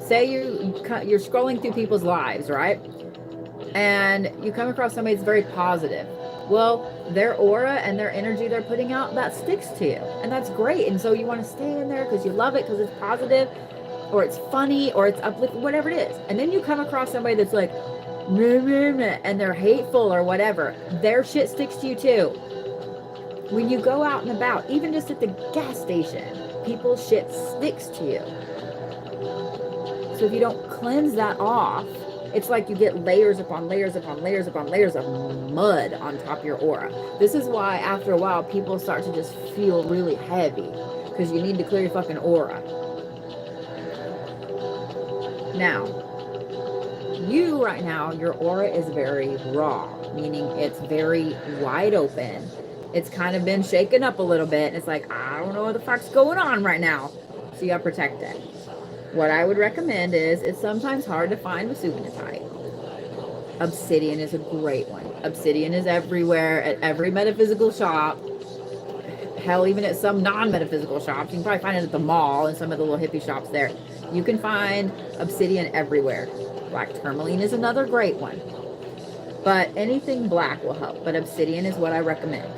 say you're scrolling through people's lives, right? And you come across somebody that's very positive. Well, their aura and their energy they're putting out, that sticks to you. And that's great. And so you want to stay in there because you love it, because it's positive, or it's funny, or it's uplifting, whatever it is. And then you come across somebody that's like, meh, meh, meh, and they're hateful or whatever. Their shit sticks to you too. When you go out and about, even just at the gas station, people's shit sticks to you. So if you don't cleanse that off, it's like you get layers upon layers upon layers upon layers of mud on top of your aura. This is why after a while people start to just feel really heavy, because you need to clear your fucking aura. Now, you right now, your aura is very raw, meaning it's very wide open. It's kind of been shaken up a little bit. It's like, I don't know what the fuck's going on right now. So you gotta protect it. What I would recommend is, it's sometimes hard to find with suvenatite. Obsidian is a great one. Obsidian is everywhere, at every metaphysical shop. Hell, even at some non-metaphysical shops. You can probably find it at the mall and some of the little hippie shops there. You can find obsidian everywhere. Black tourmaline is another great one. But anything black will help. But obsidian is what I recommend.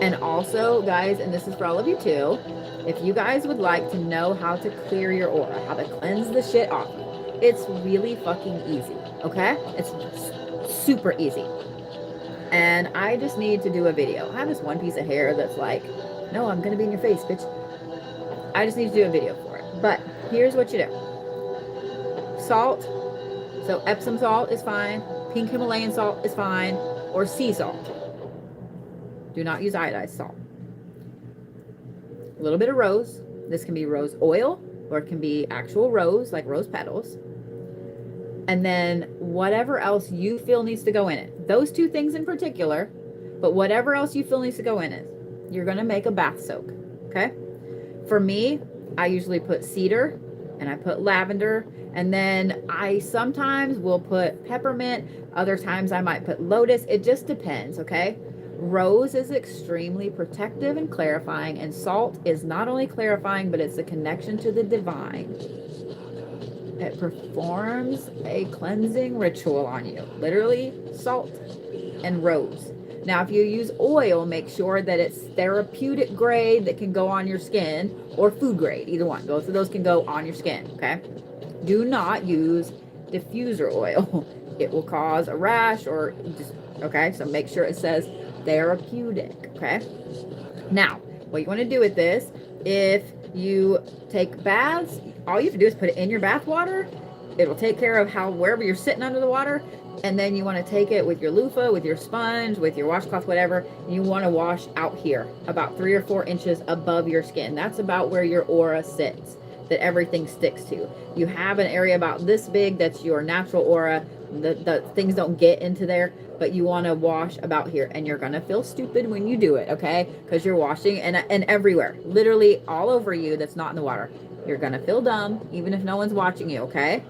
And also, guys, and this is for all of you too, if you guys would like to know how to clear your aura, how to cleanse the shit off you, it's really fucking easy, okay? It's super easy. And I just need to do a video. I have this one piece of hair that's like, no, I'm gonna be in your face, bitch. I just need to do a video for it. But here's what you do. Salt. So Epsom salt is fine. Pink Himalayan salt is fine. Or sea salt. Do not use iodized salt. A little bit of rose. This can be rose oil, or it can be actual rose, like rose petals. And then whatever else you feel needs to go in it. Those two things in particular, but whatever else you feel needs to go in it. You're going to make a bath soak, okay? For me, I usually put cedar, and I put lavender, and then I sometimes will put peppermint. Other times I might put lotus. It just depends, okay? Rose is extremely protective and clarifying, and salt is not only clarifying, but it's a connection to the divine. It performs a cleansing ritual on you. Literally, salt and rose. Now, if you use oil, make sure that it's therapeutic grade that can go on your skin, or food grade, either one. Both of those can go on your skin, okay? Do not use diffuser oil. It will cause a rash or just, okay? So make sure it says therapeutic, okay? Now, what you want to do with this, if you take baths, all you have to do is put it in your bath water. It'll take care of wherever you're sitting under the water. And then you want to take it with your loofah, with your sponge, with your washcloth, whatever. You want to wash out here, about 3 or 4 inches above your skin. That's about where your aura sits, that everything sticks to. You have an area about this big that's your natural aura. The things don't get into there, but you want to wash about here, and you're going to feel stupid when you do it, okay? Because you're washing and everywhere, literally all over you that's not in the water. You're going to feel dumb, even if no one's watching you, okay?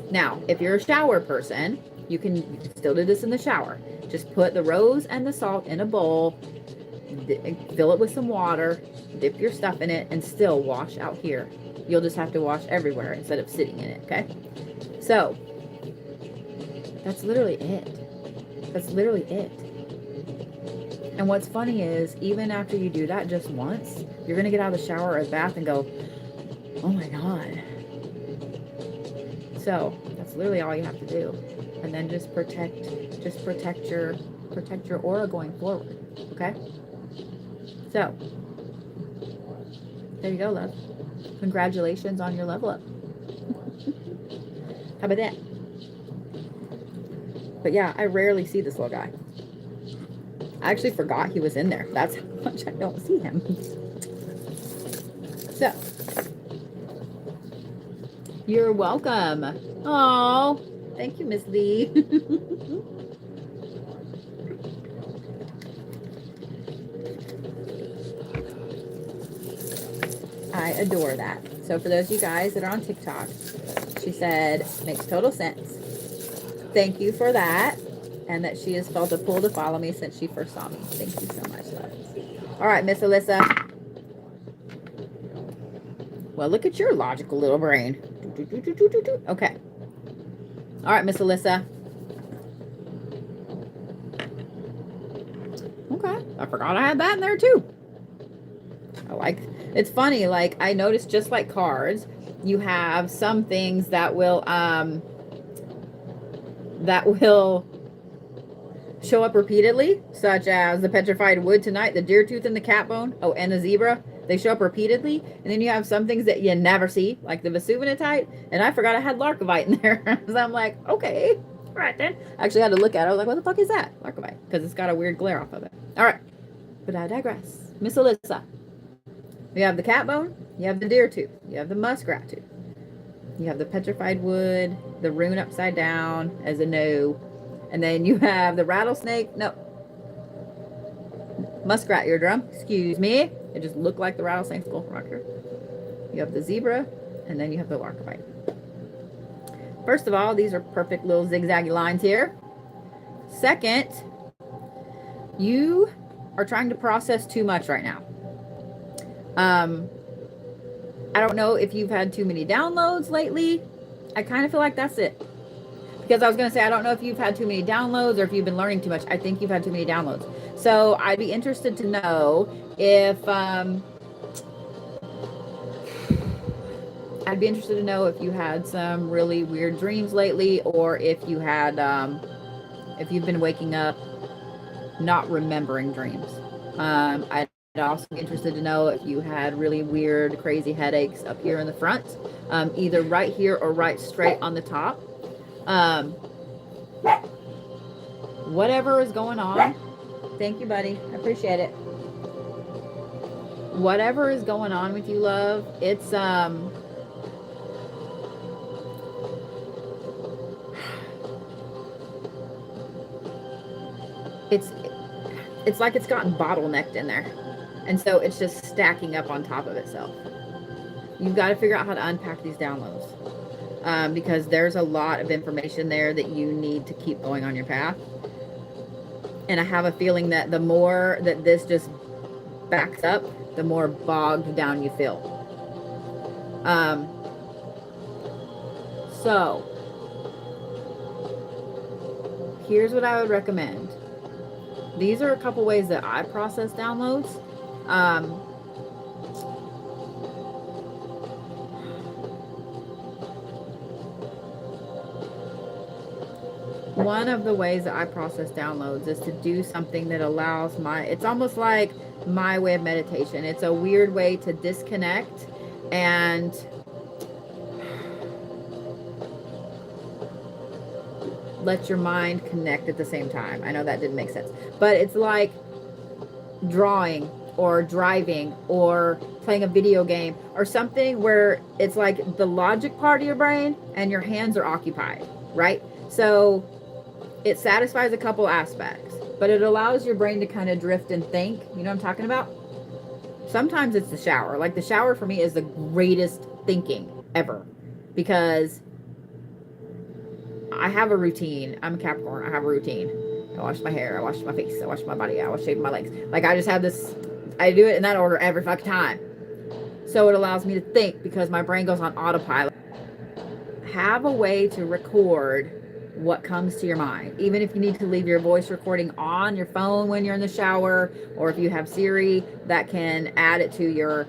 Now, if you're a shower person, you can still do this in the shower. Just put the rose and the salt in a bowl, fill it with some water, dip your stuff in it, and still wash out here. You'll just have to wash everywhere instead of sitting in it, okay? So, that's literally it. That's literally it. And what's funny is, even after you do that just once, you're going to get out of the shower or the bath and go, oh my God. So, that's literally all you have to do. And then just protect your aura going forward, okay? So, there you go, love. Congratulations on your level up. How about that? But yeah, I rarely see this little guy. I actually forgot he was in there. That's how much I don't see him. So, you're welcome. Oh, thank you, Miss Lee. I adore that. So for those of you guys that are on TikTok, she said, makes total sense. Thank you for that. And that she has felt a pull to follow me since she first saw me. Thank you so much, love. All right, Miss Alyssa. Well, look at your logical little brain. Okay. All right, Miss Alyssa. Okay. I forgot I had that in there too. It's funny, like I noticed just like cards, you have some things that will show up repeatedly, such as the petrified wood tonight, the deer tooth and the cat bone, oh, and the zebra. They show up repeatedly. And then you have some things that you never see, like the Vesuvinatite, and I forgot I had Larcovite in there. So I'm like, okay, all right then. I actually had to look at it. I was like, what the fuck is that? Larcovite, because it's got a weird glare off of it. All right, but I digress. Miss Alyssa. You have the cat bone, you have the deer tooth, you have the muskrat tooth, you have the petrified wood, the rune upside down as a no, and then you have the rattlesnake, no, muskrat eardrum, excuse me, it just looked like the rattlesnake skull right here. You have the zebra, and then you have the Larcovite. First of all, these are perfect little zigzaggy lines here. Second, you are trying to process too much right now. I don't know if you've had too many downloads lately. I kind of feel like that's it. because I was going to say, I don't know if you've had too many downloads or if you've been learning too much. I think you've had too many downloads. So I'd be interested to know if, you had some really weird dreams lately, or if you had, if you've been waking up not remembering dreams. I'd also be interested to know if you had really weird, crazy headaches up here in the front, either right here or right straight on the top. Whatever is going on. Thank you, buddy. I appreciate it. Whatever is going on with you, love, it's it's like it's gotten bottlenecked in there. And so it's just stacking up on top of itself. You've got to figure out how to unpack these downloads. Because there's a lot of information there that you need to keep going on your path. And I have a feeling that the more that this just backs up, the more bogged down you feel. So here's what I would recommend. These are a couple ways that I process downloads. One of the ways that I process downloads is to do something that allows it's almost like my way of meditation. It's a weird way to disconnect and let your mind connect at the same time. I know that didn't make sense, but it's like drawing or driving or playing a video game or something where it's like the logic part of your brain and your hands are occupied, right? So it satisfies a couple aspects, but it allows your brain to kind of drift and think. You know what I'm talking about? Sometimes it's the shower. Like the shower for me is the greatest thinking ever, because I have a routine. I'm a Capricorn. I have a routine. I wash my hair. I wash my face. I wash my body. I shave my legs. Like I just have this, I do it in that order every fucking time. So it allows me to think because my brain goes on autopilot. Have a way to record what comes to your mind. Even if you need to leave your voice recording on your phone when you're in the shower, or if you have Siri that can add it to your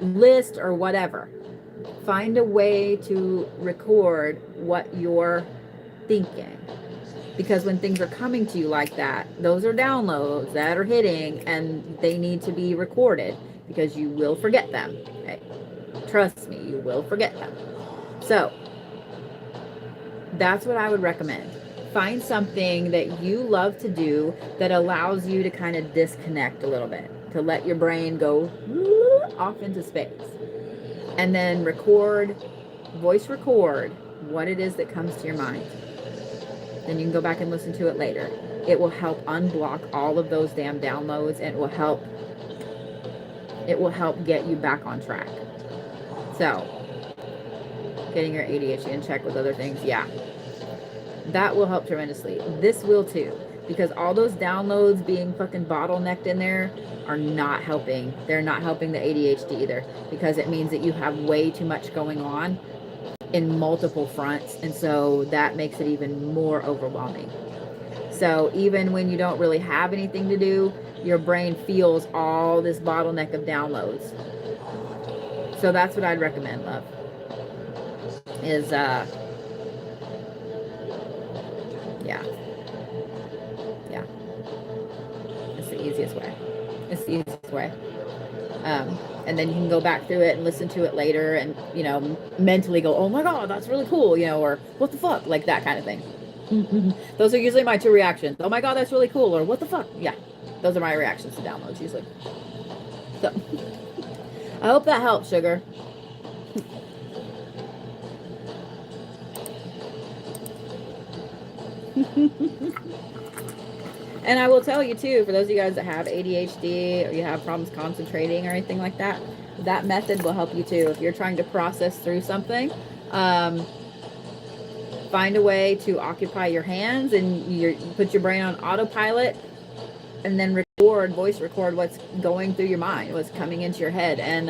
list or whatever. Find a way to record what you're thinking. Because when things are coming to you like that, those are downloads that are hitting and they need to be recorded because you will forget them. Okay? Trust me, you will forget them. So that's what I would recommend. Find something that you love to do that allows you to kind of disconnect a little bit, to let your brain go off into space. And then voice record what it is that comes to your mind. Then you can go back and listen to it later. It will help unblock all of those damn downloads, and it will help get you back on track. So, getting your ADHD in check with other things, yeah. That will help tremendously. This will too, because all those downloads being fucking bottlenecked in there are not helping. They're not helping the ADHD either, because it means that you have way too much going on in multiple fronts, and so that makes it even more overwhelming. So even when you don't really have anything to do, your brain feels all this bottleneck of downloads. So that's what I'd recommend, love, is yeah, it's the easiest way. And then you can go back through it and listen to it later and, you know, mentally go, oh my God, that's really cool, you know, or what the fuck, like that kind of thing. Those are usually my two reactions. Oh my God, that's really cool, or what the fuck. Yeah, those are my reactions to downloads usually. So I hope that helps, sugar. And I will tell you too, for those of you guys that have ADHD or you have problems concentrating or anything like that, that method will help you too. If you're trying to process through something, find a way to occupy your hands and you put your brain on autopilot, and then voice record what's going through your mind, what's coming into your head. And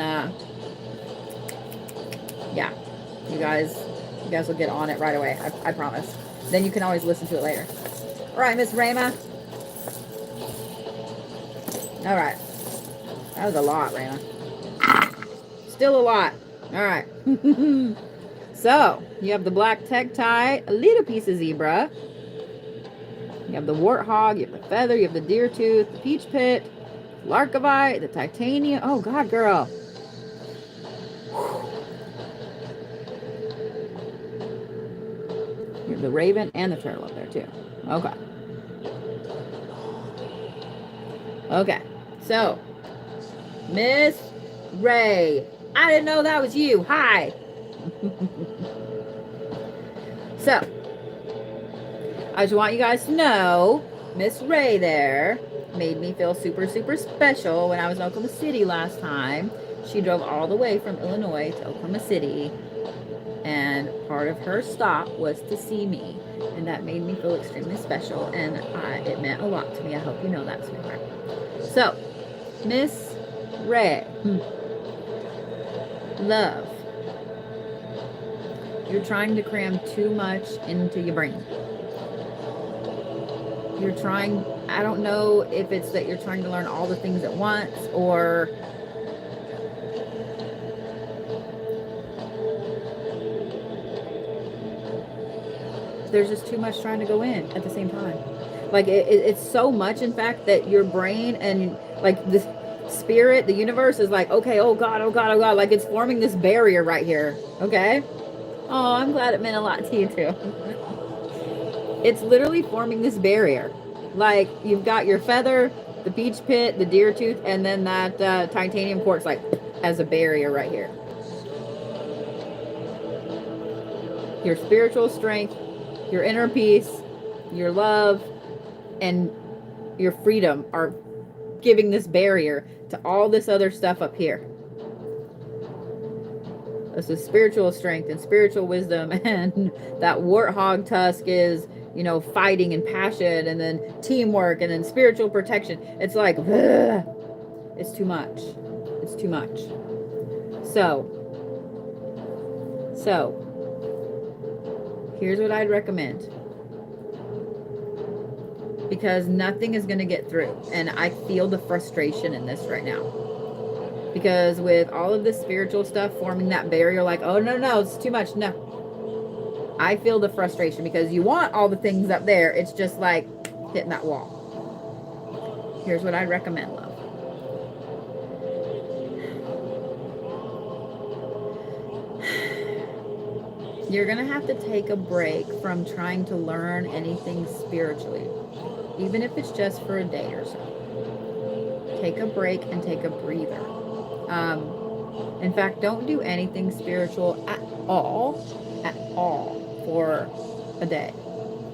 yeah, you guys You guys will get on it right away. I promise. Then you can always listen to it later. All right, Miss Rhema. All right. That was a lot, Rhema. Still a lot. All right. So, you have the black tie, a little piece of zebra. You have the warthog, you have the feather, you have the deer tooth, the peach pit, Larkavite, the titanium. Oh, God, girl. You have the raven and the turtle up there, too. Okay. Okay. So, Miss Ray. I didn't know that was you. Hi. So, I just want you guys to know, Miss Ray there made me feel super, super special when I was in Oklahoma City last time. She drove all the way from Illinois to Oklahoma City, and part of her stop was to see me, and that made me feel extremely special, and it meant a lot to me. I hope you know that, sweetheart. So, Miss Ray, love, you're trying to cram too much into your brain. You're trying, I don't know if it's that you're trying to learn all the things at once, or there's just too much trying to go in at the same time. Like it's so much, in fact, that your brain and like the spirit, the universe is like, okay, oh God, oh God, oh God. Like it's forming this barrier right here. Okay. Oh, I'm glad it meant a lot to you too. It's literally forming this barrier. Like you've got your feather, the peach pit, the deer tooth, and then that titanium quartz like as a barrier right here. Your spiritual strength, your inner peace, your love, and your freedom are giving this barrier to all this other stuff up here. This is spiritual strength and spiritual wisdom, and that warthog tusk is, you know, fighting and passion, and then teamwork, and then spiritual protection. It's like, ugh, it's too much. It's too much. So, here's what I'd recommend. Because nothing is going to get through. And I feel the frustration in this right now. Because with all of this spiritual stuff forming that barrier, like, oh, no, it's too much. No. I feel the frustration because you want all the things up there. It's just like hitting that wall. Here's what I'd recommend, love. You're going to have to take a break from trying to learn anything spiritually, even if it's just for a day or so. Take a break and take a breather. In fact, don't do anything spiritual at all for a day.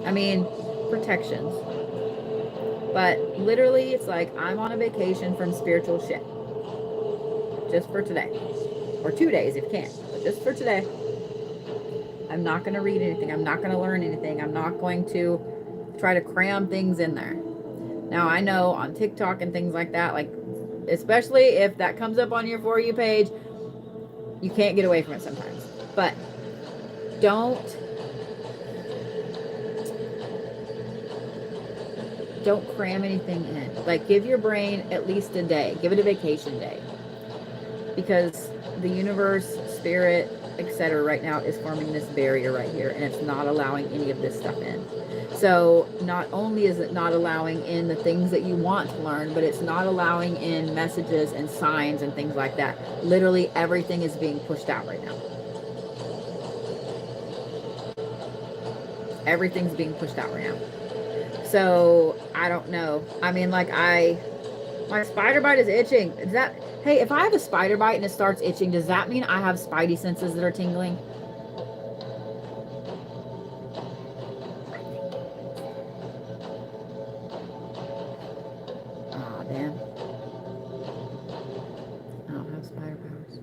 I mean, protections. But literally, it's like I'm on a vacation from spiritual shit. Just for today. Or 2 days if you can. But just for today. I'm not going to read anything. I'm not going to learn anything. I'm not going to try to cram things in there. Now, I know on TikTok and things like that, like, especially if that comes up on your For You page, you can't get away from it sometimes. But don't cram anything in. Like, give your brain at least a day. Give it a vacation day. Because the universe, spirit, etc. right now is forming this barrier right here, and it's not allowing any of this stuff in. So not only is it not allowing in the things that you want to learn, but it's not allowing in messages and signs and things like that. Literally everything is being pushed out right now. Everything's being pushed out right now. So I don't know. I mean, like my spider bite is itching. Is that, hey, if I have a spider bite and it starts itching, does that mean I have spidey senses that are tingling? Aw, damn. I don't have spider powers.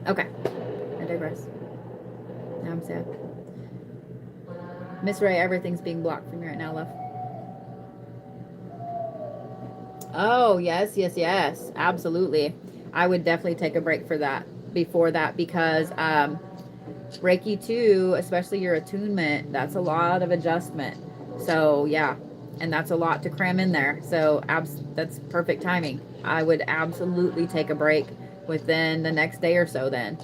Okay. I digress. Now I'm sad. Miss Ray, everything's being blocked from you right now, love. Oh, yes. Absolutely. I would definitely take a break for that. before that, because Reiki 2, especially your attunement, that's a lot of adjustment. So yeah, and that's a lot to cram in there. So that's perfect timing. I would absolutely take a break within the next day or so then.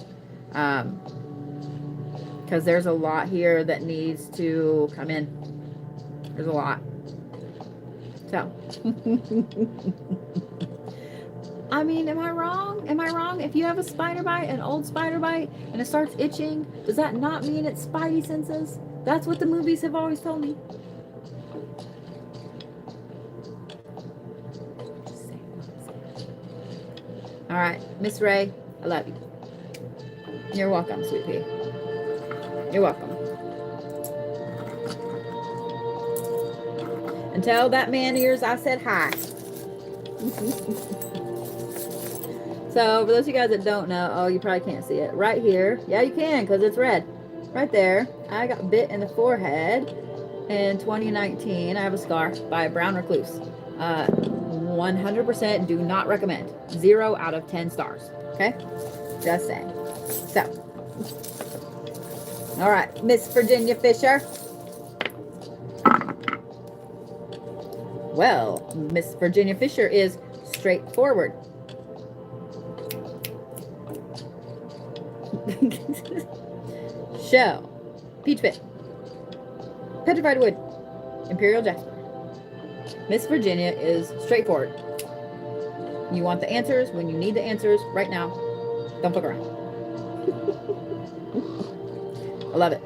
Because there's a lot here that needs to come in. There's a lot. So, I mean, am I wrong? Am I wrong? If you have a spider bite, an old spider bite, and it starts itching, does that not mean it's spidey senses? That's what the movies have always told me. All right, Miss Ray, I love you. You're welcome, sweet pea. You're welcome. And tell that man of yours I said hi. So for those of you guys that don't know, oh, you probably can't see it. Right here. Yeah, you can, because it's red. Right there. I got bit in the forehead in 2019. I have a scar by a brown recluse. 100% do not recommend. 0 out of 10 stars. Okay? Just saying. So. All right. Miss Virginia Fisher. Well, Miss Virginia Fisher is straightforward. Shell, peach pit, petrified wood, imperial jasper. Miss Virginia is straightforward. You want the answers when you need the answers right now. Don't fuck around. I love it.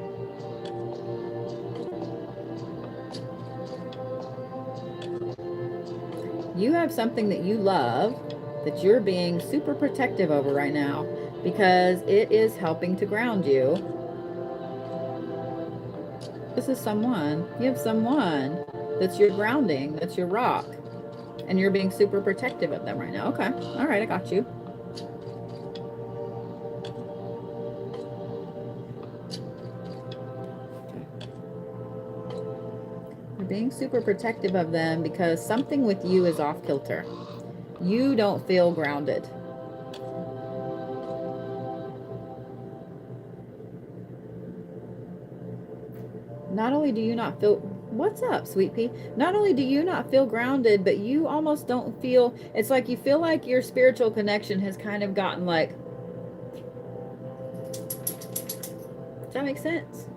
You have something that you love that you're being super protective over right now, because it is helping to ground you. This is someone. You have someone that's your grounding, that's your rock, and you're being super protective of them right now. Okay. All right, I got you. You're being super protective of them because something with you is off kilter. You don't feel grounded. Not only do you not feel, what's up, sweet pea? Not only do you not feel grounded, but you almost don't feel, it's like you feel like your spiritual connection has kind of gotten like, does that make sense?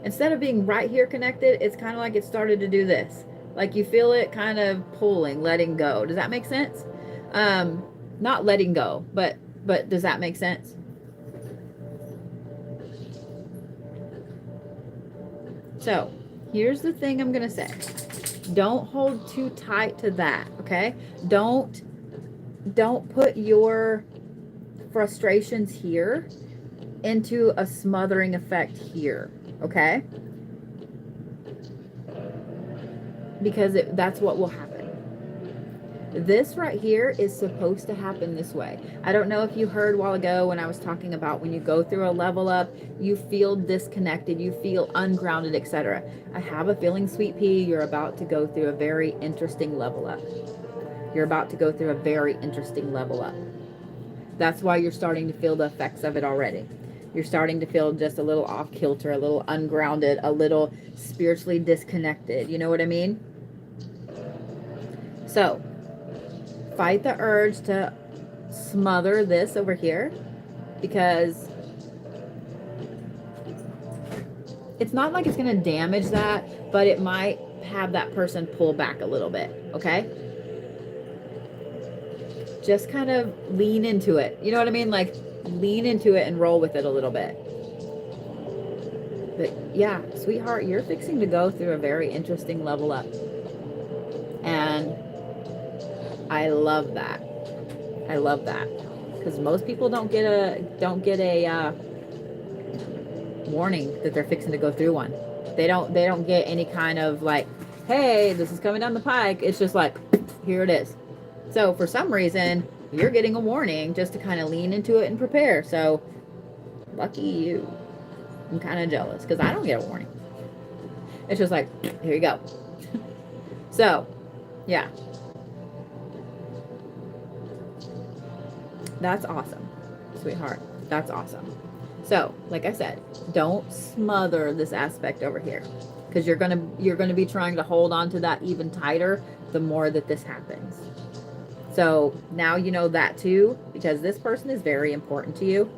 Instead of being right here connected, it's kind of like it started to do this. Like you feel it kind of pulling, letting go. Does that make sense? Not letting go, but does that make sense? So here's the thing I'm going to say. Don't hold too tight to that. Okay. Don't put your frustrations here into a smothering effect here. Okay. Because that's what will happen. This right here is supposed to happen this way. I don't know if you heard a while ago when I was talking about when you go through a level up, you feel disconnected, you feel ungrounded, etc. I have a feeling, sweet pea, you're about to go through a very interesting level up. You're about to go through a very interesting level up. That's why you're starting to feel the effects of it already. You're starting to feel just a little off kilter, a little ungrounded, a little spiritually disconnected. You know what I mean? So, fight the urge to smother this over here, because it's not like it's going to damage that, but it might have that person pull back a little bit. Okay. Just kind of lean into it. You know what I mean? Like lean into it and roll with it a little bit. But yeah, sweetheart, you're fixing to go through a very interesting level up. And I love that. I love that, because most people don't get a warning that they're fixing to go through one. They don't get any kind of like, hey, this is coming down the pike. It's just like, here it is. So for some reason, you're getting a warning just to kind of lean into it and prepare. So lucky you. I'm kind of jealous because I don't get a warning. It's just like, here you go. So yeah. That's awesome, sweetheart. That's awesome. So, like I said, don't smother this aspect over here, because you're gonna be trying to hold on to that even tighter the more that this happens. So now you know that too, because this person is very important to you.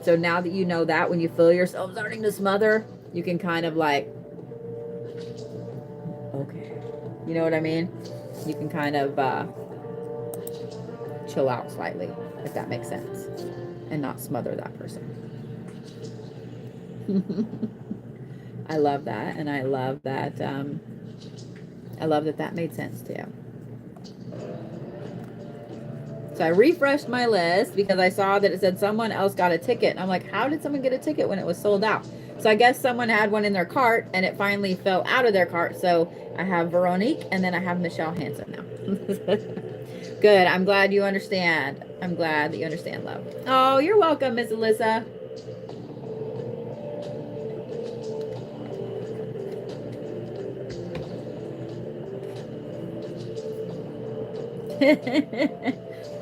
So now that you know that, when you feel yourself starting to smother, you can kind of like, okay, you know what I mean? You can kind of chill out slightly, if that makes sense, and not smother that person. I love that, and I love that that made sense to you. So I refreshed my list because I saw that it said someone else got a ticket. And I'm like, how did someone get a ticket when it was sold out? So I guess someone had one in their cart and it finally fell out of their cart. So I have Veronique and then I have Michelle Hansen now. Good. I'm glad you understand. I'm glad that you understand, love. Oh, you're welcome, Miss Alyssa.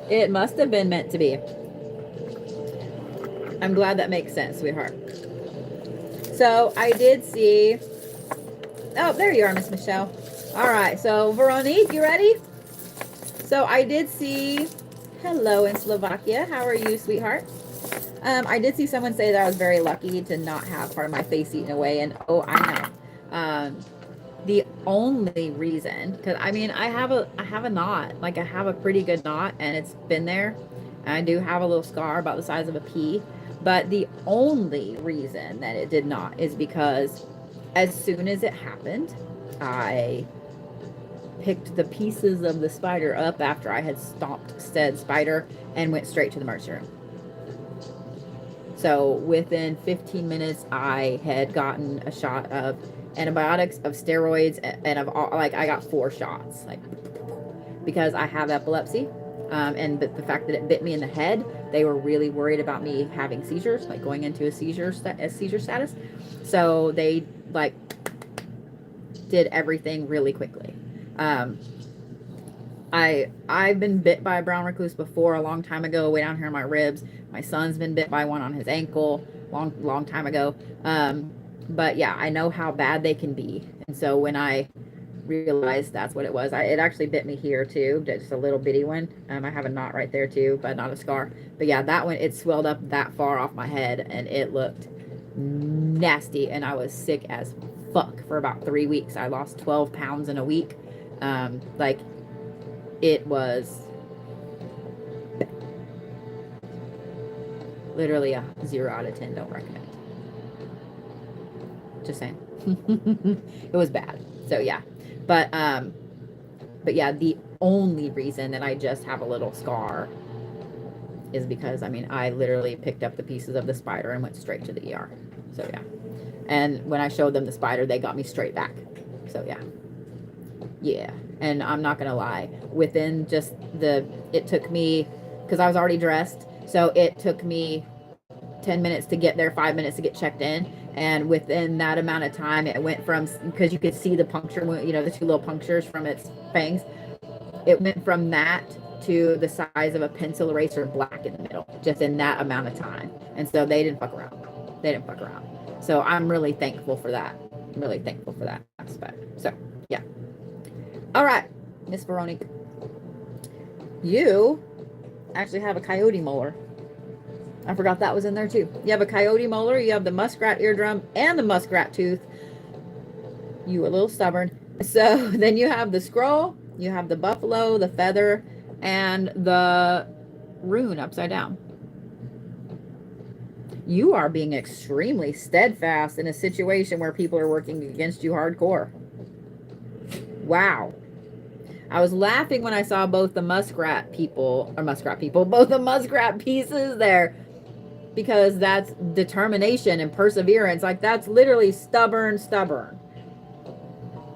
It must have been meant to be. I'm glad that makes sense, sweetheart. So I did see, oh, there you are, Miss Michelle. All right, so Veronique, you ready? So I did see, hello in Slovakia. How are you, sweetheart? I did see someone say that I was very lucky to not have part of my face eaten away, and oh, I know. The only reason, because I mean, I have a knot, like I have a pretty good knot, and it's been there. And I do have a little scar about the size of a pea, but the only reason that it did not is because as soon as it happened, I picked the pieces of the spider up after I had stomped said spider and went straight to the emergency room. So within 15 minutes, I had gotten a shot of antibiotics, of steroids, and of all, like I got 4 shots, like, because I have epilepsy. And the fact that it bit me in the head, they were really worried about me having seizures, like going into a seizure status. So they like did everything really quickly. I've been bit by a brown recluse before, a long time ago, way down here in my ribs. My son's been bit by one on his ankle, long time ago. But yeah, I know how bad they can be. And so when I realized that's what it was, it actually bit me here too, just a little bitty one. I have a knot right there too, but not a scar. But yeah, that one, it swelled up that far off my head and it looked nasty. And I was sick as fuck for about 3 weeks. I lost 12 pounds in a week. Like it was literally a 0 out of 10. Don't recommend. Just saying. It was bad. So yeah. But yeah, the only reason that I just have a little scar is because, I mean, I literally picked up the pieces of the spider and went straight to the ER. So yeah. And when I showed them the spider, they got me straight back. So yeah. Yeah. And I'm not going to lie, within just it took me, because I was already dressed. So it took me 10 minutes to get there, 5 minutes to get checked in. And within that amount of time, it went from, because you could see the puncture, you know, the 2 little punctures from its fangs. It went from that to the size of a pencil eraser, black in the middle, just in that amount of time. And so they didn't fuck around. They didn't fuck around. So I'm really thankful for that. I'm really thankful for that aspect. So yeah. All right, Miss Veronique. You actually have a coyote molar. I forgot that was in there too. You have a coyote molar, you have the muskrat eardrum, and the muskrat tooth. You a little stubborn. So then you have the scroll, you have the buffalo, the feather, and the rune upside down. You are being extremely steadfast in a situation where people are working against you hardcore. Wow. I was laughing when I saw both the both the muskrat pieces there, because that's determination and perseverance. Like that's literally stubborn.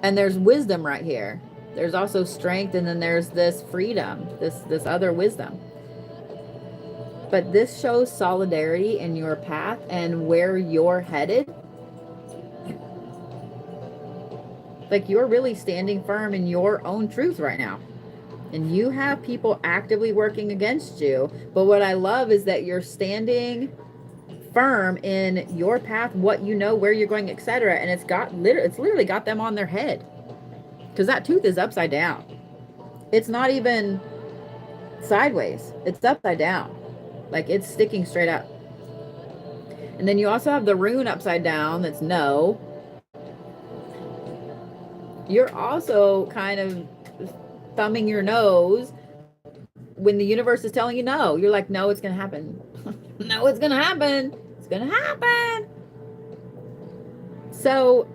And there's wisdom right here. There's also strength, and then there's this freedom, this other wisdom. But this shows solidarity in your path and where you're headed. Like you're really standing firm in your own truth right now. And you have people actively working against you. But what I love is that you're standing firm in your path, what you know, where you're going, etc. And it's literally got them on their head. Because that tooth is upside down. It's not even sideways. It's upside down. Like it's sticking straight up. And then you also have the rune upside down that's no. You're also kind of thumbing your nose when the universe is telling you no. You're like, no, it's going to happen. No, it's going to happen. It's going to happen. So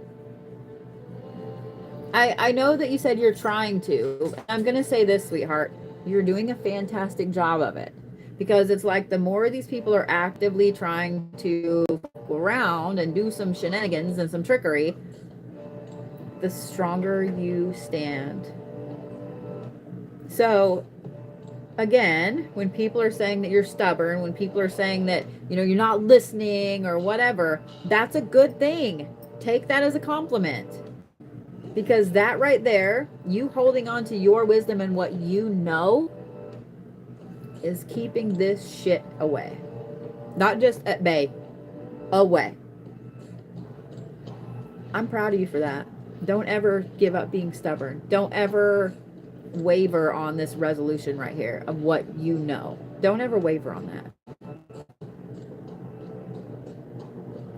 I know that you said you're trying to. I'm going to say this, sweetheart. You're doing a fantastic job of it. Because it's like the more these people are actively trying to go around and do some shenanigans and some trickery, the stronger you stand. So again, when people are saying that you're stubborn, when people are saying that, you know, you're not listening or whatever, that's a good thing. Take that as a compliment. Because that right there, you holding on to your wisdom and what you know, is keeping this shit away. Not just at bay, away. I'm proud of you for that. Don't ever give up being stubborn. Don't ever waver on this resolution right here of what you know. Don't ever waver on that.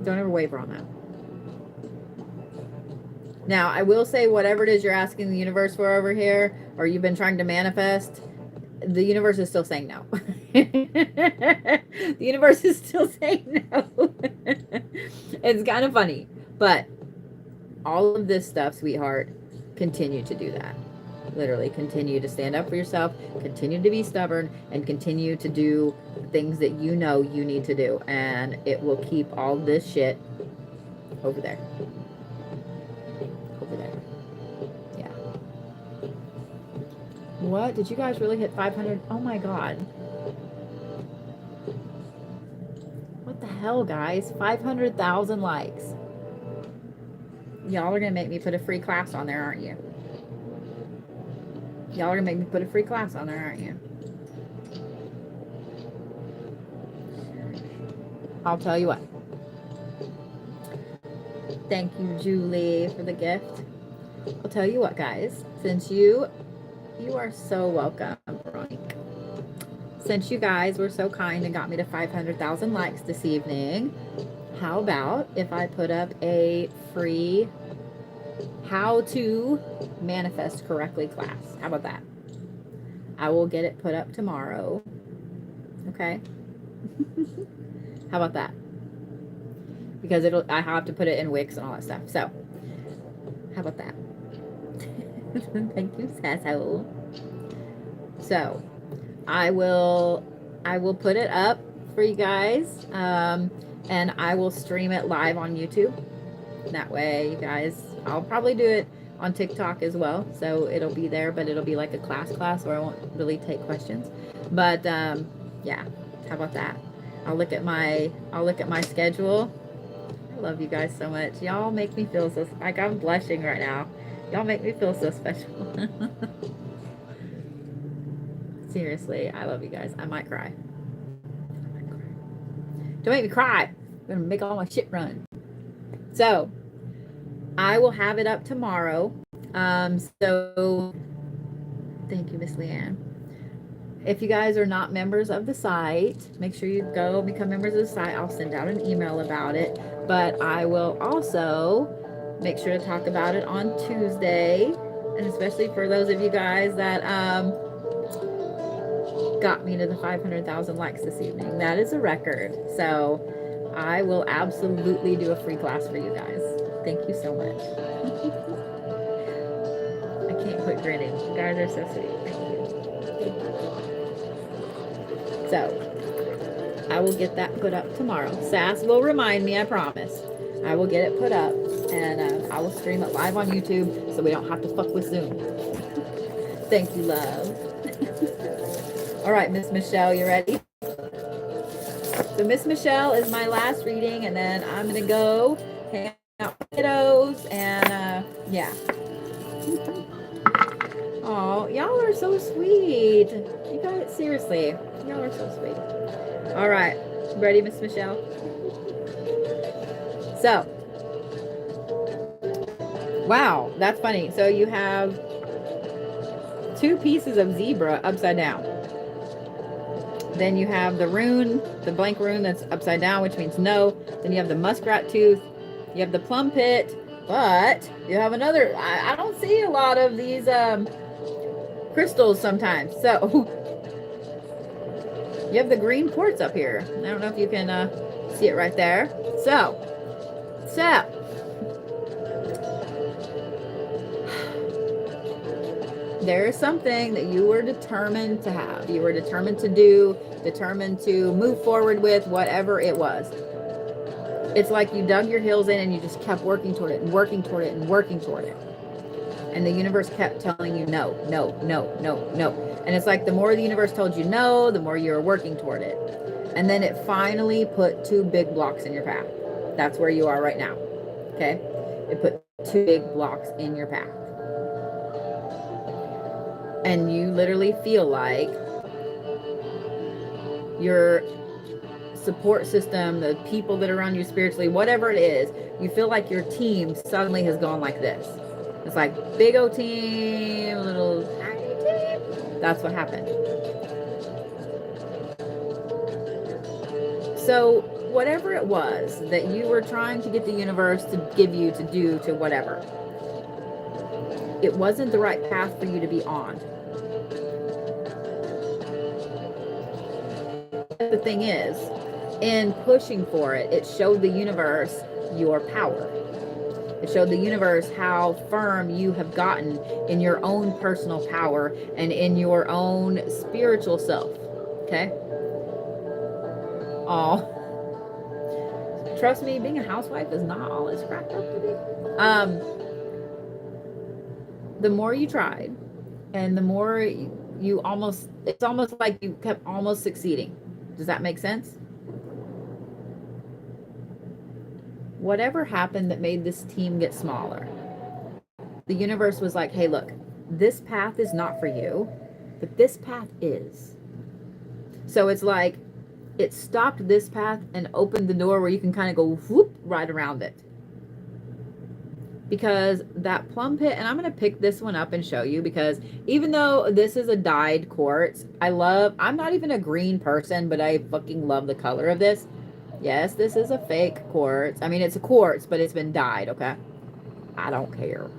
Don't ever waver on that. Now, I will say whatever it is you're asking the universe for over here, or you've been trying to manifest, the universe is still saying no. The universe is still saying no. It's kind of funny, but all of this stuff, sweetheart, continue to do that. Literally continue to stand up for yourself, continue to be stubborn, and continue to do things that you know you need to do. And it will keep all this shit over there. Over there. Yeah. What? Did you guys really hit 500? Oh my God. What the hell, guys? 500,000 likes. Y'all are going to make me put a free class on there, aren't you? Y'all are going to make me put a free class on there, aren't you? I'll tell you what. Thank you, Julie, for the gift. I'll tell you what, guys. Since you are so welcome, Veronique. Since you guys were so kind and got me to 500,000 likes this evening, how about if I put up a free how to manifest correctly class? How about that? I will get it put up tomorrow. Okay? How about that? Because I have to put it in Wix and all that stuff. So, how about that? Thank you, Sasso. So, I will put it up for you guys, and I will stream it live on YouTube. That way, you guys, I'll probably do it on TikTok as well, so it'll be there, but it'll be like a class, where I won't really take questions. But yeah, how about that? I'll look at my schedule. I love you guys so much. Y'all make me feel so, like I'm blushing right now. Y'all make me feel so special. Seriously, I love you guys. I might cry. Don't make me cry. I'm gonna make all my shit run. So I will have it up tomorrow. So thank you, Miss Leanne. If you guys are not members of the site, make sure you go become members of the site. I'll send out an email about it, but I will also make sure to talk about it on Tuesday, and especially for those of you guys that got me to the 500,000 likes this evening. That is a record. So I will absolutely do a free class for you guys. Thank you so much. I can't quit grinning. You guys are so sweet. Thank you. Thank you. So I will get that put up tomorrow. Sass will remind me, I promise. I will get it put up, and I will stream it live on YouTube so we don't have to fuck with Zoom. Thank you, love. All right, Miss Michelle, you ready? So Miss Michelle is my last reading, and then I'm going to go hang out with kiddos, and yeah. Oh, y'all are so sweet. You guys, seriously, y'all are so sweet. All right, ready, Miss Michelle? So, wow, that's funny. So you have 2 pieces of zebra upside down. Then you have the rune, the blank rune that's upside down, which means no. Then you have the muskrat tooth. You have the plum pit, but you have another. I don't see a lot of these crystals sometimes. So you have the green quartz up here. I don't know if you can see it right there. So there is something that you were determined to have. You were determined to do, determined to move forward with, whatever it was. It's like you dug your heels in and you just kept working toward it and working toward it and working toward it. And the universe kept telling you no, no, no, no, no. And it's like the more the universe told you no, the more you were working toward it. And then it finally put 2 big blocks in your path. That's where you are right now. Okay? It put 2 big blocks in your path. And you literally feel like your support system, the people that are around you spiritually, whatever it is, you feel like your team suddenly has gone like this. It's like big O team, little tiny team. That's what happened. So whatever it was that you were trying to get the universe to give you to do to whatever, it wasn't the right path for you to be on. The thing is, in pushing for it, it showed the universe your power. It showed the universe how firm you have gotten in your own personal power and in your own spiritual self. Okay? Oh, trust me, being a housewife is not all it's cracked up to be. The more you tried, and the more you almost, it's almost like you kept almost succeeding. Does that make sense? Whatever happened that made this team get smaller, the universe was like, hey, look, this path is not for you, but this path is. So it's like it stopped this path and opened the door where you can kind of go whoop right around it. Because that plum pit, and I'm going to pick this one up and show you, because even though this is a dyed quartz, I'm not even a green person, but I fucking love the color of this. Yes, this is a fake quartz. I mean, it's a quartz, but it's been dyed, okay? I don't care.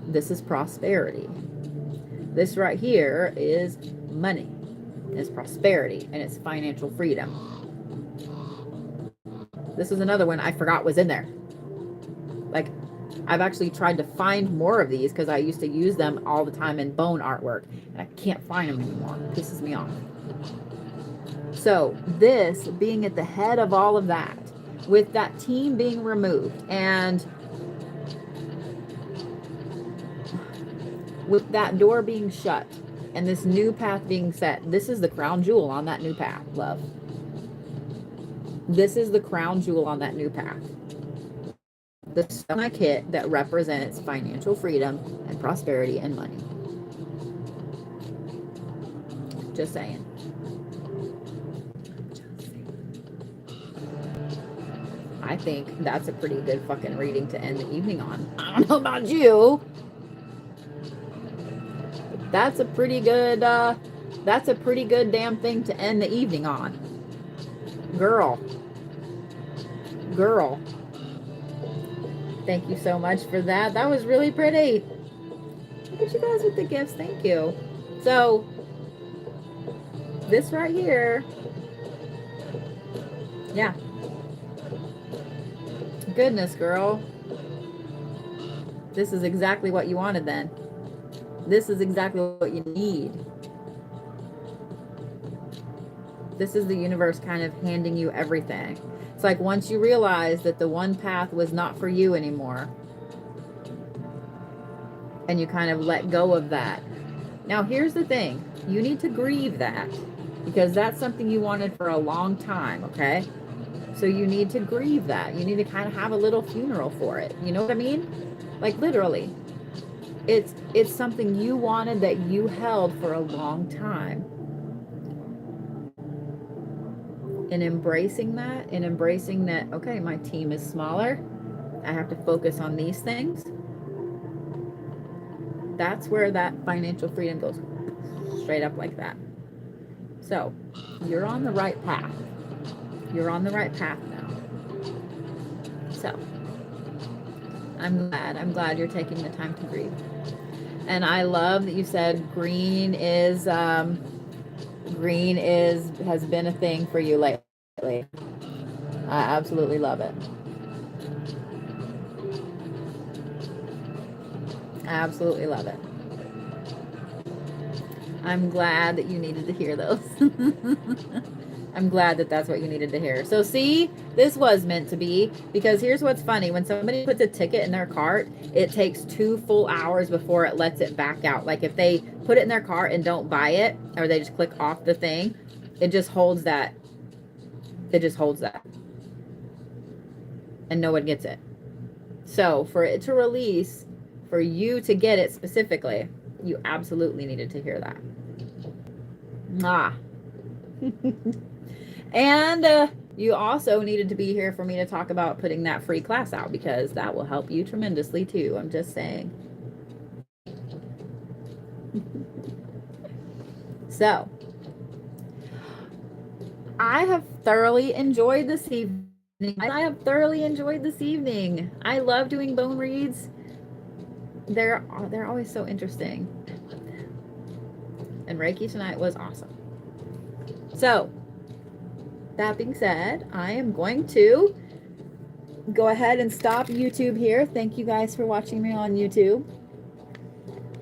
This is prosperity. This right here is money. It's prosperity, and it's financial freedom. This is another one I forgot was in there. Like, I've actually tried to find more of these because I used to use them all the time in bone artwork, and I can't find them anymore. It pisses me off. So this being at the head of all of that, with that team being removed, and with that door being shut, and this new path being set, this is the crown jewel on that new path, love. This is the crown jewel on that new path. The stomach kit that represents financial freedom and prosperity and money. Just saying. I think that's a pretty good fucking reading to end the evening on. I don't know about you. That's a pretty good damn thing to end the evening on. Girl. Thank you so much for that. That was really pretty. Look at you guys with the gifts. Thank you. So, this right here. Yeah. Goodness, girl. This is exactly what you wanted then. This is exactly what you need. This is the universe kind of handing you everything. It's like once you realize that the one path was not for you anymore, and you kind of let go of that. Now, here's the thing. You need to grieve that, because that's something you wanted for a long time, okay? So you need to grieve that. You need to kind of have a little funeral for it. You know what I mean? Like literally. It's something you wanted that you held for a long time. And embracing that, okay, my team is smaller. I have to focus on these things. That's where that financial freedom goes straight up like that. So you're on the right path. You're on the right path now. So I'm glad you're taking the time to grieve. And I love that you said green has been a thing for you lately. I absolutely love it. I absolutely love it. I'm glad that you needed to hear those. I'm glad that that's what you needed to hear. So see, this was meant to be, because here's what's funny. When somebody puts a ticket in their cart, it takes 2 full hours before it lets it back out. Like if they put it in their cart and don't buy it, or they just click off the thing, it just holds that. It just holds that. And no one gets it. So for it to release, for you to get it specifically, you absolutely needed to hear that. And you also needed to be here for me to talk about putting that free class out, because that will help you tremendously too. I'm just saying. So I have thoroughly enjoyed this evening. I love doing bone reads. They're always so interesting. And Reiki tonight was awesome. So that being said, I am going to go ahead and stop YouTube here. Thank you guys for watching me on YouTube.